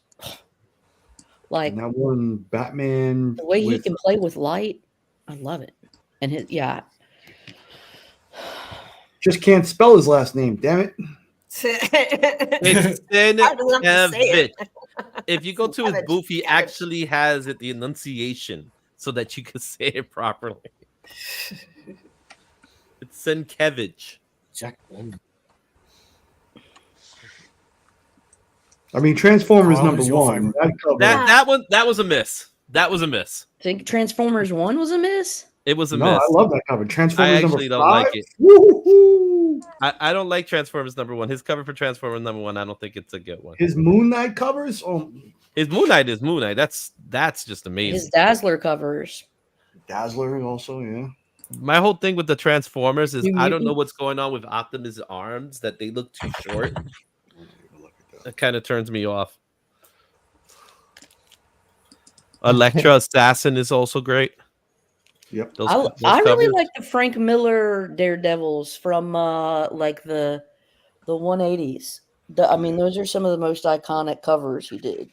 like And that one Batman. the way he with- can play with light, I love it. And his just can't spell his last name. Damn it! it's I don't have to say Sienkiewicz. it. If you go to his booth, he actually has it, the enunciation. so that you can say it properly. It's Sienkiewicz. Jack. I mean, Transformers Carl, number who's your one. favorite? That cover. That was a miss. That was a miss. Think Transformers 1 was a miss? It was a No, miss. I love that cover. Transformers I actually number don't 5. like it. Woo-hoo-hoo. I don't like Transformers number 1. His cover for Transformers number 1, I don't think it's a good one. His Moon Knight covers. Oh, His Moon Knight is Moon Knight. That's just amazing. His Dazzler covers. Dazzler also, yeah. My whole thing with the Transformers is New I don't know Mutants? what's going on with Optimus' arms, that they look too short. That kind of turns me off. Elektra Assassin is also great. Yep. I really like the Frank Miller Daredevils from like the 180s. I mean, those are some of the most iconic covers he did.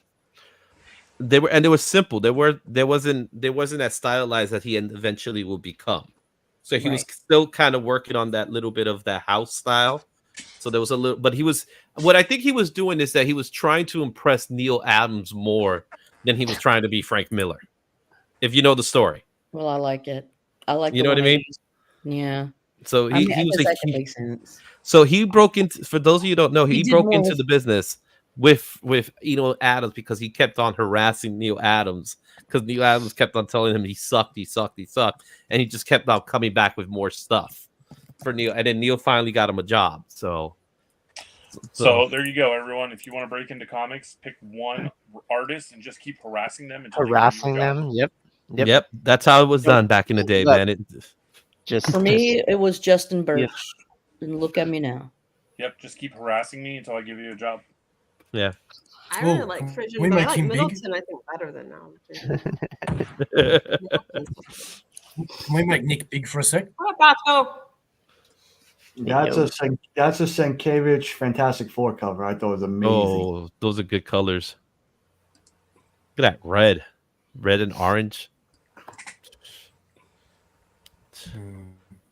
They were simple. They wasn't as stylized that he eventually will become. So he was still kind of working on that little bit of that house style. So there was a little, but what I think he was doing is that he was trying to impress Neil Adams more than he was trying to be Frank Miller. If you know the story. Well, I like it. I like. You know what I mean? Yeah. So he was that can make sense. So he broke into. For those of you who don't know, he did broke more into with- the business with Neil Adams because he kept on harassing Neil Adams because Neil Adams kept on telling him he sucked, and he just kept on coming back with more stuff for Neil, and then Neil finally got him a job. So there you go, everyone. If you want to break into comics, pick one artist and just keep harassing them until Harassing they give you a job. them. Yep. That's how it was done back in the day, man. For me, it was Justin Birch. And look at me now. Yep, just keep harassing me until I give you a job. Yeah. I really Oh, like we Frisian, but I make like him big? Middleton, I think, better than now. Can we make Nick big for a sec? What about That's a Sienkiewicz Fantastic Four cover. I thought it was amazing. Oh, those are good colors. Look at that red and orange.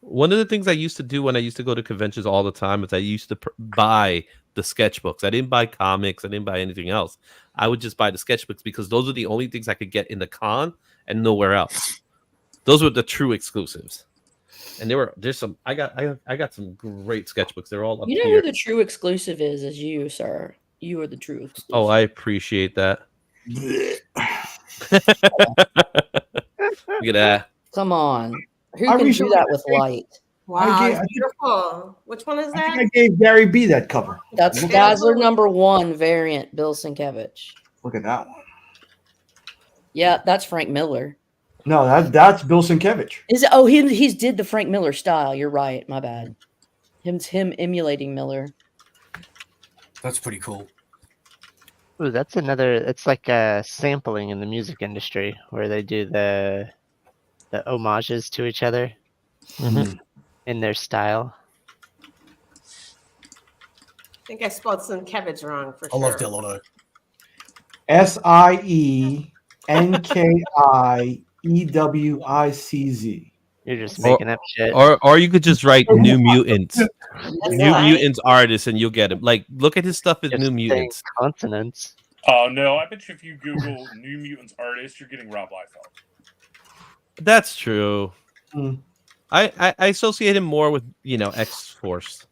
One of the things I used to do when I used to go to conventions all the time is I used to buy the sketchbooks. I didn't buy comics. I didn't buy anything else. I would just buy the sketchbooks because those are the only things I could get in the con and nowhere else. Those were the true exclusives. And there's some. I got some great sketchbooks. They're all up You know here. who the true exclusive is you, sir. You are the true exclusive. Oh, I appreciate that. Look at that. Come on. Who I can do recently that with light? Wow, gave- it's beautiful. Which one is I think that? I gave Gary B that cover. That's Okay. Dazzler number 1 variant, Bill Sienkiewicz. Look at that one. Yeah, that's Frank Miller. No, that's Bill Sienkiewicz. Is it? Oh, he's did the Frank Miller style. You're right. My bad. Him emulating Miller. That's pretty cool. Ooh, that's another. It's like a sampling in the music industry where they do the homages to each other in their style. I think I spelled Sienkiewicz wrong for I sure. love Delotto. SIENKIEWICZ. You're just making up shit. Or you could just write New Mutants. That's New right. Mutants artist, and you'll get him. Like, look at his stuff as Just New saying Mutants. consonants. Oh no, I bet you if you Google New Mutants artist, you're getting Rob Liefeld. That's true. Mm. I associate him more with X-Force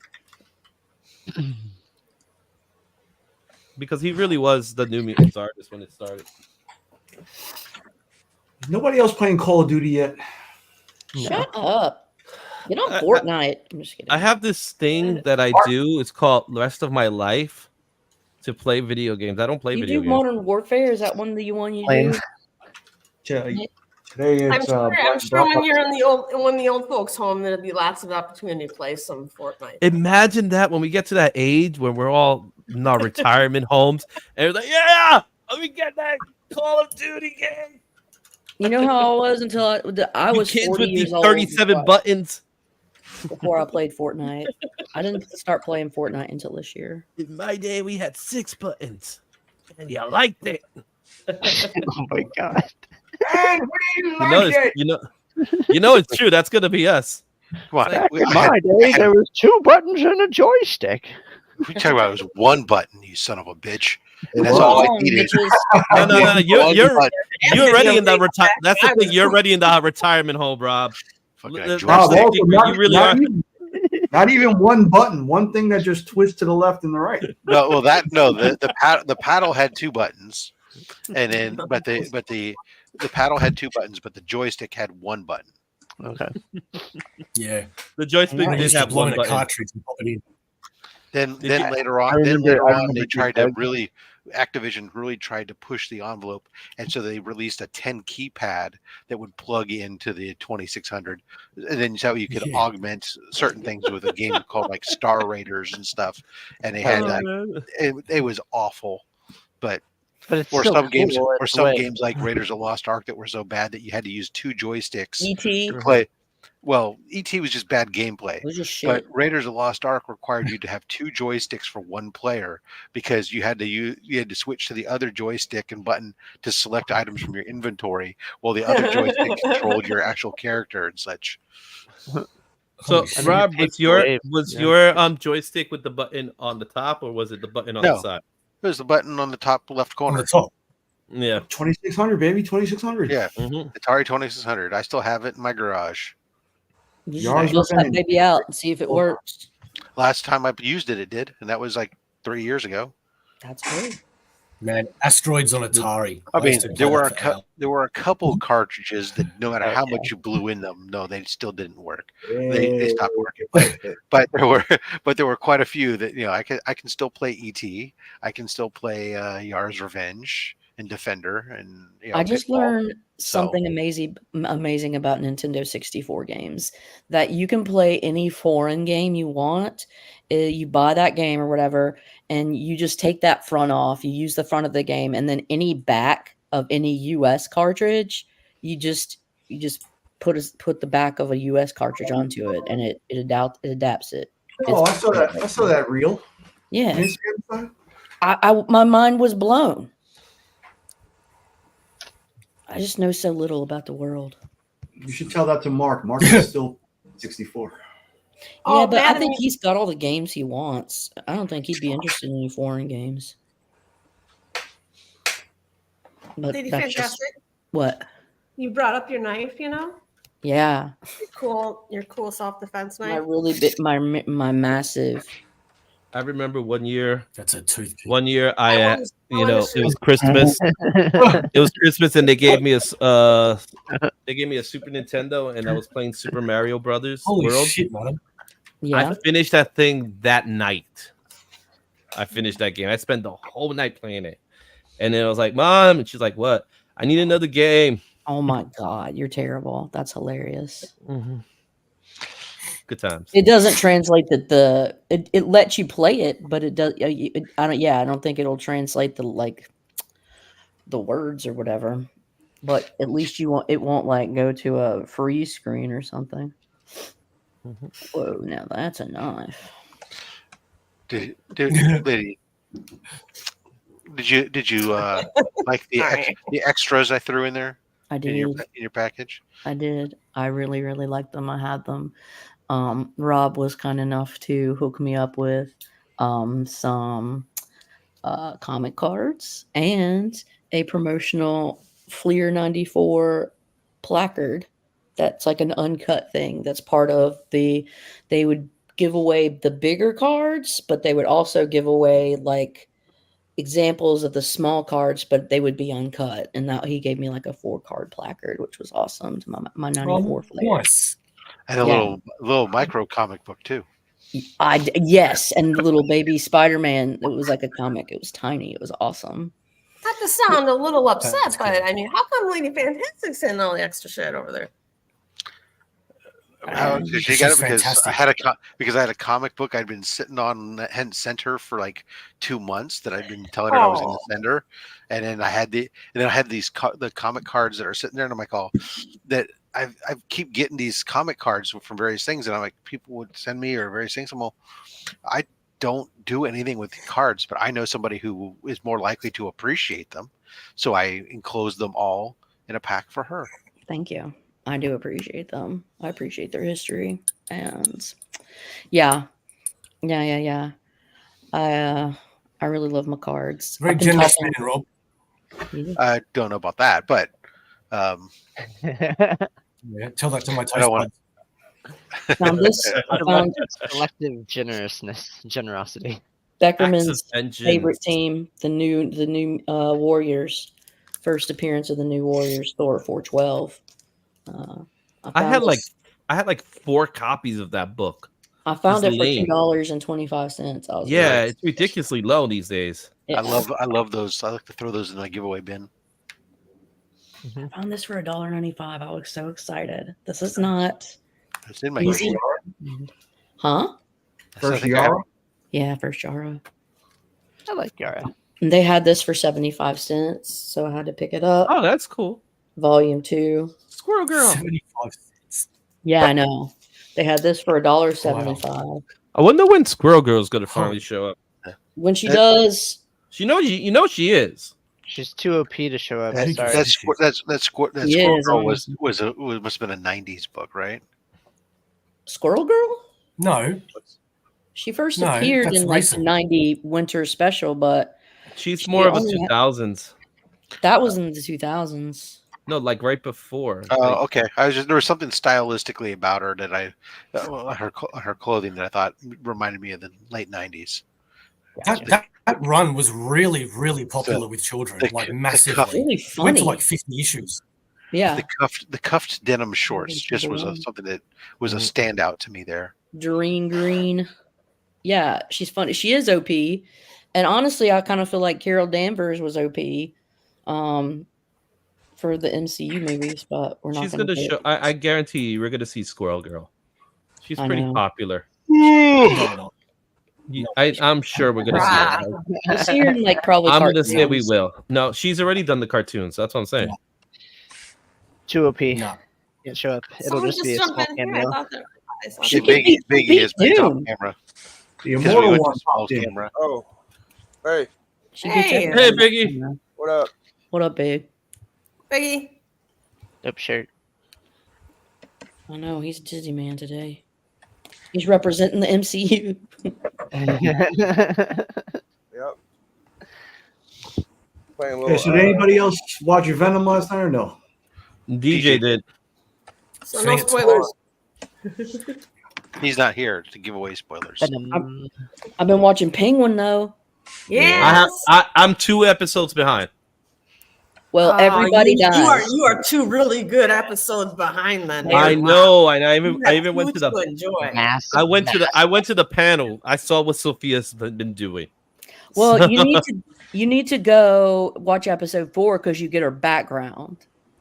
because he really was the New Mutants artist when it started. Nobody else playing Call of Duty yet? Shut up. Get on Fortnite. I'm just kidding. I have this thing that I do. It's called the rest of my life to play video games. I don't play You video do games. Modern Warfare? Is that one that you Playing. do? Today I'm it's sure when you're in the old folks' home, there'll be lots of opportunity to play some Fortnite. Imagine that when we get to that age when we're all in our retirement homes and we're like, yeah, let me get that Call of Duty game. You know how I was until I You was kids 40 with years these old 37 buttons. before I played Fortnite. I didn't start playing Fortnite until this year. In my day, we had 6 buttons, and you liked it. Oh my god. And we like it. You know it's true. That's gonna be us. Back in my day, there was 2 buttons and a joystick. We talk about it was one button, you son of a bitch. And that's Come all I on, needed. bitches. No. You're That's already in the the That's the thing. You're already in the retirement home, Rob. Fucking That's Rob, the joystick. also secret. You really are. not even one button, one thing that just twists to the left and the right. No, well the paddle had two buttons, and then but the paddle had two buttons, but the joystick had one button. Okay. Yeah. The joystick I did used to have blow one in a button. cartridge and pop it in. Then you- later on, they tried to really Activision really tried to push the envelope, and so they released a 10 keypad that would plug into the 2600, and then so you could augment certain things with a game called like Star Raiders and stuff, and they had it was awful, but it's or still some games cool in or a some way. games like Raiders of the Lost Ark that were so bad that you had to use two joysticks E.T. to play. Well, ET was just bad gameplay, was just but shit. Raiders of the Lost Ark required you to have two joysticks for one player because you had to switch to the other joystick and button to select items from your inventory, while the other joystick controlled your actual character and such. So, I mean, Rob, it takes was away- your joystick with the button on the top, or was it the button on the No. side? It was the button on the top left On corner. the top. Yeah. 2600, baby, 2600. Yeah, Mhm. Atari 2600. I still have it in my garage. You Yar's just bust that revenge. baby out and see if it works. Last time I used it, it did, and that was like 3 years ago. That's good. Man, Asteroids on Atari. I mean, used to there play were that for hours. there were a couple cartridges that no matter Oh, how yeah. much you blew in them, no, they still didn't work. They stopped working. But there were quite a few that I can still play ET. I can still play Yar's Revenge and Defender, and I just Pitfall. learned something amazing about Nintendo 64 games, that you can play any foreign game you want. You buy that game or whatever, and you just take that front off. You use the front of the game, and then any back of any US cartridge, you just put the back of a US cartridge onto it, and it adapts it. Oh, I saw that. I saw that reel. Yeah, Instagram. my mind was blown. I just know so little about the world. You should tell that to Mark. Mark is still 64. Oh, Yeah, but I Madden- think he's got all the games he wants. I don't think he'd be interested in any foreign games. But Lady that's just Fantastic, what. you brought up your knife, Yeah, your cool self-defense my knife. really big, my massive. I remember one year. That's a toothpick. One year, I wanna it was Christmas. It was Christmas, and they gave me a Super Nintendo, and I was playing Super Mario Brothers Holy World. shit, man. Yeah, I finished that thing that night. I finished that game. I spent the whole night playing it, and then I was like, "Mom," and she's like, "What? I need another game." oh my god, you're terrible. That's hilarious. Mm-hmm. Good times. It doesn't translate that it lets you play it, but it does. I don't think it'll translate the words or whatever. But at least it won't like go to a freeze screen or something. Mhm. Whoa, now that's a knife. Did you like the extras I threw in there I in did. your package? I did. I really, really liked them. I had them. Rob was kind enough to hook me up with some comic cards and a promotional Fleer 94 placard that's like an uncut thing. That's part of they would give away the bigger cards, but they would also give away like examples of the small cards, but they would be uncut. And that he gave me like a 4-card placard, which was awesome to my 94 Fleer. Nice. And a little micro comic book too. Yes, and the little baby Spider-Man. It was like a comic. It was tiny. It was awesome. Not to sound a little upset, That's but good. I mean, how come Lady Fantastic's sending all the extra shit over there? She got it because I had a comic book I'd been sitting on that hadn't sent her for like 2 months that I'd been telling her I was going to send her, and then I had these the comic cards that are sitting there, and I'm like, oh, that I keep getting these comic cards from various things, and I'm like, people would send me or various things. Well, I don't do anything with cards, but I know somebody who is more likely to appreciate them, so I enclosed them all in a pack for her. Thank you. I do appreciate them. I appreciate their history. And yeah. I really love my cards. Very I've been generous talking- man, Rob. I don't know about that, but Yeah, tell that to my I taste don't want buds. found this. I found Selective generosity. Beckerman's Axis Vengeance. favorite team, the new Warriors. First appearance of the new Warriors, Thor 412. I had this- like 4 copies of that book. I found it's it for lame. $2.25. I was Yeah, like, it's ridiculously low these days. yeah. I love those. I like to throw those in my giveaway bin. I found this for $1.95. I was so excited. This is not It's in my easy. giveaway. Huh? First I think I have- Yara. Yeah, first Yara. I like Yara. And they had this for 75 cents, so I had to pick it up. Oh, that's cool. Volume 2. Squirrel Girl. 75 cents. Yeah, I know. They had this for $1.75. I wonder when Squirrel Girl's gonna finally show up. When she does, She knows you know she is. She's too OP to show up. That Sorry. Squirrel Yes, Girl I was must have been a '90s book, right? Squirrel Girl? No, She first No, appeared that's in like the recent. 90 winter special, but She's She more of a only had- 2000s. that was in the 2000s. No, like right before. Oh, Like, okay. There was something stylistically about her that her clothing that I thought reminded me of the late '90s. that run was really, really popular with children, like massively. Really It went funny. to like 50 issues. Yeah. The cuffed denim shorts just was something that was a standout to me there. Doreen Green. Yeah, she's funny. She is OP. And honestly, I kind of feel like Carol Danvers was OP for the MCU movies, but we're not she's going gonna to show. I guarantee you, we're gonna see Squirrel Girl. She's I pretty know. popular. No, I'm sure we're gonna see her. We'll see her in like probably I'm gonna say we cartoons. will. No, she's already done the cartoons. That's what I'm saying. Too OP. no. Can't show up. It'll Someone just be a jumped small in here. I cameo. thought that I saw She that. could be Biggie is Doom. on camera. The Because we immortal went one to small popped in. camera. Oh, hey, She gets Hey. everybody. Hey, Biggie. what up? What up, big? Biggie. Dope shirt. I know he's a Disney man today. He's representing the MCU. Yep. Playing a little. Okay, so did anybody else watch your Venom last night or no? DJ did. So Sing no it. spoilers. He's not here to give away spoilers. I've been watching Penguin though. Yes. I'm 2 episodes behind. Well, everybody you, dies. You are 2 really good episodes behind then. I Wow. know. I You even have went to two the. enjoy. Massive. I went to the panel. I saw what Sophia's been doing. Well, you need to go watch episode 4 because you get her background.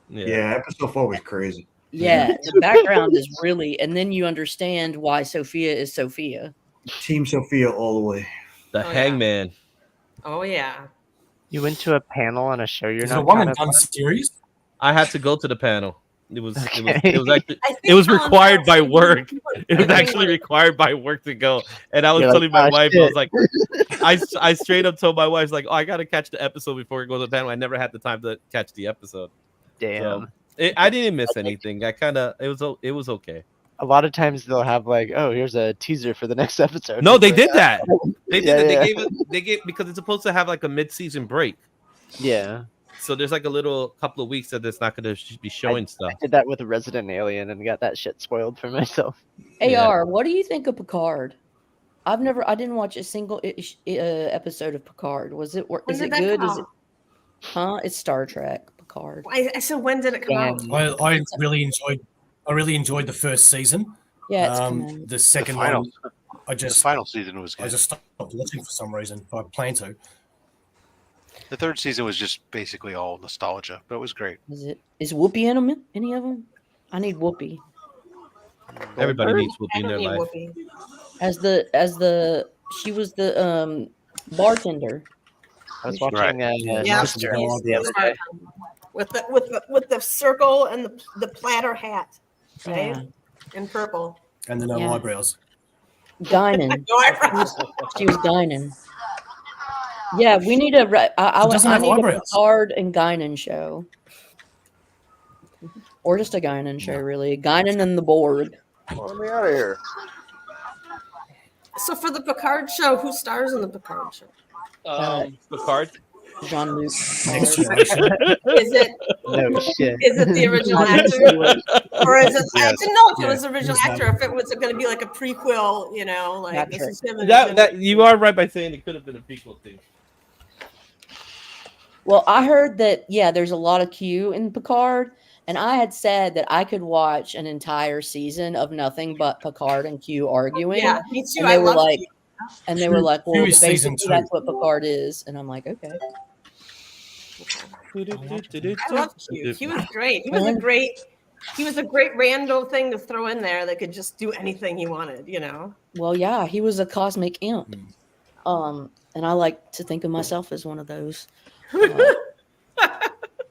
Yeah, episode 4 was crazy. Yeah, the background is really, and then you understand why Sophia is Sophia. Team Sophia all the way. The Oh, yeah. Hangman. Oh yeah. You went to a panel on a show you're Is it a not one kind and of done series? I had to go to the panel. It was actually I think it was Colin required by Farrell- work. It was actually required by work to go. And I was You're telling like, my "Oh, wife, I was shit." like, I straight up told my wife, like, oh, I gotta catch the episode before we go to the panel. I never had the time to catch the episode. Damn. I didn't miss anything. It was okay. A lot of times they'll have like, oh, here's a teaser for the next episode. No, they did that. They did Yeah, it. yeah. They gave because it's supposed to have like a mid-season break. Yeah. So there's like a little couple of weeks that it's not going to be showing stuff. I did that with Resident Alien and got that shit spoiled for myself. AR, what do you think of Picard? I didn't watch a single episode of Picard. Was it? When Is did it that good? come Is it? out? Huh? It's Star Trek Picard. I said, when did it come out? I really enjoyed the first season. Yeah, it's come out. The second final- one, The final season was I good. just stopped watching for some reason. I plan to. The 3rd season was just basically all nostalgia, but it was great. Is Whoopi in them? Any of them? I need Whoopi Everybody needs Whoopi I in don't their need life. Whoopi. she was the bartender. I was Right. watching Yeah, Sister he's- the other day. with the circle and the platter hat, right? Yeah. In purple. And the no Yeah. eyebrows. Guinan. No eyebrows. She was Guinan. Yeah, we need a. I doesn't I have need a eyebrows. Picard and Guinan show, or just a Guinan show, really. Guinan and the Borg. Let me out of here. So for the Picard show, who stars in the Picard show? Picard. Jean-Luc. Next generation. Is it? No shit. Is it the original actor, or is it? I Yes. didn't know if it Yeah, was the original it was actor, if it was going to be like a prequel. You know, like Not this true. is him. And That you are right by saying it could have been a prequel thing. Well, I heard that, yeah, there's a lot of Q in Picard, and I had said that I could watch an entire season of nothing but Picard and Q arguing. Yeah, me too. And I they were love like, Q. and they were like, Q well, is season basically 2. that's what Picard is. And I'm like, okay. I love Q. Q was great. He was a great rando thing to throw in there that could just do anything he wanted. You know. Well, yeah, he was a cosmic imp. And I like to think of myself as one of those.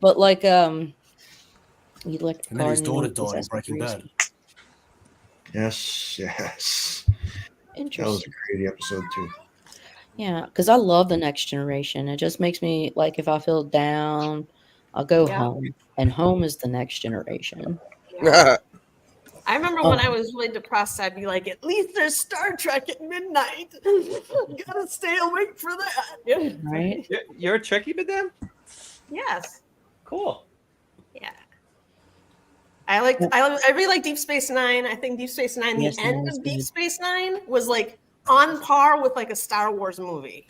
But like, you like And then his daughter Picard died in and Breaking Bad. Yes. That was Interesting. a crazy episode too. Yeah, because I love the Next Generation. It just makes me like, if I feel down, I'll go home, and home is the Next Generation. Yeah. I remember when I was really depressed, I'd be like, at least there's Star Trek at midnight. Gotta stay awake for that. Yeah. Right? You're a Trekkie, madam? Yes. Cool. Yeah. I really like Deep Space Nine. I think Deep Space Nine, Yes, the that end was of Deep good. Space Nine was like on par with like a Star Wars movie.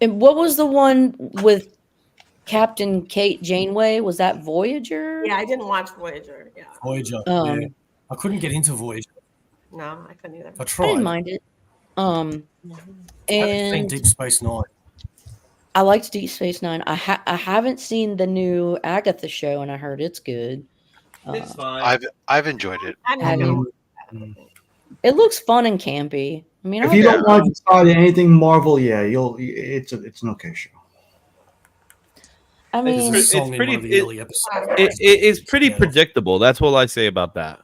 And what was the one with Captain Kate Janeway? Was that Voyager? Yeah, I didn't watch Voyager. Yeah. Voyager. Um, Yeah. I couldn't get into Voyager. No, I couldn't either. I I tried. didn't mind it. I haven't seen And Deep Space Nine. I liked Deep Space Nine. I haven't seen the new Agatha show, and I heard it's good. It's fine. I've enjoyed it. I Have don't you? know. It looks fun and campy. I mean, If I'll you go- don't want to start anything Marvel, yeah, it's an okay show. I There's mean, a it's song in pretty- one of the early episodes. It's pretty Yeah. predictable. That's all I say about that.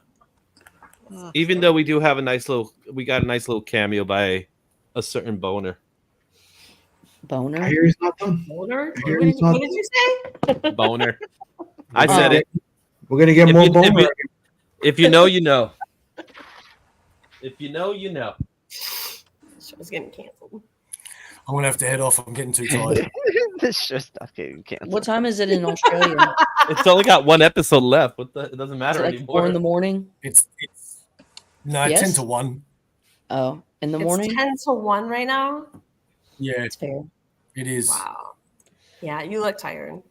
Even though we do have we got a nice little cameo by a certain boner. I boner. hear he's not done. Boner? I hear What he's did, not. what did you say? Boner. I said it. We're gonna get If more you- if boner. you- If you know, you know. If you know, you know. Show's getting canceled. I'm gonna have to head off. I'm getting too tired. This show's not getting canceled. What time is it in Australia? It's only got one episode left. It doesn't Is matter it like anymore. 4 in the morning? It's no Yes? 10 to 1. Oh, in the It's morning? 10 to 1 right now. Yeah, That's fair. it is. Wow. Yeah, you look tired.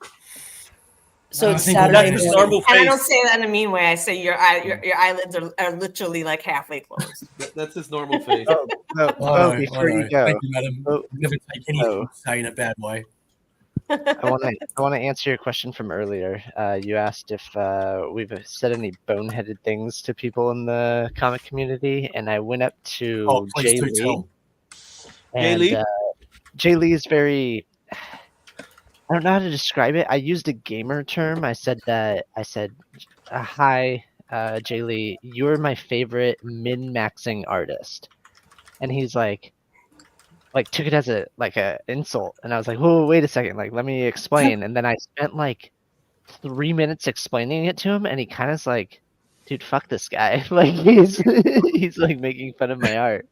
So I it's think we'll Saturday manage. That's morning. normal And I don't face. say that in a mean way. I say your eyelids are literally like halfway closed. That's his normal face. Oh, before you go, Thank you, madam. Oh. Never take anything Oh. you say in a bad way. I want to answer your question from earlier. You asked if we've said any boneheaded things to people in the comic community, and I went up to Oh, please Jay do Lee. tell. And, Lee? Jay Lee is very. I don't know how to describe it. I used a gamer term. I said, "Hi, Jay Lee. You're my favorite min-maxing artist," and he's like took it as a insult, and I was like, "Whoa, wait a second! Like, let me explain." And then I spent like 3 minutes explaining it to him, and he kind of like, "Dude, fuck this guy!" Like he's like making fun of my art,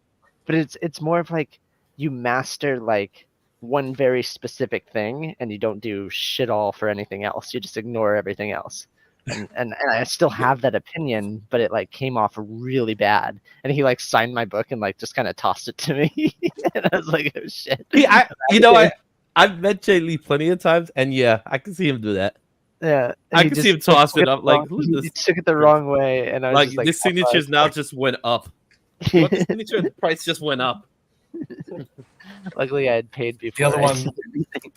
but it's more of like you master like one very specific thing, and you don't do shit all for anything else. You just ignore everything else. And I still have that opinion, but it like came off really bad. And he like signed my book and like just kind of tossed it to me, and I was like, "Oh shit!" I've met Jay Lee plenty of times, and yeah, I can see him do that. Yeah, I can see him toss it up like, "Who's he this?" took it the wrong way, and I was Like just like, this signature's now just went up. What the signature price just went up. Luckily, I had paid The before. other I one, said everything.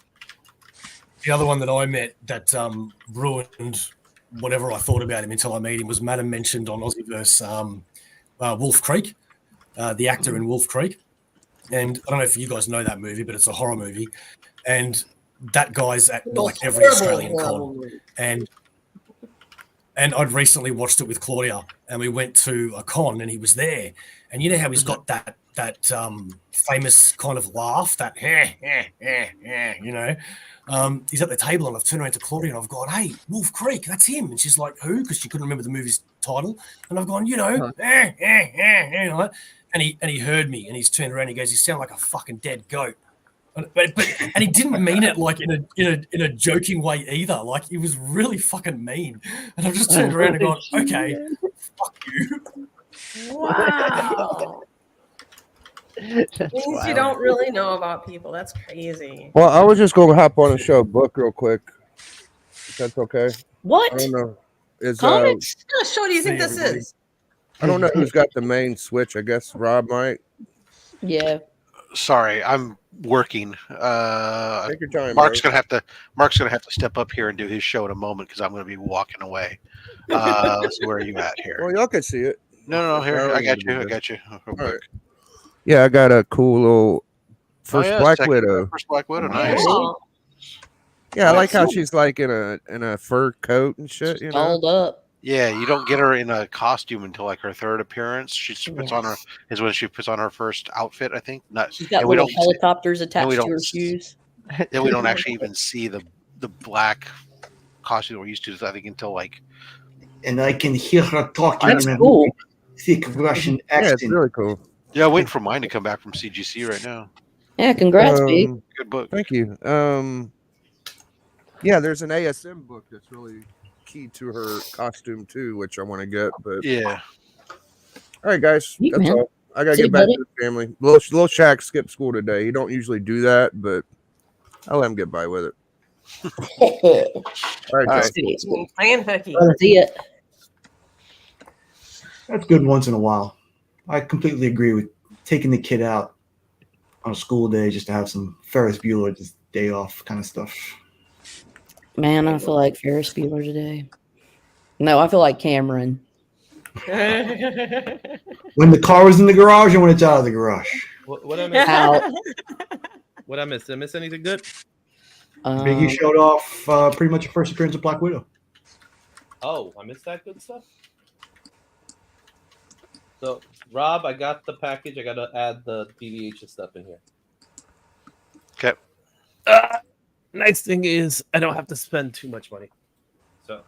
the other one that I met that ruined whatever I thought about him until I met him was Madam mentioned on Aussieverse Wolf Creek, the actor in Wolf Creek. And I don't know if you guys know that movie, but it's a horror movie. And that guy's at like every Australian con. And I'd recently watched it with Claudia, and we went to a con, and he was there. And you know how he's got that famous kind of laugh, that you know. He's at the table, and I've turned around to Claudia, and I've gone, "Hey, Wolf Creek, that's him." And she's like, "Who?" Because she couldn't remember the movie's title. And I've gone, you know, and he heard me, and he's turned around. And he goes, "You sound like a fucking dead goat." But and he didn't mean it like in a joking way either. Like, he was really fucking mean. And I've just turned around and gone, "Okay, fuck you." Wow. That's Means wild. you don't really know about people. That's crazy. Well, I was just going to hop on and show a book real quick. If that's okay. What? I don't know. Is Comics? What kind of show do you think this is? I don't know who's got the main switch. I guess Rob might. Yeah. Sorry, I'm working. Take your time. Mark's bro. gonna have to step up here and do his show in a moment because I'm gonna be walking away. Let's see, where are you at here? Well, y'all can see it. No, here I I don't got need to you. be I got you. All right. Yeah, I got a cool little first Black second- Widow. First Black Widow, nice. Oh, Yeah, I like how she's like in a fur coat and shit. You know. Dolled up. Yeah, you don't get her in a costume until like her third appearance. She puts on her is when she puts on her first outfit, I think. Not She's got and we little don't helicopters attached we to don't her see- shoes. then we don't actually even see the black costume we're used to. I think until like And I can hear her talking That's in a cool. thick Russian Yeah, it's accent. really cool. yeah, waiting for mine to come back from CGC right now. Yeah, congrats, babe. Good book. Thank you. Yeah, there's an ASM book that's really key to her costume too, which I want to get. But Yeah. all right, guys, Sweet, that's man. all. I gotta See get you, back buddy. to the family. Little Shaq skipped school today. He don't usually do that, but I'll let him get by with it. All right, guys. playing hooky. See ya. That's good once in a while. I completely agree with taking the kid out on a school day just to have some Ferris Bueller just day off kind of stuff. Man, I feel like Ferris Bueller today. No, I feel like Cameron. When the car was in the garage and when it's out of the garage. What I miss? Out. What I miss? Did I miss anything good? Biggie showed off pretty much the first appearance of Black Widow. Oh, I missed that good stuff. So, Rob, I got the package. I got to add the PVH stuff in here. Okay. Nice thing is, I don't have to spend too much money. So,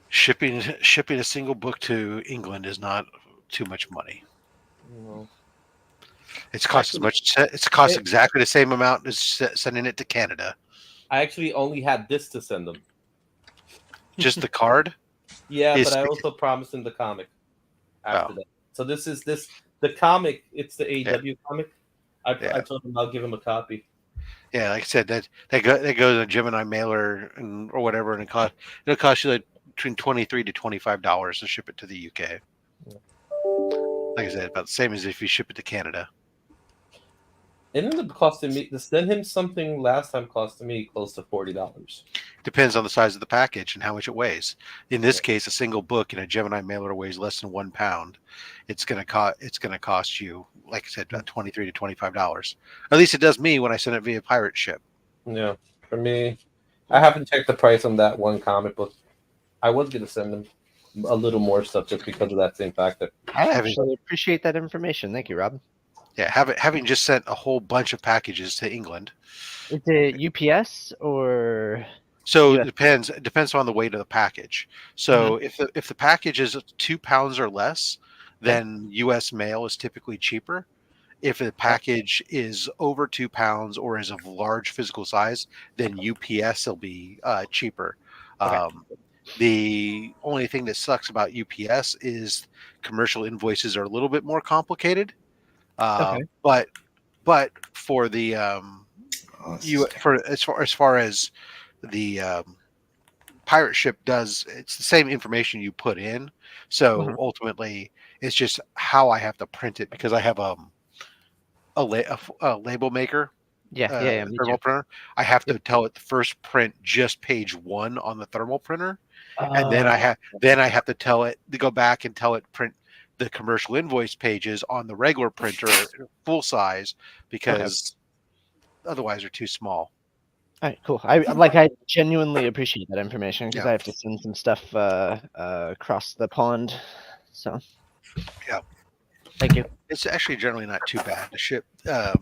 Shipping a single book to England is not too much money. well, It's cost as much. It's cost exactly the same amount as sending it to Canada. I actually only had this to send them. Just the card. Yeah, Is- but I also promised him the comic after that. So this is the comic. It's the AEW comic. I told him I'll give him a copy. Yeah, like I said, that goes in a Gemini mailer or whatever, and it'll cost you like between $23 to $25 to ship it to the UK. Like I said, about the same as if you ship it to Canada. It ended up costing me to send him something last time costed me close to $40. Depends on the size of the package and how much it weighs. In this case, a single book in a Gemini mailer weighs less than 1 pound. It's gonna cost you, like I said, about $23 to $25. At least it does me when I send it via pirate ship. Yeah, for me, I haven't checked the price on that one comic book. I was gonna send him a little more stuff just because of that same factor. I actually appreciate that information. Thank you, Rob. Yeah, having just sent a whole bunch of packages to England. Is it UPS or? So it depends on the weight of the package. So if the package is 2 pounds or less, then U.S. mail is typically cheaper. If the package is over 2 pounds or is of large physical size, then UPS will be cheaper. The only thing that sucks about UPS is commercial invoices are a little bit more complicated. But for the as far as the pirate ship does, it's the same information you put in. So ultimately, it's just how I have to print it because I have a label maker. Thermal printer. I have to tell it the first print just page 1 on the thermal printer, and then I have to tell it to go back and tell it print the commercial invoice pages on the regular printer full size because otherwise they're too small. All right, cool. I genuinely appreciate that information because Yeah. I have to send some stuff across the pond. So Yeah. thank you. It's actually generally not too bad to ship. A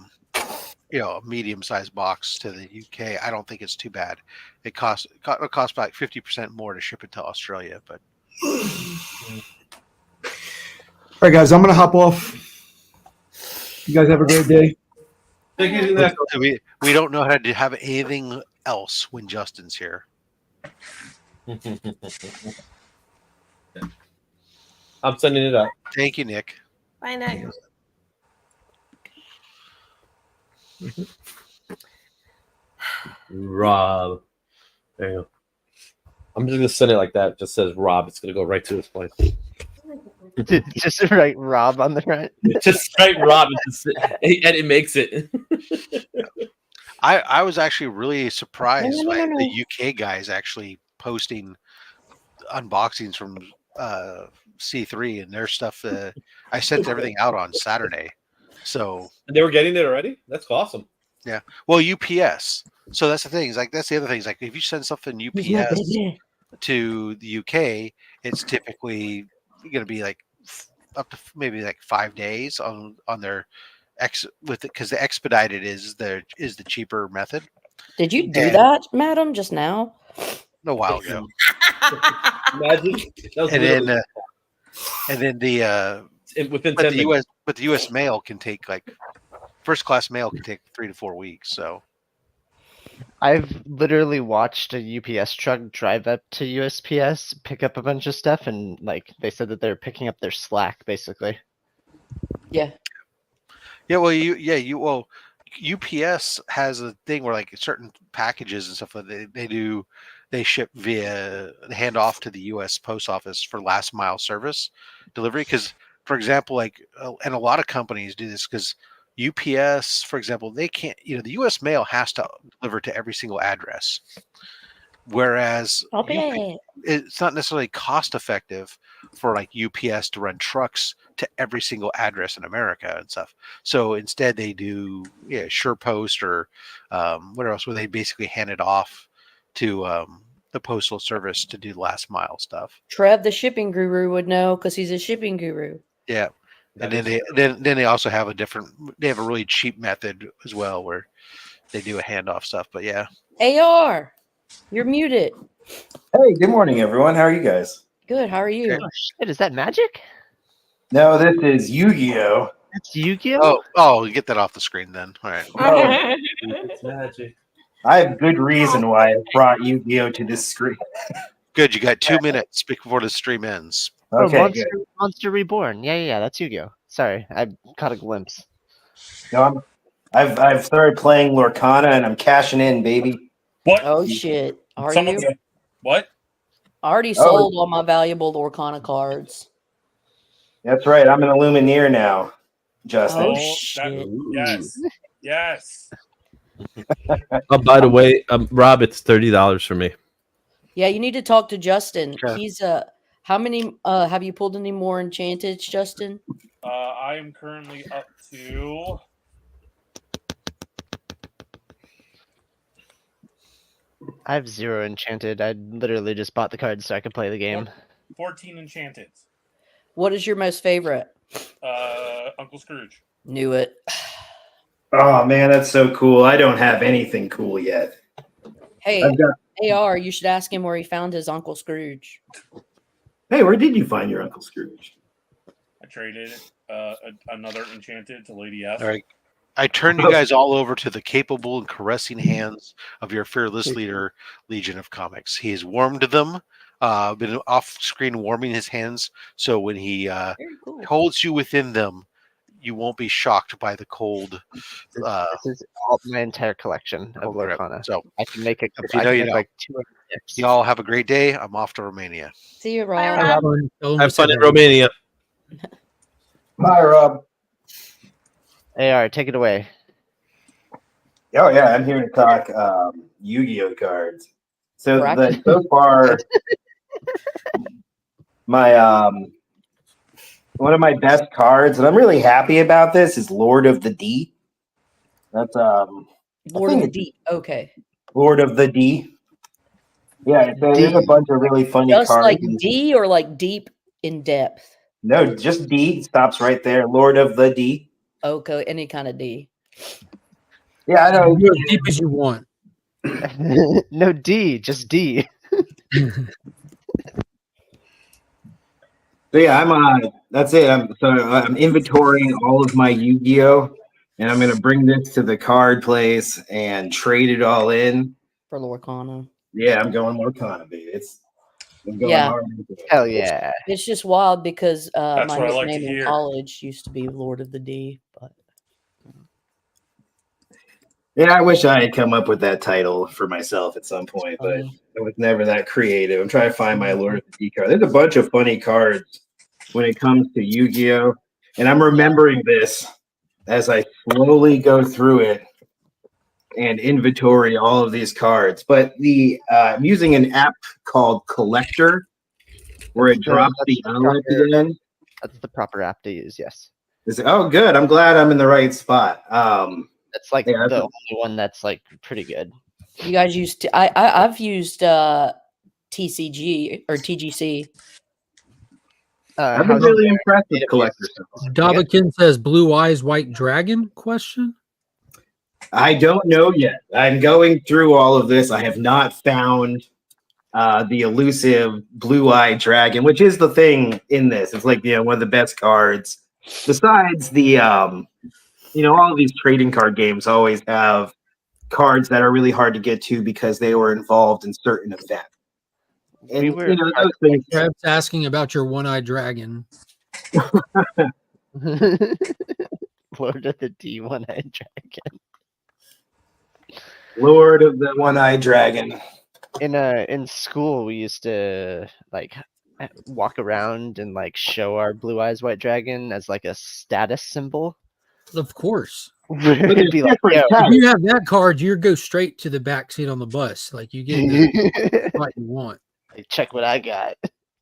medium-sized box to the UK. I don't think it's too bad. It costs about 50% more to ship it to Australia, but. All right, guys, I'm gonna hop off. You guys have a great day. Thank you. Nick. We don't know how to have anything else when Justin's here. I'm sending it out. Thank you, Nick. Bye, Nick. Rob. There you go. I'm just gonna send it like that. It just says Rob. It's gonna go right to his place. Just write Rob on the front. Just write Rob, and it makes it. I was actually really surprised by the UK guys actually posting unboxings from C3 and their stuff. I sent everything out on Saturday, so they were getting it already. That's awesome. Yeah. Well, UPS. So that's the thing. Is like that's the other thing. Is like if you send something UPS to the UK, it's typically going to be like up to maybe like 5 days on their with it because the expedited is the cheaper method. Did you do that, madam, just now? A while ago. Imagine. And then the within but 10 the minutes. the US mail can take like first class mail can take 3 to 4 weeks. So I've literally watched a UPS truck drive up to USPS, pick up a bunch of stuff, and like they said that they're picking up their slack, basically. Yeah. Yeah. Well, UPS has a thing where like certain packages and stuff that they ship via hand off to the U.S. Post Office for last mile service delivery. Because, for example, and a lot of companies do this because UPS, for example, they can't. The U.S. mail has to deliver to every single address, whereas it's not necessarily cost effective for like UPS to run trucks to every single address in America and stuff. So instead, they do SurePost or what else? Where they basically hand it off to the postal service to do last mile stuff. Trev, the shipping guru, would know because he's a shipping guru. Yeah. And then they also have a really cheap method as well where they do a handoff stuff. But yeah. AR, you're muted. Hey, good morning, everyone. How are you guys? Good. How are you? Oh, shit, is that Magic? No, this is Yu-Gi-Oh. That's Yu-Gi-Oh? Oh, get that off the screen then. All right. Oh, It's Magic. I have good reason why I brought Yu-Gi-Oh to this screen. Good. You got 2 minutes before the stream ends. Okay, Monster Reborn. Yeah, that's Yu-Gi-Oh. Sorry, I caught a glimpse. No, I've started playing Lorcana and I'm cashing in, baby. What? Oh shit! Are you? What? I already sold all my valuable Lorcana cards. That's right. I'm an Illumineer now, Justin. Oh shit! Yes. Oh, by the way, Rob, it's $30 for me. Yeah, you need to talk to Justin. He's how many have you pulled any more enchanteds, Justin? I am currently up to I have 0 enchanted. I literally just bought the cards so I could play the game. 14 enchanted. What is your most favorite? Uncle Scrooge. Knew it. Oh man, that's so cool. I don't have anything cool yet. Hey, AR, you should ask him where he found his Uncle Scrooge. Hey, where did you find your Uncle Scrooge? I traded another enchanted to Lady F. All right. I turn you guys all over to the capable and caressing hands of your fearless leader, Legion of Comics. He has warmed them, been off screen warming his hands. So when he holds you within them, you won't be shocked by the cold. This is all my entire collection of Lorcana. So I can make it. If you know, you know. Like 200 tips. You all have a great day. I'm off to Romania. See you, Bye, Rob. Rob. Have fun in Romania. Bye, Rob. AR, take it away. Oh yeah, I'm here to talk Yu-Gi-Oh cards. So Correct. so far, my one of my best cards, and I'm really happy about this, is Lord of the Deep. That's Lord of the Deep. Okay. Lord of the D. Yeah, there's a bunch of really funny Just cards. like D or like deep in depth? No, just D stops right there. Lord of the D. Okay, any kind of D. Yeah, I know. Go as deep as you want. No D, just D. So yeah, that's it. I'm inventorying all of my Yu-Gi-Oh, and I'm gonna bring this to the card place and trade it all in For Lorcana. Yeah, I'm going Lorcana, baby. I'm going Yeah. hard into it. Hell yeah. It's just wild because That's my what I like to nickname in hear. college used to be Lord of the D, but Yeah, I wish I had come up with that title for myself at some point, but I was never that creative. I'm trying to find my Lord of the D card. There's a bunch of funny cards when it comes to Yu-Gi-Oh, and I'm remembering this as I slowly go through it and inventory all of these cards. But I'm using an app called Collector, where it drops the L at the end. That's the proper app to use. Yes. Oh, good. I'm glad I'm in the right spot. That's like yeah, the only one that's like pretty good. you guys used to I've used TCG or TGC. I've been really impressed with Collector. Dabakin says Blue Eyes White Dragon question. I don't know yet. I'm going through all of this. I have not found the elusive blue-eyed dragon, which is the thing in this. It's like, one of the best cards. Besides the, all of these trading card games always have cards that are really hard to get to because they were involved in certain events. And, those things. Trev's asking about your one-eyed dragon. Lord of the D, one-eyed dragon. Lord of the one-eyed dragon. In school, we used to like walk around and like show our blue eyes white dragon as like a status symbol. Of course. It'd be like, yo, if you have that card, you go straight to the back seat on the bus. Like you get what you want. Like, check what I got.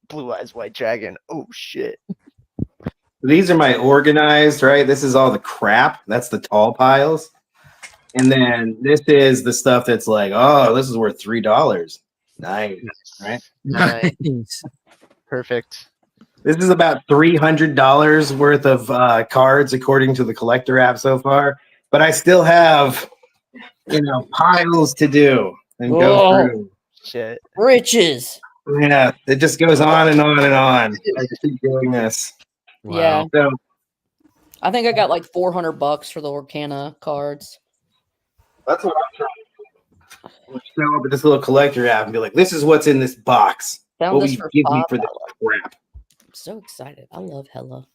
Blue eyes white dragon. Oh shit. These are my organized, right? This is all the crap. That's the tall piles. And then this is the stuff that's like, oh, this is worth $3. Nice, right? Nice. Perfect. This is about $300 worth of cards according to the Collector app so far. But I still have, piles to do and go through. Shit. Riches. Yeah, it just goes on and on and on. I keep doing this. Wow. Yeah. So, I think I got like $400 for the Lorcana cards. That's what I'm trying. We'll show up at this little Collector app and be like, "This is what's in this box. Found What this will you for give me for $5. this crap?" I'm so excited. I love Hella.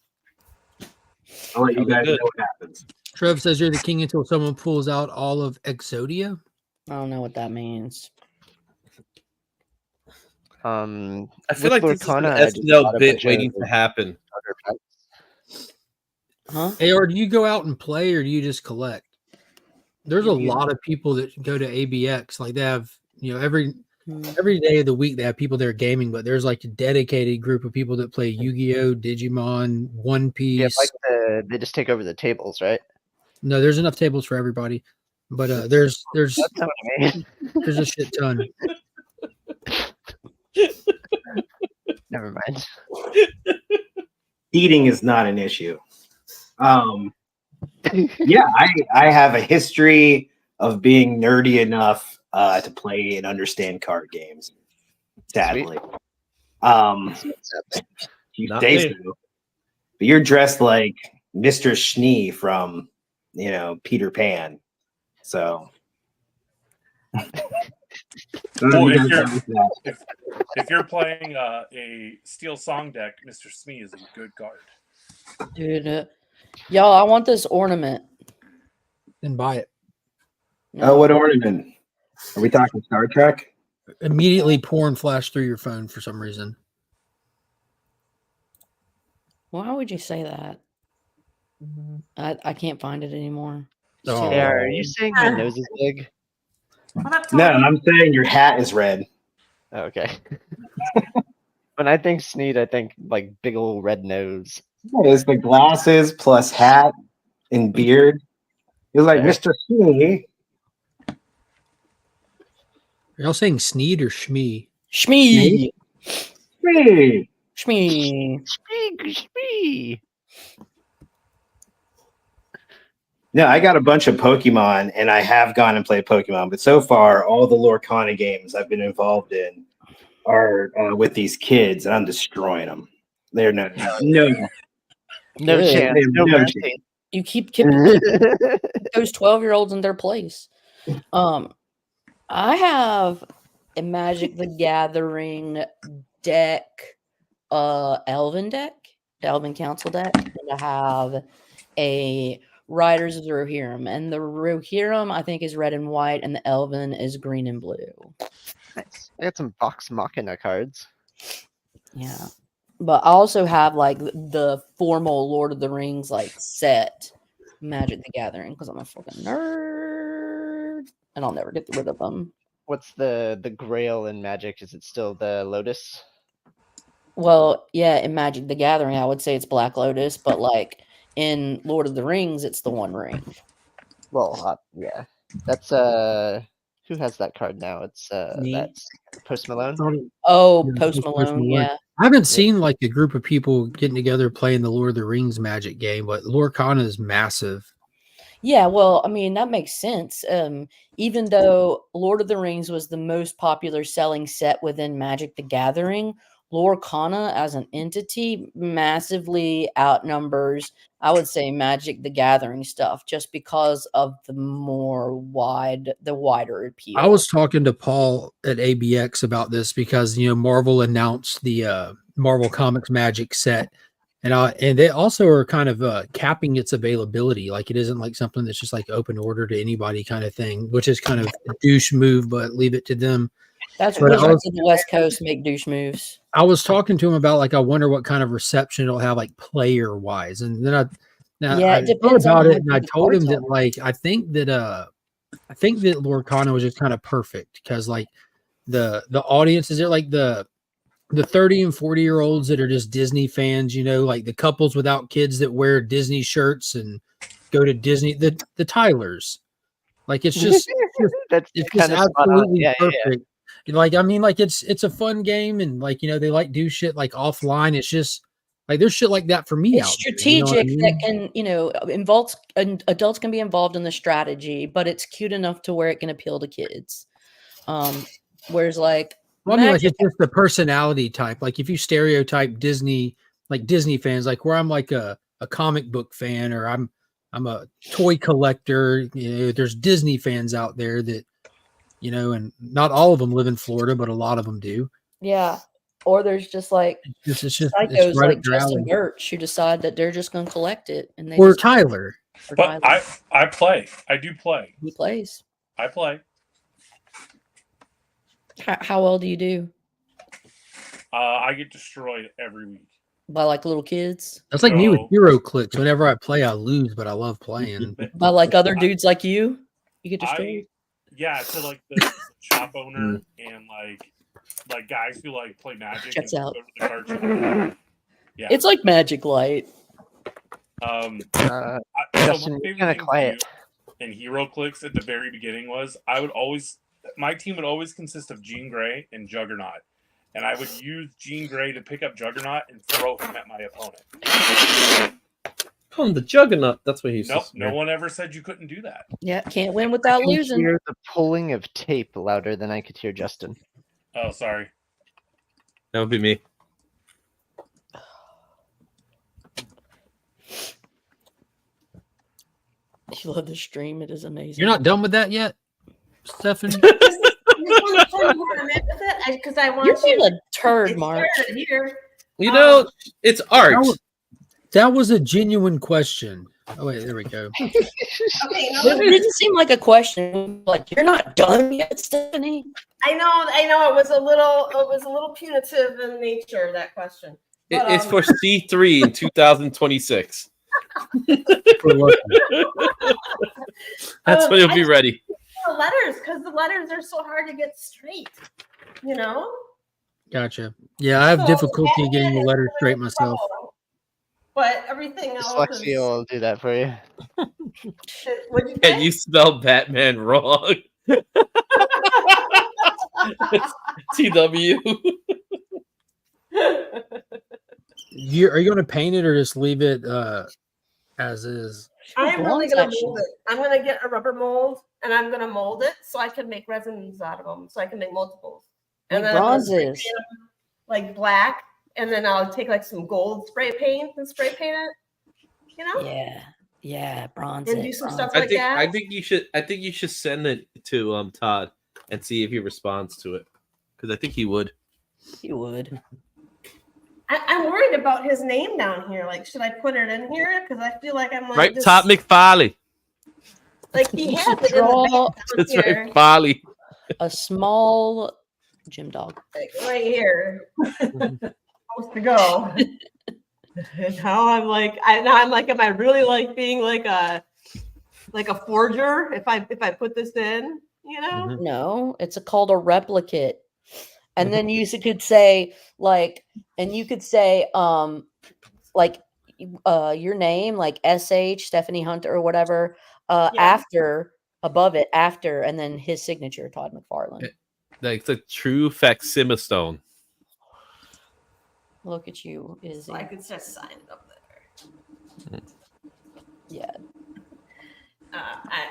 I'll let you guys know what happens. Trev says you're the king until someone pulls out all of Exodia. I don't know what that means. I feel like this is an SNL bit waiting to happen. Huh? AR, do you go out and play or do you just collect? There's a lot of people that go to ABX. Like they have, every day of the week they have people that are gaming, but there's like a dedicated group of people that play Yu-Gi-Oh, Digimon, One Piece. Yeah, like they just take over the tables, right? No, there's enough tables for everybody, but there's That's what I mean. there's a shit ton. Never mind. Eating is not an issue. Yeah, I have a history of being nerdy enough to play and understand card games. Sadly, you say so, but you're dressed like Mr. Schnee from Peter Pan. So, Well, if you're playing a steel song deck, Mr. Smee is a good card. Dude, y'all, I want this ornament. Then buy it. Oh, what ornament? Are we talking Star Trek? Immediately porn flash through your phone for some reason. Why would you say that? I can't find it anymore. Oh. Yeah, are you saying my nose is big? No, I'm saying your hat is red. Okay. When I think Sneed, I think like big old red nose. It's the glasses plus hat and beard. He's like Mr. Sneed. Are y'all saying Sneed or Shmee? Shmee. Hey. Shmee. Shmee. No, I got a bunch of Pokemon, and I have gone and played Pokemon, but so far, all the Lorcana games I've been involved in are with these kids, and I'm destroying them. They're no Good. chance. No mercy. You keep those 12-year-olds in their place. I have a Magic the Gathering deck, Elven Council deck, and I have a Riders of the Rohirrim, and the Rohirrim I think is red and white, and the Elven is green and blue. Nice. I got some Vox Machina cards. Yeah, but I also have like the formal Lord of the Rings like set Magic the Gathering because I'm a fucking nerd, and I'll never get rid of them. What's the Grail in Magic? Is it still the Lotus? Well, yeah, in Magic the Gathering, I would say it's Black Lotus, but like in Lord of the Rings, it's the One Ring. Well, yeah, that's who has that card now? It's that's Post Malone. Oh, Post Malone, yeah. I haven't seen like a group of people getting together playing the Lord of the Rings Magic game, but Lorcana is massive. Yeah, well, I mean, that makes sense. Even though Lord of the Rings was the most popular selling set within Magic the Gathering, Lorcana as an entity massively outnumbers, I would say, Magic the Gathering stuff just because of the wider appeal. I was talking to Paul at ABX about this because, you know, Marvel announced the Marvel Comics Magic set. And they also are kind of capping its availability. Like it isn't like something that's just like open order to anybody kind of thing, which is kind of a douche move, but leave it to them. That's what Wizards of the West Coast make douche moves. I was talking to him about like, I wonder what kind of reception it'll have like player wise. And then I thought about it and I told him that like, I think that Lorcana was just kind of perfect because like the audience is there like the 30 and 40-year-olds that are just Disney fans, you know, like the couples without kids that wear Disney shirts and go to Disney, the Tylers. Like it's just it's just absolutely perfect. Like I mean, like it's a fun game and like you know they like do shit like offline. It's just like there's shit like that for me. It's strategic that can adults can be involved in the strategy, but it's cute enough to where it can appeal to kids. Whereas like. Well, I mean, like it's just the personality type. Like if you stereotype Disney, like Disney fans, like where I'm like a comic book fan or I'm a toy collector. You know, there's Disney fans out there that, you know, and not all of them live in Florida, but a lot of them do. Yeah. Or there's just like psychos like Justin Birch who decide that they're just going to collect it. And they Tyler. But I play. I do play. He plays. I play. How well do you do? I get destroyed every week. By like little kids? That's like me with Hero Clicks. Whenever I play, I lose, but I love playing. By like other dudes like you? You get destroyed? To like the shop owner and like guys who like play Magic. Checks out. Go to the card shop. Yeah. It's like Magic Light. Justin, you're kind of quiet. And Hero Clicks at the very beginning was my team would always consist of Jean Grey and Juggernaut. And I would use Jean Grey to pick up Juggernaut and throw him at my opponent. Call him the Juggernaut. That's what he used to say. No one ever said you couldn't do that. Yeah, can't win without losing. I hear the pulling of tape louder than I could hear Justin. Oh, sorry. That would be me. You love the stream. It is amazing. You're not done with that yet, Stefan? Because I want You're being a turd, Mark. Here. You know, it's art. That was a genuine question. Oh wait, there we go. Okay, It didn't seem like a question. Like you're not done yet, Stephanie. I know. It was a little punitive in nature, that question. But, It's for C3 in 2026. That's when it'll be ready. The letters, because the letters are so hard to get straight. You know. Gotcha. Yeah, I have difficulty getting the letters straight myself. But everything else. Dyslexia will do that for you. What'd you And you spelled Batman wrong. TW. Are you going to paint it or just leave it as is? I'm really Bronze gonna action. mold it. I'm gonna get a rubber mold and I'm gonna mold it so I can make resins out of them, so I can make multiples. And Make then I'm gonna spray bronzes. paint them like black, and then I'll take like some gold spray paint and spray paint it. You know? Yeah, bronze And it, do some bronze stuff it. like that. I think you should send it to Todd and see if he responds to it, because I think he would. He would. I'm worried about his name down here. Like, should I put it in here? Because I feel like I'm like Right, this, Todd McFarley. like he has it in the Draw back down That's here, right, Farley. a small gym dog. like right here. Supposed to go. And now I'm like, am I really like being like a forger if I put this in? You know? No, it's called a replicate. And then you could say like, and you could say like your name, like SH Stephanie Hunter or whatever, after above it, after, and then his signature, Todd McFarlane. Like the true facsimile stone. Look at you, Izzy. So I could just sign it up there. Yeah.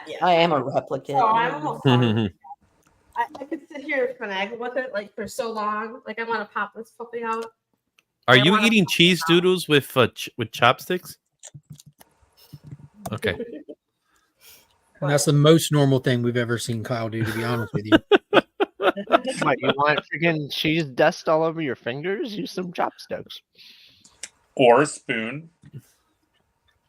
Yeah. I am a replicate. So I'm almost done. I could sit here and finagle with it like for so long. Like I want to pop this puppy out. Are you eating cheese doodles with chopsticks? Okay. And that's the most normal thing we've ever seen Kyle do, to be honest with you. What, you want freaking cheese dust all over your fingers? Use some chopsticks. Or a spoon.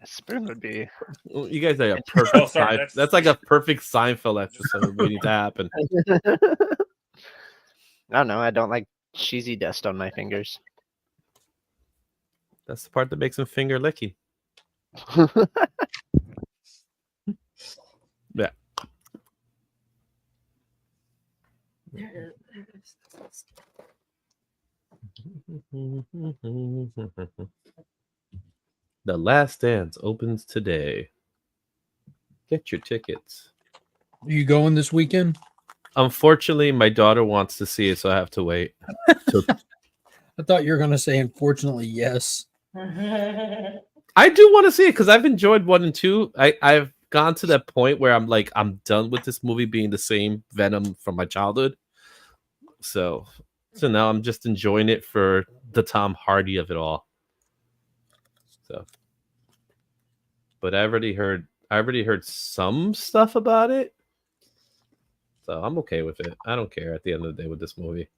A spoon would be. Well, you guys are a perfect. sorry, that's like a perfect Seinfeld episode waiting to happen. I don't know. I don't like cheesy dust on my fingers. That's the part that makes him finger licking. Yeah. The Last Dance opens today. Get your tickets. Are you going this weekend? Unfortunately, my daughter wants to see it, so I have to wait. I thought you were going to say, unfortunately, yes. I do want to see it because I've enjoyed 1 and 2. I've gone to that point where I'm like, I'm done with this movie being the same Venom from my childhood. So now I'm just enjoying it for the Tom Hardy of it all. So, but I already heard some stuff about it. So I'm okay with it. I don't care at the end of the day with this movie.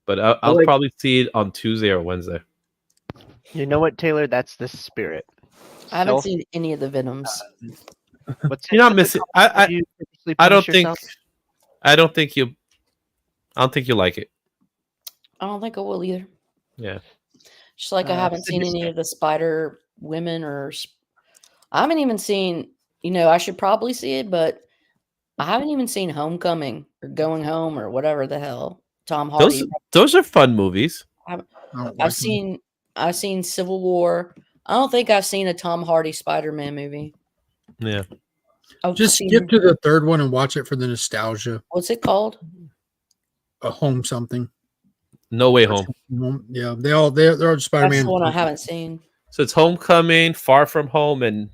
But I'll probably see it on Tuesday or Wednesday. You know what, Taylor? That's the spirit. I haven't seen any of the Venoms. You're not missing. I don't think you'll like it. I don't think I will either. Yeah. Just like I haven't seen any of the Spider Women I haven't even seen, I should probably see it, but I haven't even seen Homecoming or Going Home or whatever the hell. Tom Hardy. Those are fun movies. I've seen Civil War. I don't think I've seen a Tom Hardy Spider-Man movie. Yeah. Just skip to the third one and watch it for the nostalgia. What's it called? A Home something. No Way Home. Yeah, they're all Spider-Man. That's the one I haven't seen. So it's Homecoming, Far From Home, and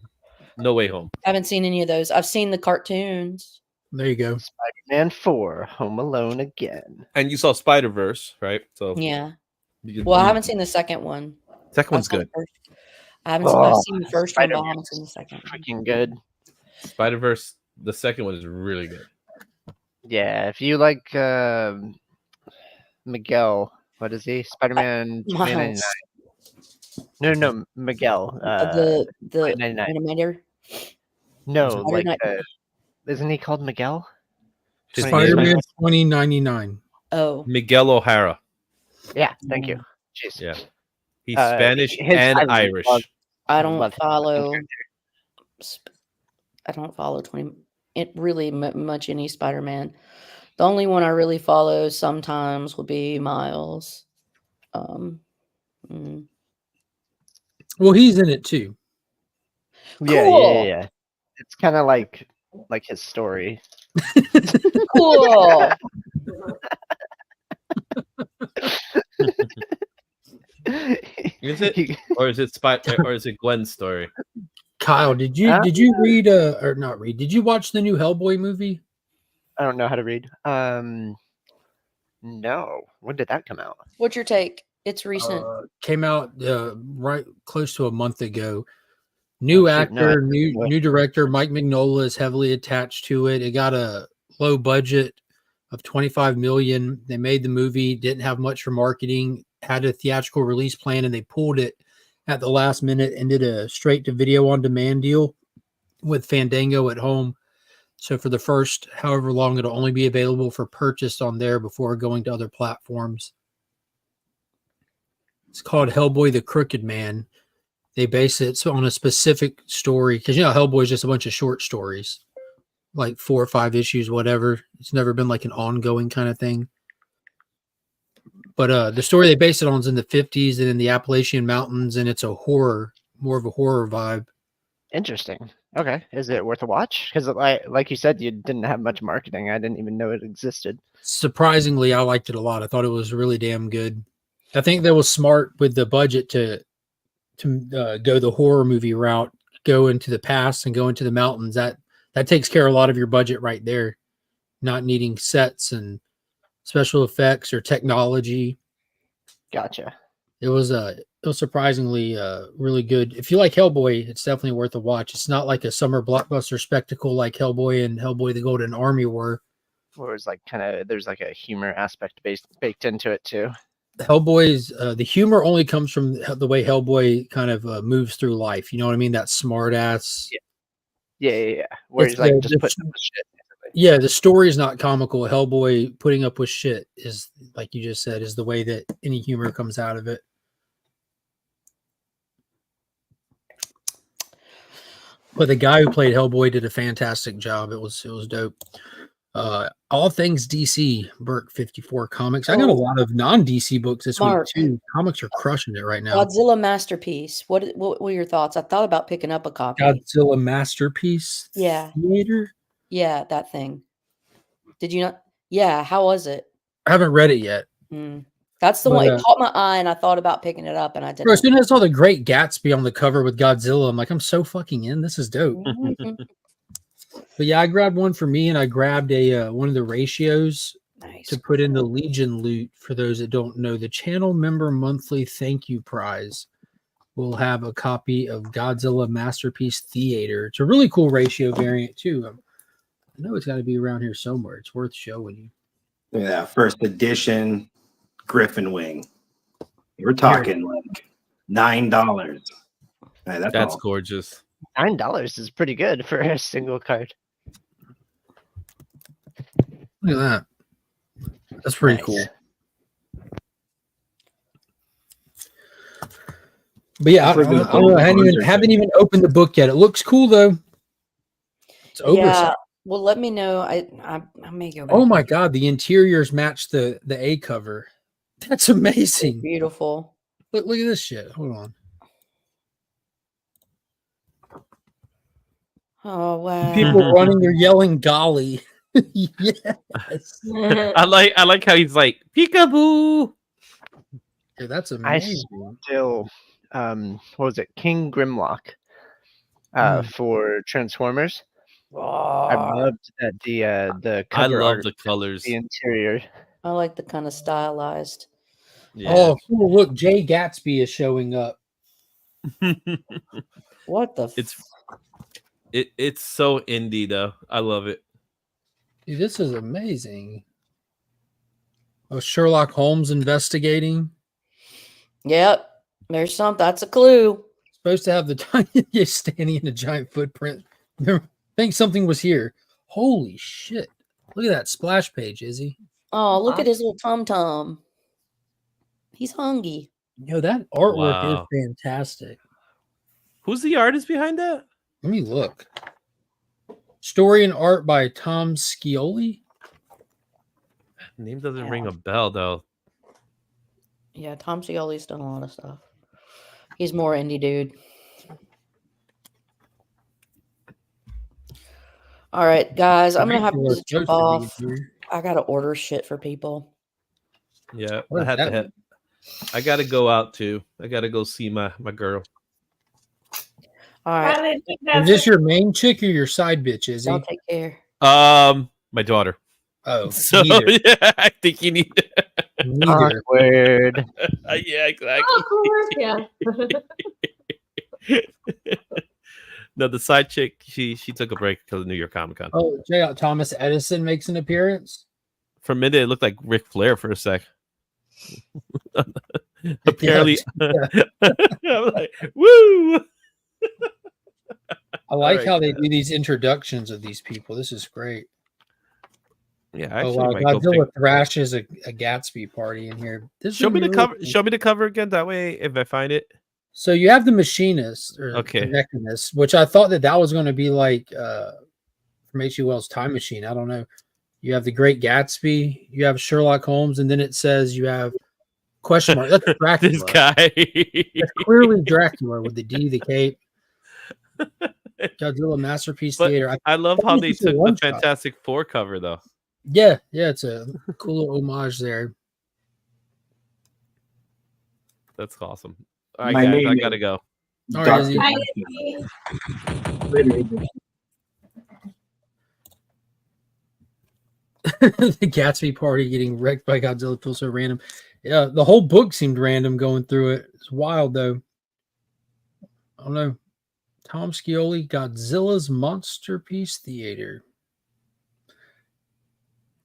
No Way Home. I haven't seen any of those. I've seen the cartoons. There you go. Spider-Man 4, Home Alone Again. And you saw Spider-Verse, right? So yeah. Well, I haven't seen the second one. Second one's good. I've seen the first one, but I haven't seen the second one. Freaking good. Spider-Verse, the second one is really good. Yeah, if you like Miguel, what is he? Spider-Man 2099. No, Miguel. The 2099. animator. No, isn't he called Miguel? Spider-Man 2099. Oh, Miguel O'Hara. Yeah, thank you. Jeez. Yeah, he's Spanish and Irish. I don't follow. I don't follow much any Spider-Man. The only one I really follow sometimes will be Miles. Well, he's in it too. Yeah. It's kind of like his story. Cool. Is it or is it Gwen's story? Kyle, did you read or not read? Did you watch the new Hellboy movie? I don't know how to read. No. When did that come out? What's your take? It's recent. Came out right close to a month ago. New actor, new director. Mike Mignola is heavily attached to it. It got a low budget of $25 million. They made the movie, didn't have much for marketing, had a theatrical release plan, and they pulled it at the last minute and did a straight to video on demand deal with Fandango at home. So for the first however long, it'll only be available for purchase on there before going to other platforms. It's called Hellboy the Crooked Man. They base it on a specific story because, Hellboy is just a bunch of short stories, like 4 or 5 issues, whatever. It's never been like an ongoing kind of thing. But the story they base it on is in the 50s and in the Appalachian Mountains, and it's more of a horror vibe. Interesting. Okay. Is it worth a watch? Because like you said, you didn't have much marketing. I didn't even know it existed. Surprisingly, I liked it a lot. I thought it was really damn good. I think that was smart with the budget to go the horror movie route, go into the past and go into the mountains. That takes care of a lot of your budget right there, not needing sets and special effects or technology. Gotcha. It was surprisingly really good. If you like Hellboy, it's definitely worth a watch. It's not like a summer blockbuster spectacle like Hellboy and Hellboy the Golden Army were. Or it's like there's like a humor aspect baked into it too. Hellboy's the humor only comes from the way Hellboy kind of moves through life. You know what I mean? That smart ass. Yeah. Where he's like just putting up with shit. Yeah, the story is not comical. Hellboy putting up with shit is, like you just said, is the way that any humor comes out of it. But the guy who played Hellboy did a fantastic job. It was dope. All things DC, Burke 54 Comics. I got a lot of non-DC books this week too. Comics are crushing it right now. Godzilla Masterpiece. What were your thoughts? I thought about picking up a copy. Godzilla Masterpiece. Yeah. Theater. Yeah, that thing. Did you not? Yeah. How was it? I haven't read it yet. That's the one. It caught my eye, and I thought about picking it up, and I didn't. Bro, as soon as I saw the Great Gatsby on the cover with Godzilla, I'm like, I'm so fucking in. This is dope. But yeah, I grabbed one for me, and I grabbed a one of the ratios to put in the Legion loot. For those that don't know, the channel member monthly thank you prize will have a copy of Godzilla Masterpiece Theater. It's a really cool ratio variant too. I know it's got to be around here somewhere. It's worth showing you. Look at that first edition Griffin Wing. We're talking like $9. Hey, that's gorgeous. $9 is pretty good for a single card. Look at that. That's pretty cool. But yeah, I haven't even opened the book yet. It looks cool though. It's oversized. Yeah. Well, let me know. I may go back. Oh my god, the interiors match the A cover. That's amazing. Beautiful. Look at this shit. Hold on. Oh wow. People running, they're yelling golly. Yes. I like how he's like peekaboo. Yeah, that's amazing. I still what was it? King Grimlock for Transformers. I loved that the cover I love art, the colors, the interior. I like the kind of stylized. Yeah. Oh, cool. Look, Jay Gatsby is showing up. What the? It's so indie though. I love it. Dude, this is amazing. Oh, Sherlock Holmes investigating. Yep. There's some. That's a clue. Supposed to have the tiny standing in a giant footprint. I think something was here. Holy shit. Look at that splash page, Izzy. Oh, look at his little tum-tum. He's hungry. Yo, that artwork is fantastic. Who's the artist behind that? Let me look. Story and art by Tom Scioli. Name doesn't ring a bell though. Yeah, Tom Scioli's done a lot of stuff. He's more indie dude. All right, guys, I'm gonna have Dracula's to jump supposed to be off. here. I gotta order shit for people. Yeah, What I does had that to. mean? I got to go out too. I got to go see my girl. All right, Finally, Is that's this it. your main chick or your side bitch? Is y'all he? take care. My daughter. Oh, So neither. yeah, I think you need. Neither. Awkward. Yeah, exactly. Oh, of course, yeah. No, the side chick, she took a break because of New York Comic Con. Oh, check out Thomas Edison makes an appearance. For a minute, it looked like Ric Flair for a sec. Apparently, Yeah. I'm like, woo! I like right, how they do these introductions of these people. This is great. Yeah, Oh actually, wow, might go Godzilla pick. thrashes a Gatsby party in here. This Show would me be the really cover. cool. Show me the cover again. That way, if I find it. So you have the machinist or Okay. the mechanist, which I thought that was going to be like from H.G. Wells' Time Machine. I don't know. You have the Great Gatsby, you have Sherlock Holmes, and then it says you have question mark. That's Dracula. This guy. That's clearly Dracula with the D, the cape. Godzilla Masterpiece But Theater. I love think how it's they just a took the one-shot. Fantastic Four cover, though. Yeah, it's a cool little homage there. That's awesome. All right, My guys, name I is gotta go. All right, Dr. Izzy. The Gatsby party getting wrecked by Godzilla feels so random. Yeah, the whole book seemed random going through it. It's wild though. I don't know. Tom Scioli, Godzilla's Monsterpiece Theater.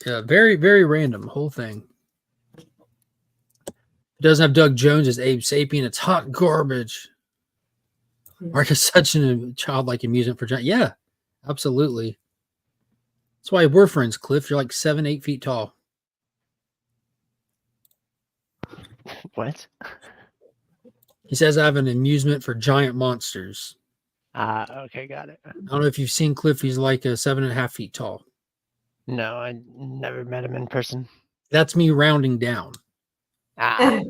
Yeah, very, very random whole thing. It doesn't have Doug Jones as Abe Sapien. It's hot garbage. Mark is such a childlike amusement for John. Yeah, absolutely. That's why we're friends, Cliff. You're like 7-8 feet tall. What? He says I have an amusement for giant monsters. Okay, got it. I don't know if you've seen Cliff. He's like 7.5 feet tall. No, I never met him in person. That's me rounding down. Ah,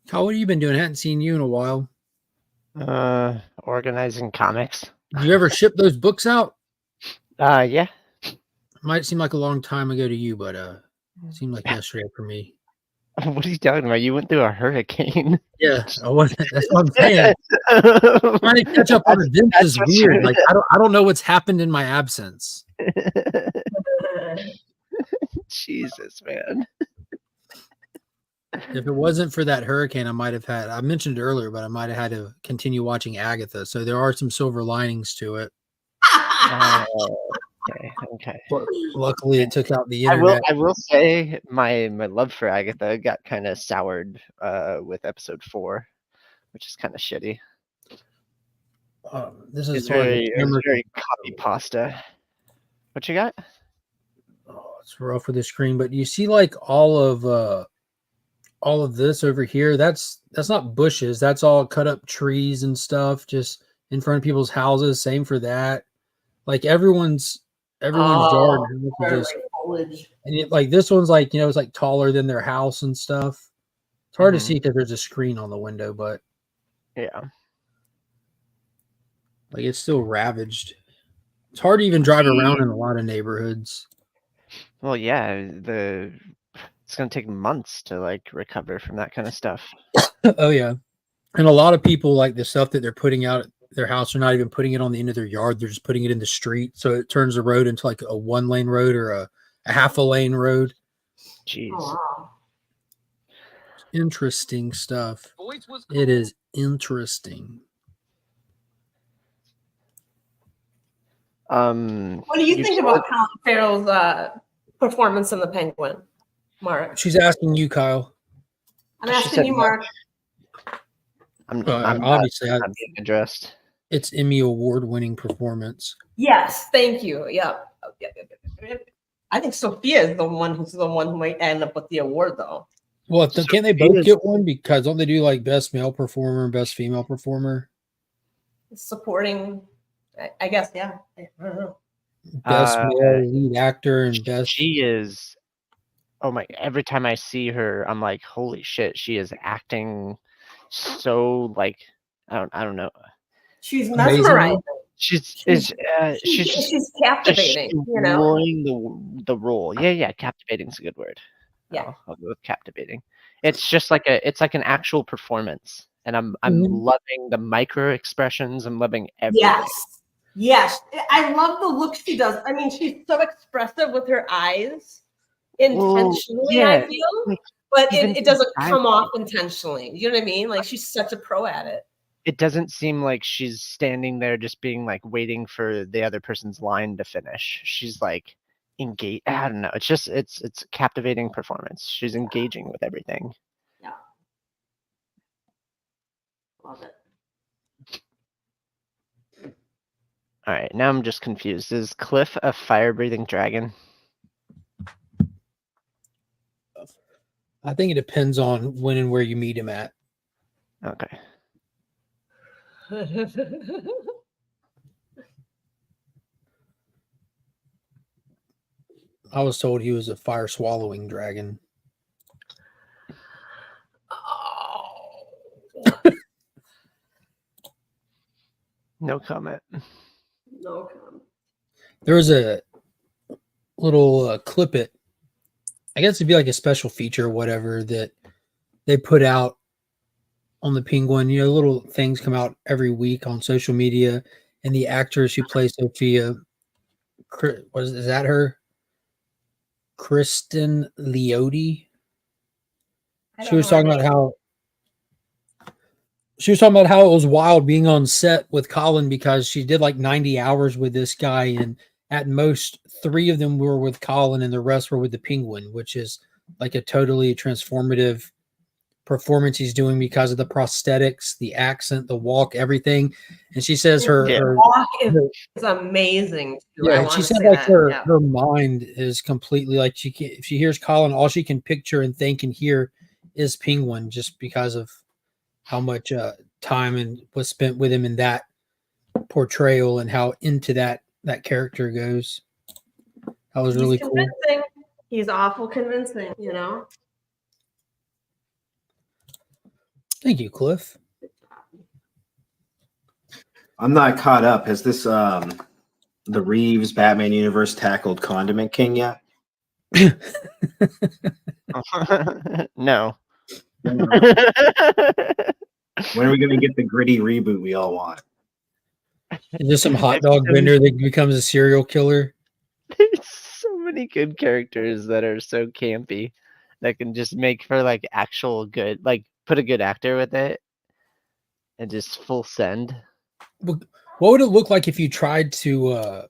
Kyle, what have you been doing? I hadn't seen you in a while. organizing comics. Did you ever ship those books out? Yeah. Might seem like a long time ago to you, but it seemed like yesterday for me. What are you talking about? You went through a hurricane. Yeah, I wasn't. That's what I'm saying. Trying to catch up on events is weird. Like I don't know what's happened in my absence. Jesus, man. If it wasn't for that hurricane, I might have had. I mentioned it earlier, but I might have had to continue watching Agatha. So there are some silver linings to it. Okay. But luckily, it took out the internet. I will say my love for Agatha got kind of soured with episode 4, which is kind of shitty. This is It's very copy pasta. What you got? Oh, it's rough with the screen, but you see like all of this over here. That's not bushes. That's all cut up trees and stuff just in front of people's houses. Same for that. Like everyone's yard just, and it, like this one's like, it's like taller than their house and stuff. It's hard to see because there's a screen on the window, but yeah, like it's still ravaged. It's hard to even drive around in a lot of neighborhoods. Well, yeah, it's gonna take months to like recover from that kind of stuff. Oh yeah, and a lot of people like the stuff that they're putting out at their house are not even putting it on the end of their yard. They're just putting it in the street, so it turns the road into like a 1-lane road or a half a lane road. Jeez. Oh, wow. Interesting stuff. It is interesting. What do you think about Colin Farrell's performance in The Penguin, Mark? She's asking you, Kyle. I'm asking you, Mark. I'm obviously not being addressed. It's Emmy award-winning performance. Yes, thank you. Yep. I think Sophia is the one who might end up with the award, though. Well, can't they both get one? Because don't they do like best male performer and best female performer? Supporting, I guess, yeah. I don't know. Best male lead actor and best. She is. Oh my! Every time I see her, I'm like, holy shit! She is acting so like I don't know. She's Amazing. mesmerizing. She's She's just captivating. You know. destroying the role. Yeah. Captivating is a good word. Yeah. I'll go with captivating. It's just like it's like an actual performance, and I'm loving the micro expressions. I'm loving everything. Yes. I love the look she does. I mean, she's so expressive with her eyes, intentionally. I feel, but it doesn't come off intentionally. You know what I mean? Like she's such a pro at it. It doesn't seem like she's standing there just being like waiting for the other person's line to finish. She's like engaged. I don't know. It's just it's a captivating performance. She's engaging with everything. Yeah. Love it. All right, now I'm just confused. Is Cliff a fire-breathing dragon? I think it depends on when and where you meet him at. Okay. I was told he was a fire swallowing dragon. No comment. No comment. There was a little clip it. I guess it'd be like a special feature or whatever that they put out on the Penguin. You know, little things come out every week on social media, and the actress who plays Sophia, is that her? Kristen Leoty. She was talking about how it was wild being on set with Colin because she did like 90 hours with this guy, and at most 3 of them were with Colin and the rest were with the Penguin, which is like a totally transformative performance he's doing because of the prosthetics, the accent, the walk, everything. And she says her walk is amazing too. Yeah, she said like her mind is completely like if she hears Colin, all she can picture and think and hear is Penguin, just because of how much time and was spent with him in that portrayal and how into that character goes. That was really cool. He's awful convincing, you know. Thank you, Cliff. I'm not caught up. Has this the Reeves Batman universe tackled Condiment King yet? No. When are we going to get the gritty reboot we all want? Just some hot dog vendor that becomes a serial killer. There's so many good characters that are so campy that can just make for like actual good, like put a good actor with it and just full send. What would it look like if you tried to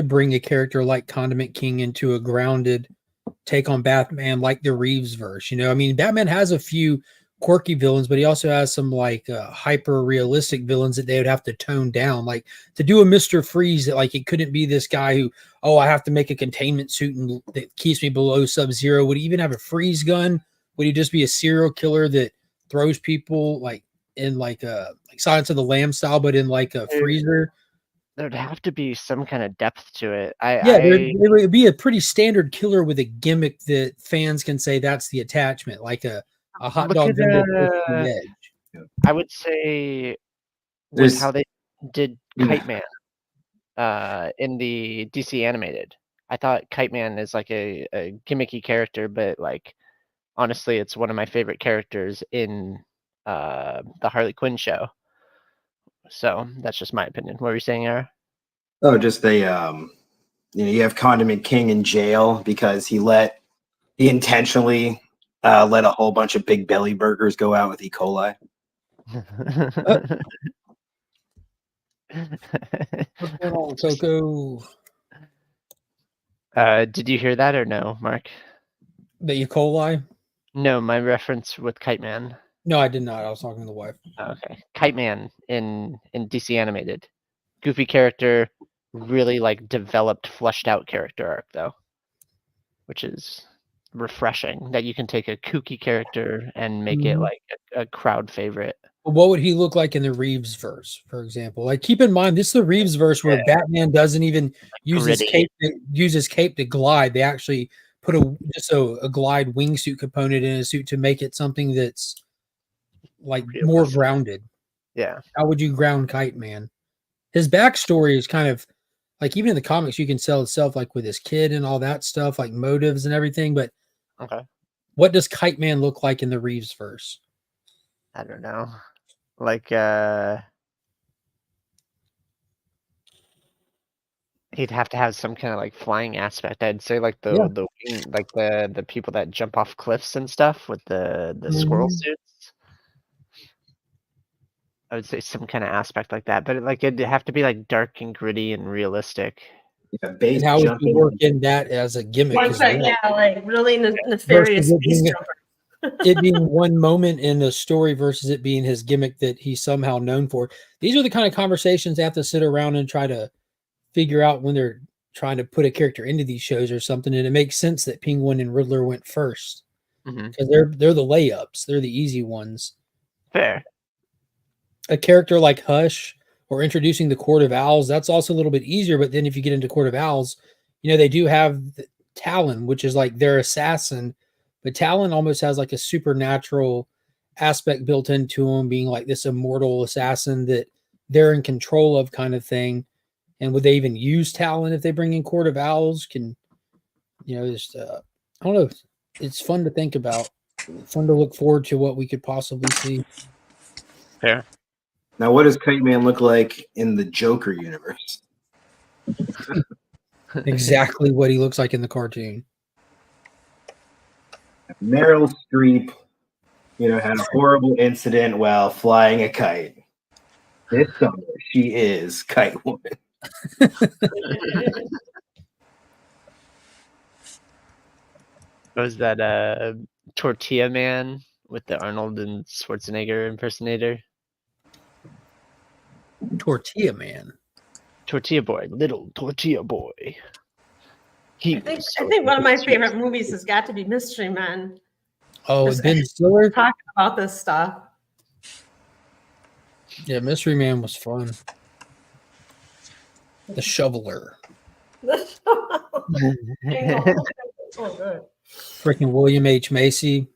bring a character like Condiment King into a grounded take on Batman, like the Reeves verse? You know, I mean, Batman has a few quirky villains, but he also has some like hyper realistic villains that they would have to tone down. Like to do a Mr. Freeze, that like it couldn't be this guy who, I have to make a containment suit and that keeps me below Sub-Zero. Would he even have a freeze gun? Would he just be a serial killer that throws people like in like Silence of the Lambs style, but in like a freezer? There'd have to be some kind of depth to it. It would be a pretty standard killer with a gimmick that fans can say that's the attachment, like a hot dog vendor. I would say with how they did Kite Man in the DC animated. I thought Kite Man is like a gimmicky character, but like honestly, it's one of my favorite characters in the Harley Quinn show. So that's just my opinion. What were you saying, Ara? Oh, just you have Condiment King in jail because he intentionally let a whole bunch of Big Belly burgers go out with E. coli. What's going on, Coco? Did you hear that or no, Mark? The E. coli? No, my reference with Kite Man. No, I did not. I was talking to the wife. Okay. Kite Man in DC animated. Goofy character, really like developed, fleshed out character arc though. Which is refreshing that you can take a kooky character and make it like a crowd favorite. What would he look like in the Reeves verse, for example? Like, keep in mind, this is the Reeves verse where Batman doesn't even use his cape to glide. They actually put a glide wingsuit component in his suit to make it something that's like more grounded. Yeah. How would you ground Kite Man? His backstory is kind of like, even in the comics, you can sell itself like with his kid and all that stuff, like motives and everything. But Okay. what does Kite Man look like in the Reeves verse? I don't know. Like he'd have to have some kind of like flying aspect. I'd say like the people that jump off cliffs and stuff with the squirrel suits. I would say some kind of aspect like that, but it'd have to be like dark and gritty and realistic. Yeah, base And how would you jumping. work in that as a gimmick? One as sec, well? yeah, like really nefarious Versus space jumper. it being one moment in the story versus it being his gimmick that he's somehow known for. These are the kind of conversations they have to sit around and try to figure out when they're trying to put a character into these shows or something. And it makes sense that Penguin and Riddler went first because they're the layups, they're the easy ones. Fair. A character like Hush or introducing the Court of Owls, that's also a little bit easier. But then if you get into Court of Owls, they do have Talon, which is like their assassin. But Talon almost has like a supernatural aspect built into him, being like this immortal assassin that they're in control of, kind of thing. And would they even use Talon if they bring in Court of Owls? I don't know. It's fun to think about. Fun to look forward to what we could possibly see. Fair. Now, what does Kite Man look like in the Joker universe? Exactly what he looks like in the cartoon. Meryl Streep, had a horrible incident while flying a kite. This summer, she is Kite Woman. Was that Tortilla Man with the Arnold and Schwarzenegger impersonator? Tortilla Man. Tortilla Boy, little Tortilla Boy. I think one of my favorite movies has got to be Mystery Men. Oh, Ben Stiller talking about this stuff. Yeah, Mystery Man was fun. The Shoveler. Oh, good. Freaking William H. Macy.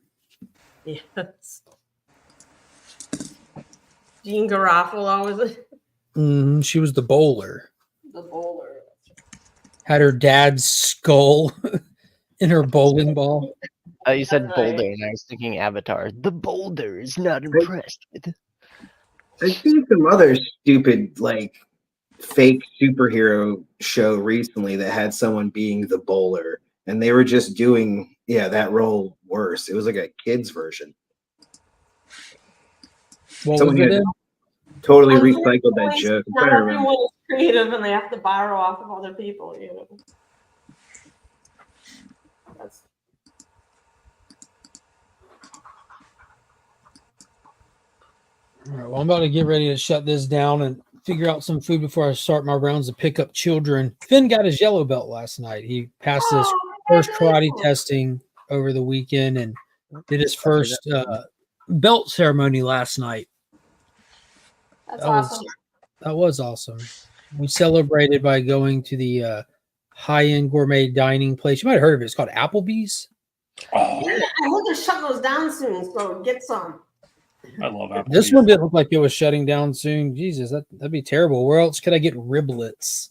Yes. Jean Garofalo was it? She was the bowler. The bowler. Had her dad's skull in her bowling ball. You said Boulder, and I was thinking Avatar. The Boulder is not impressed with. I've seen some other stupid, fake superhero show recently that had someone being the bowler, and they were just doing, that role worse. It was like a kid's version. Someone had totally recycled that joke. Not everyone is creative, and they have to borrow off of other people. That's... All right, well, I'm about to get ready to shut this down and figure out some food before I start my rounds to pick up children. Finn got his yellow belt last night. He passed his first karate testing over the weekend and did his first belt ceremony last night. That's awesome. That was awesome. We celebrated by going to the high-end gourmet dining place. You might have heard of it. It's called Applebee's. Oh. Yeah, I hope they're shutting those down soon, so get some. I love Applebee's. This one didn't look like it was shutting down soon. Jesus, that'd be terrible. Where else could I get riblets?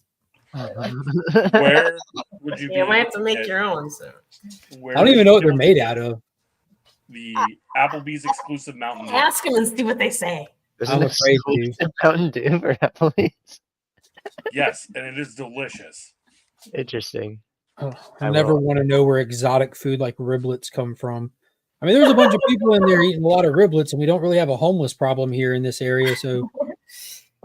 Where would you? You might have to make your own soon. I don't even know what they're made out of. The Applebee's exclusive Mountain Dew. Ask them and see what they say. I'm afraid to. Mountain Dew for Applebee's. Yes, and it is delicious. Interesting. Oh, I never want to know where exotic food like riblets come from. I mean, there's a bunch of people in there eating a lot of riblets, and we don't really have a homeless problem here in this area. So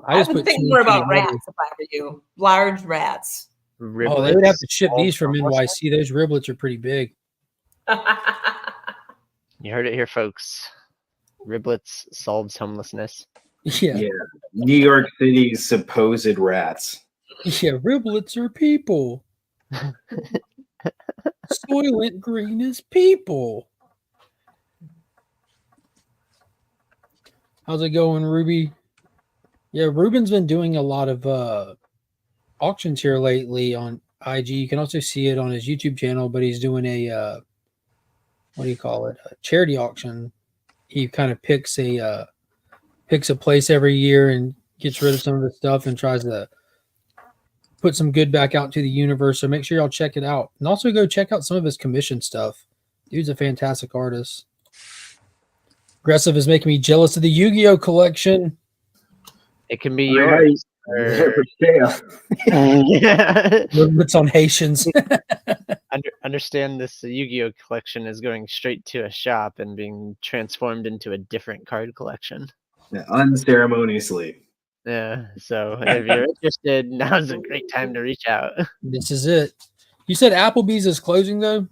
I would think more about rats if I were you. Large rats. Riblets. Oh, they would have to ship these from NYC. Those riblets are pretty big. You heard it here, folks. Riblets solves homelessness. Yeah. New York City's supposed rats. Yeah, riblets are people. Soylent Green is people. How's it going, Ruby? Yeah, Ruben's been doing a lot of auctions here lately on IG. You can also see it on his YouTube channel, but he's doing a what do you call it? A charity auction. He kind of picks a picks a place every year and gets rid of some of the stuff and tries to put some good back out to the universe. So make sure y'all check it out. And also go check out some of his commission stuff. Dude's a fantastic artist. Aggressive is making me jealous of the Yu-Gi-Oh collection. It can be yours. It's on Haitians. Understand this Yu-Gi-Oh collection is going straight to a shop and being transformed into a different card collection. Yeah, unceremoniously. Yeah, so if you're interested, now's a great time to reach out. This is it. You said Applebee's is closing though?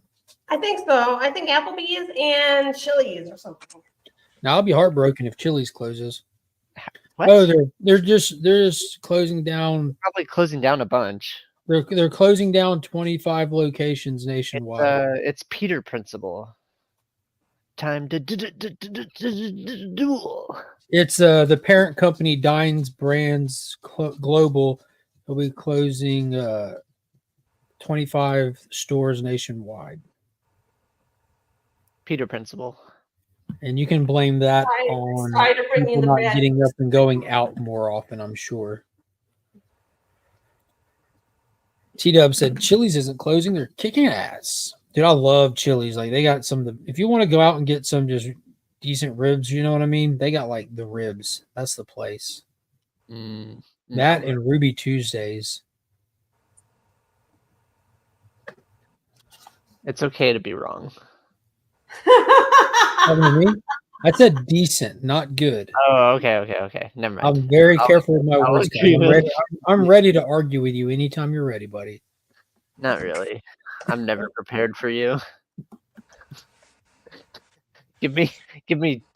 I think so. I think Applebee's and Chili's or something. Now I'll be heartbroken if Chili's closes. What? Oh, they're just closing down. Probably closing down a bunch. They're closing down 25 locations nationwide. It's Peter Principle. Time to duel. It's the parent company Dines Brands Global will be closing 25 stores nationwide. Peter Principle. And you can blame that on people not getting up and going out more often, I'm sure. T-Dub said Chili's isn't closing, they're kicking ass. Dude, I love Chili's. Like they got some of the, if you want to go out and get some just decent ribs, you know what I mean? They got like the ribs. That's the place. That and Ruby Tuesdays. It's okay to be wrong. I said decent, not good. Oh, okay. Never mind. I'm very careful with my words. I'm ready to argue with you anytime you're ready, buddy. Not really. I'm never prepared for you. Give me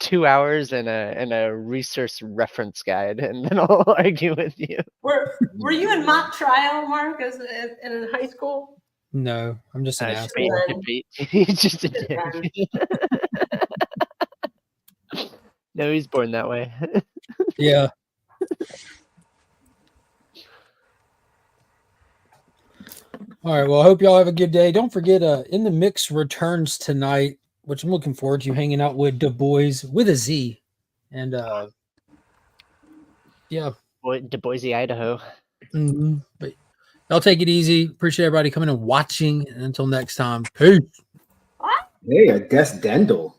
2 hours and a resource reference guide, and then I'll argue with you. Were you in mock trial, Mark, in high school? No, I'm just an asshole. He's just a dick. No, he's born that way. Yeah. All right. Well, I hope y'all have a good day. Don't forget, In the Mix returns tonight, which I'm looking forward to hanging out with Du Bois with a Z. And yeah. Du Boise, Idaho. But y'all take it easy. Appreciate everybody coming and watching. And until next time, peace. Hey, I guess Dendel.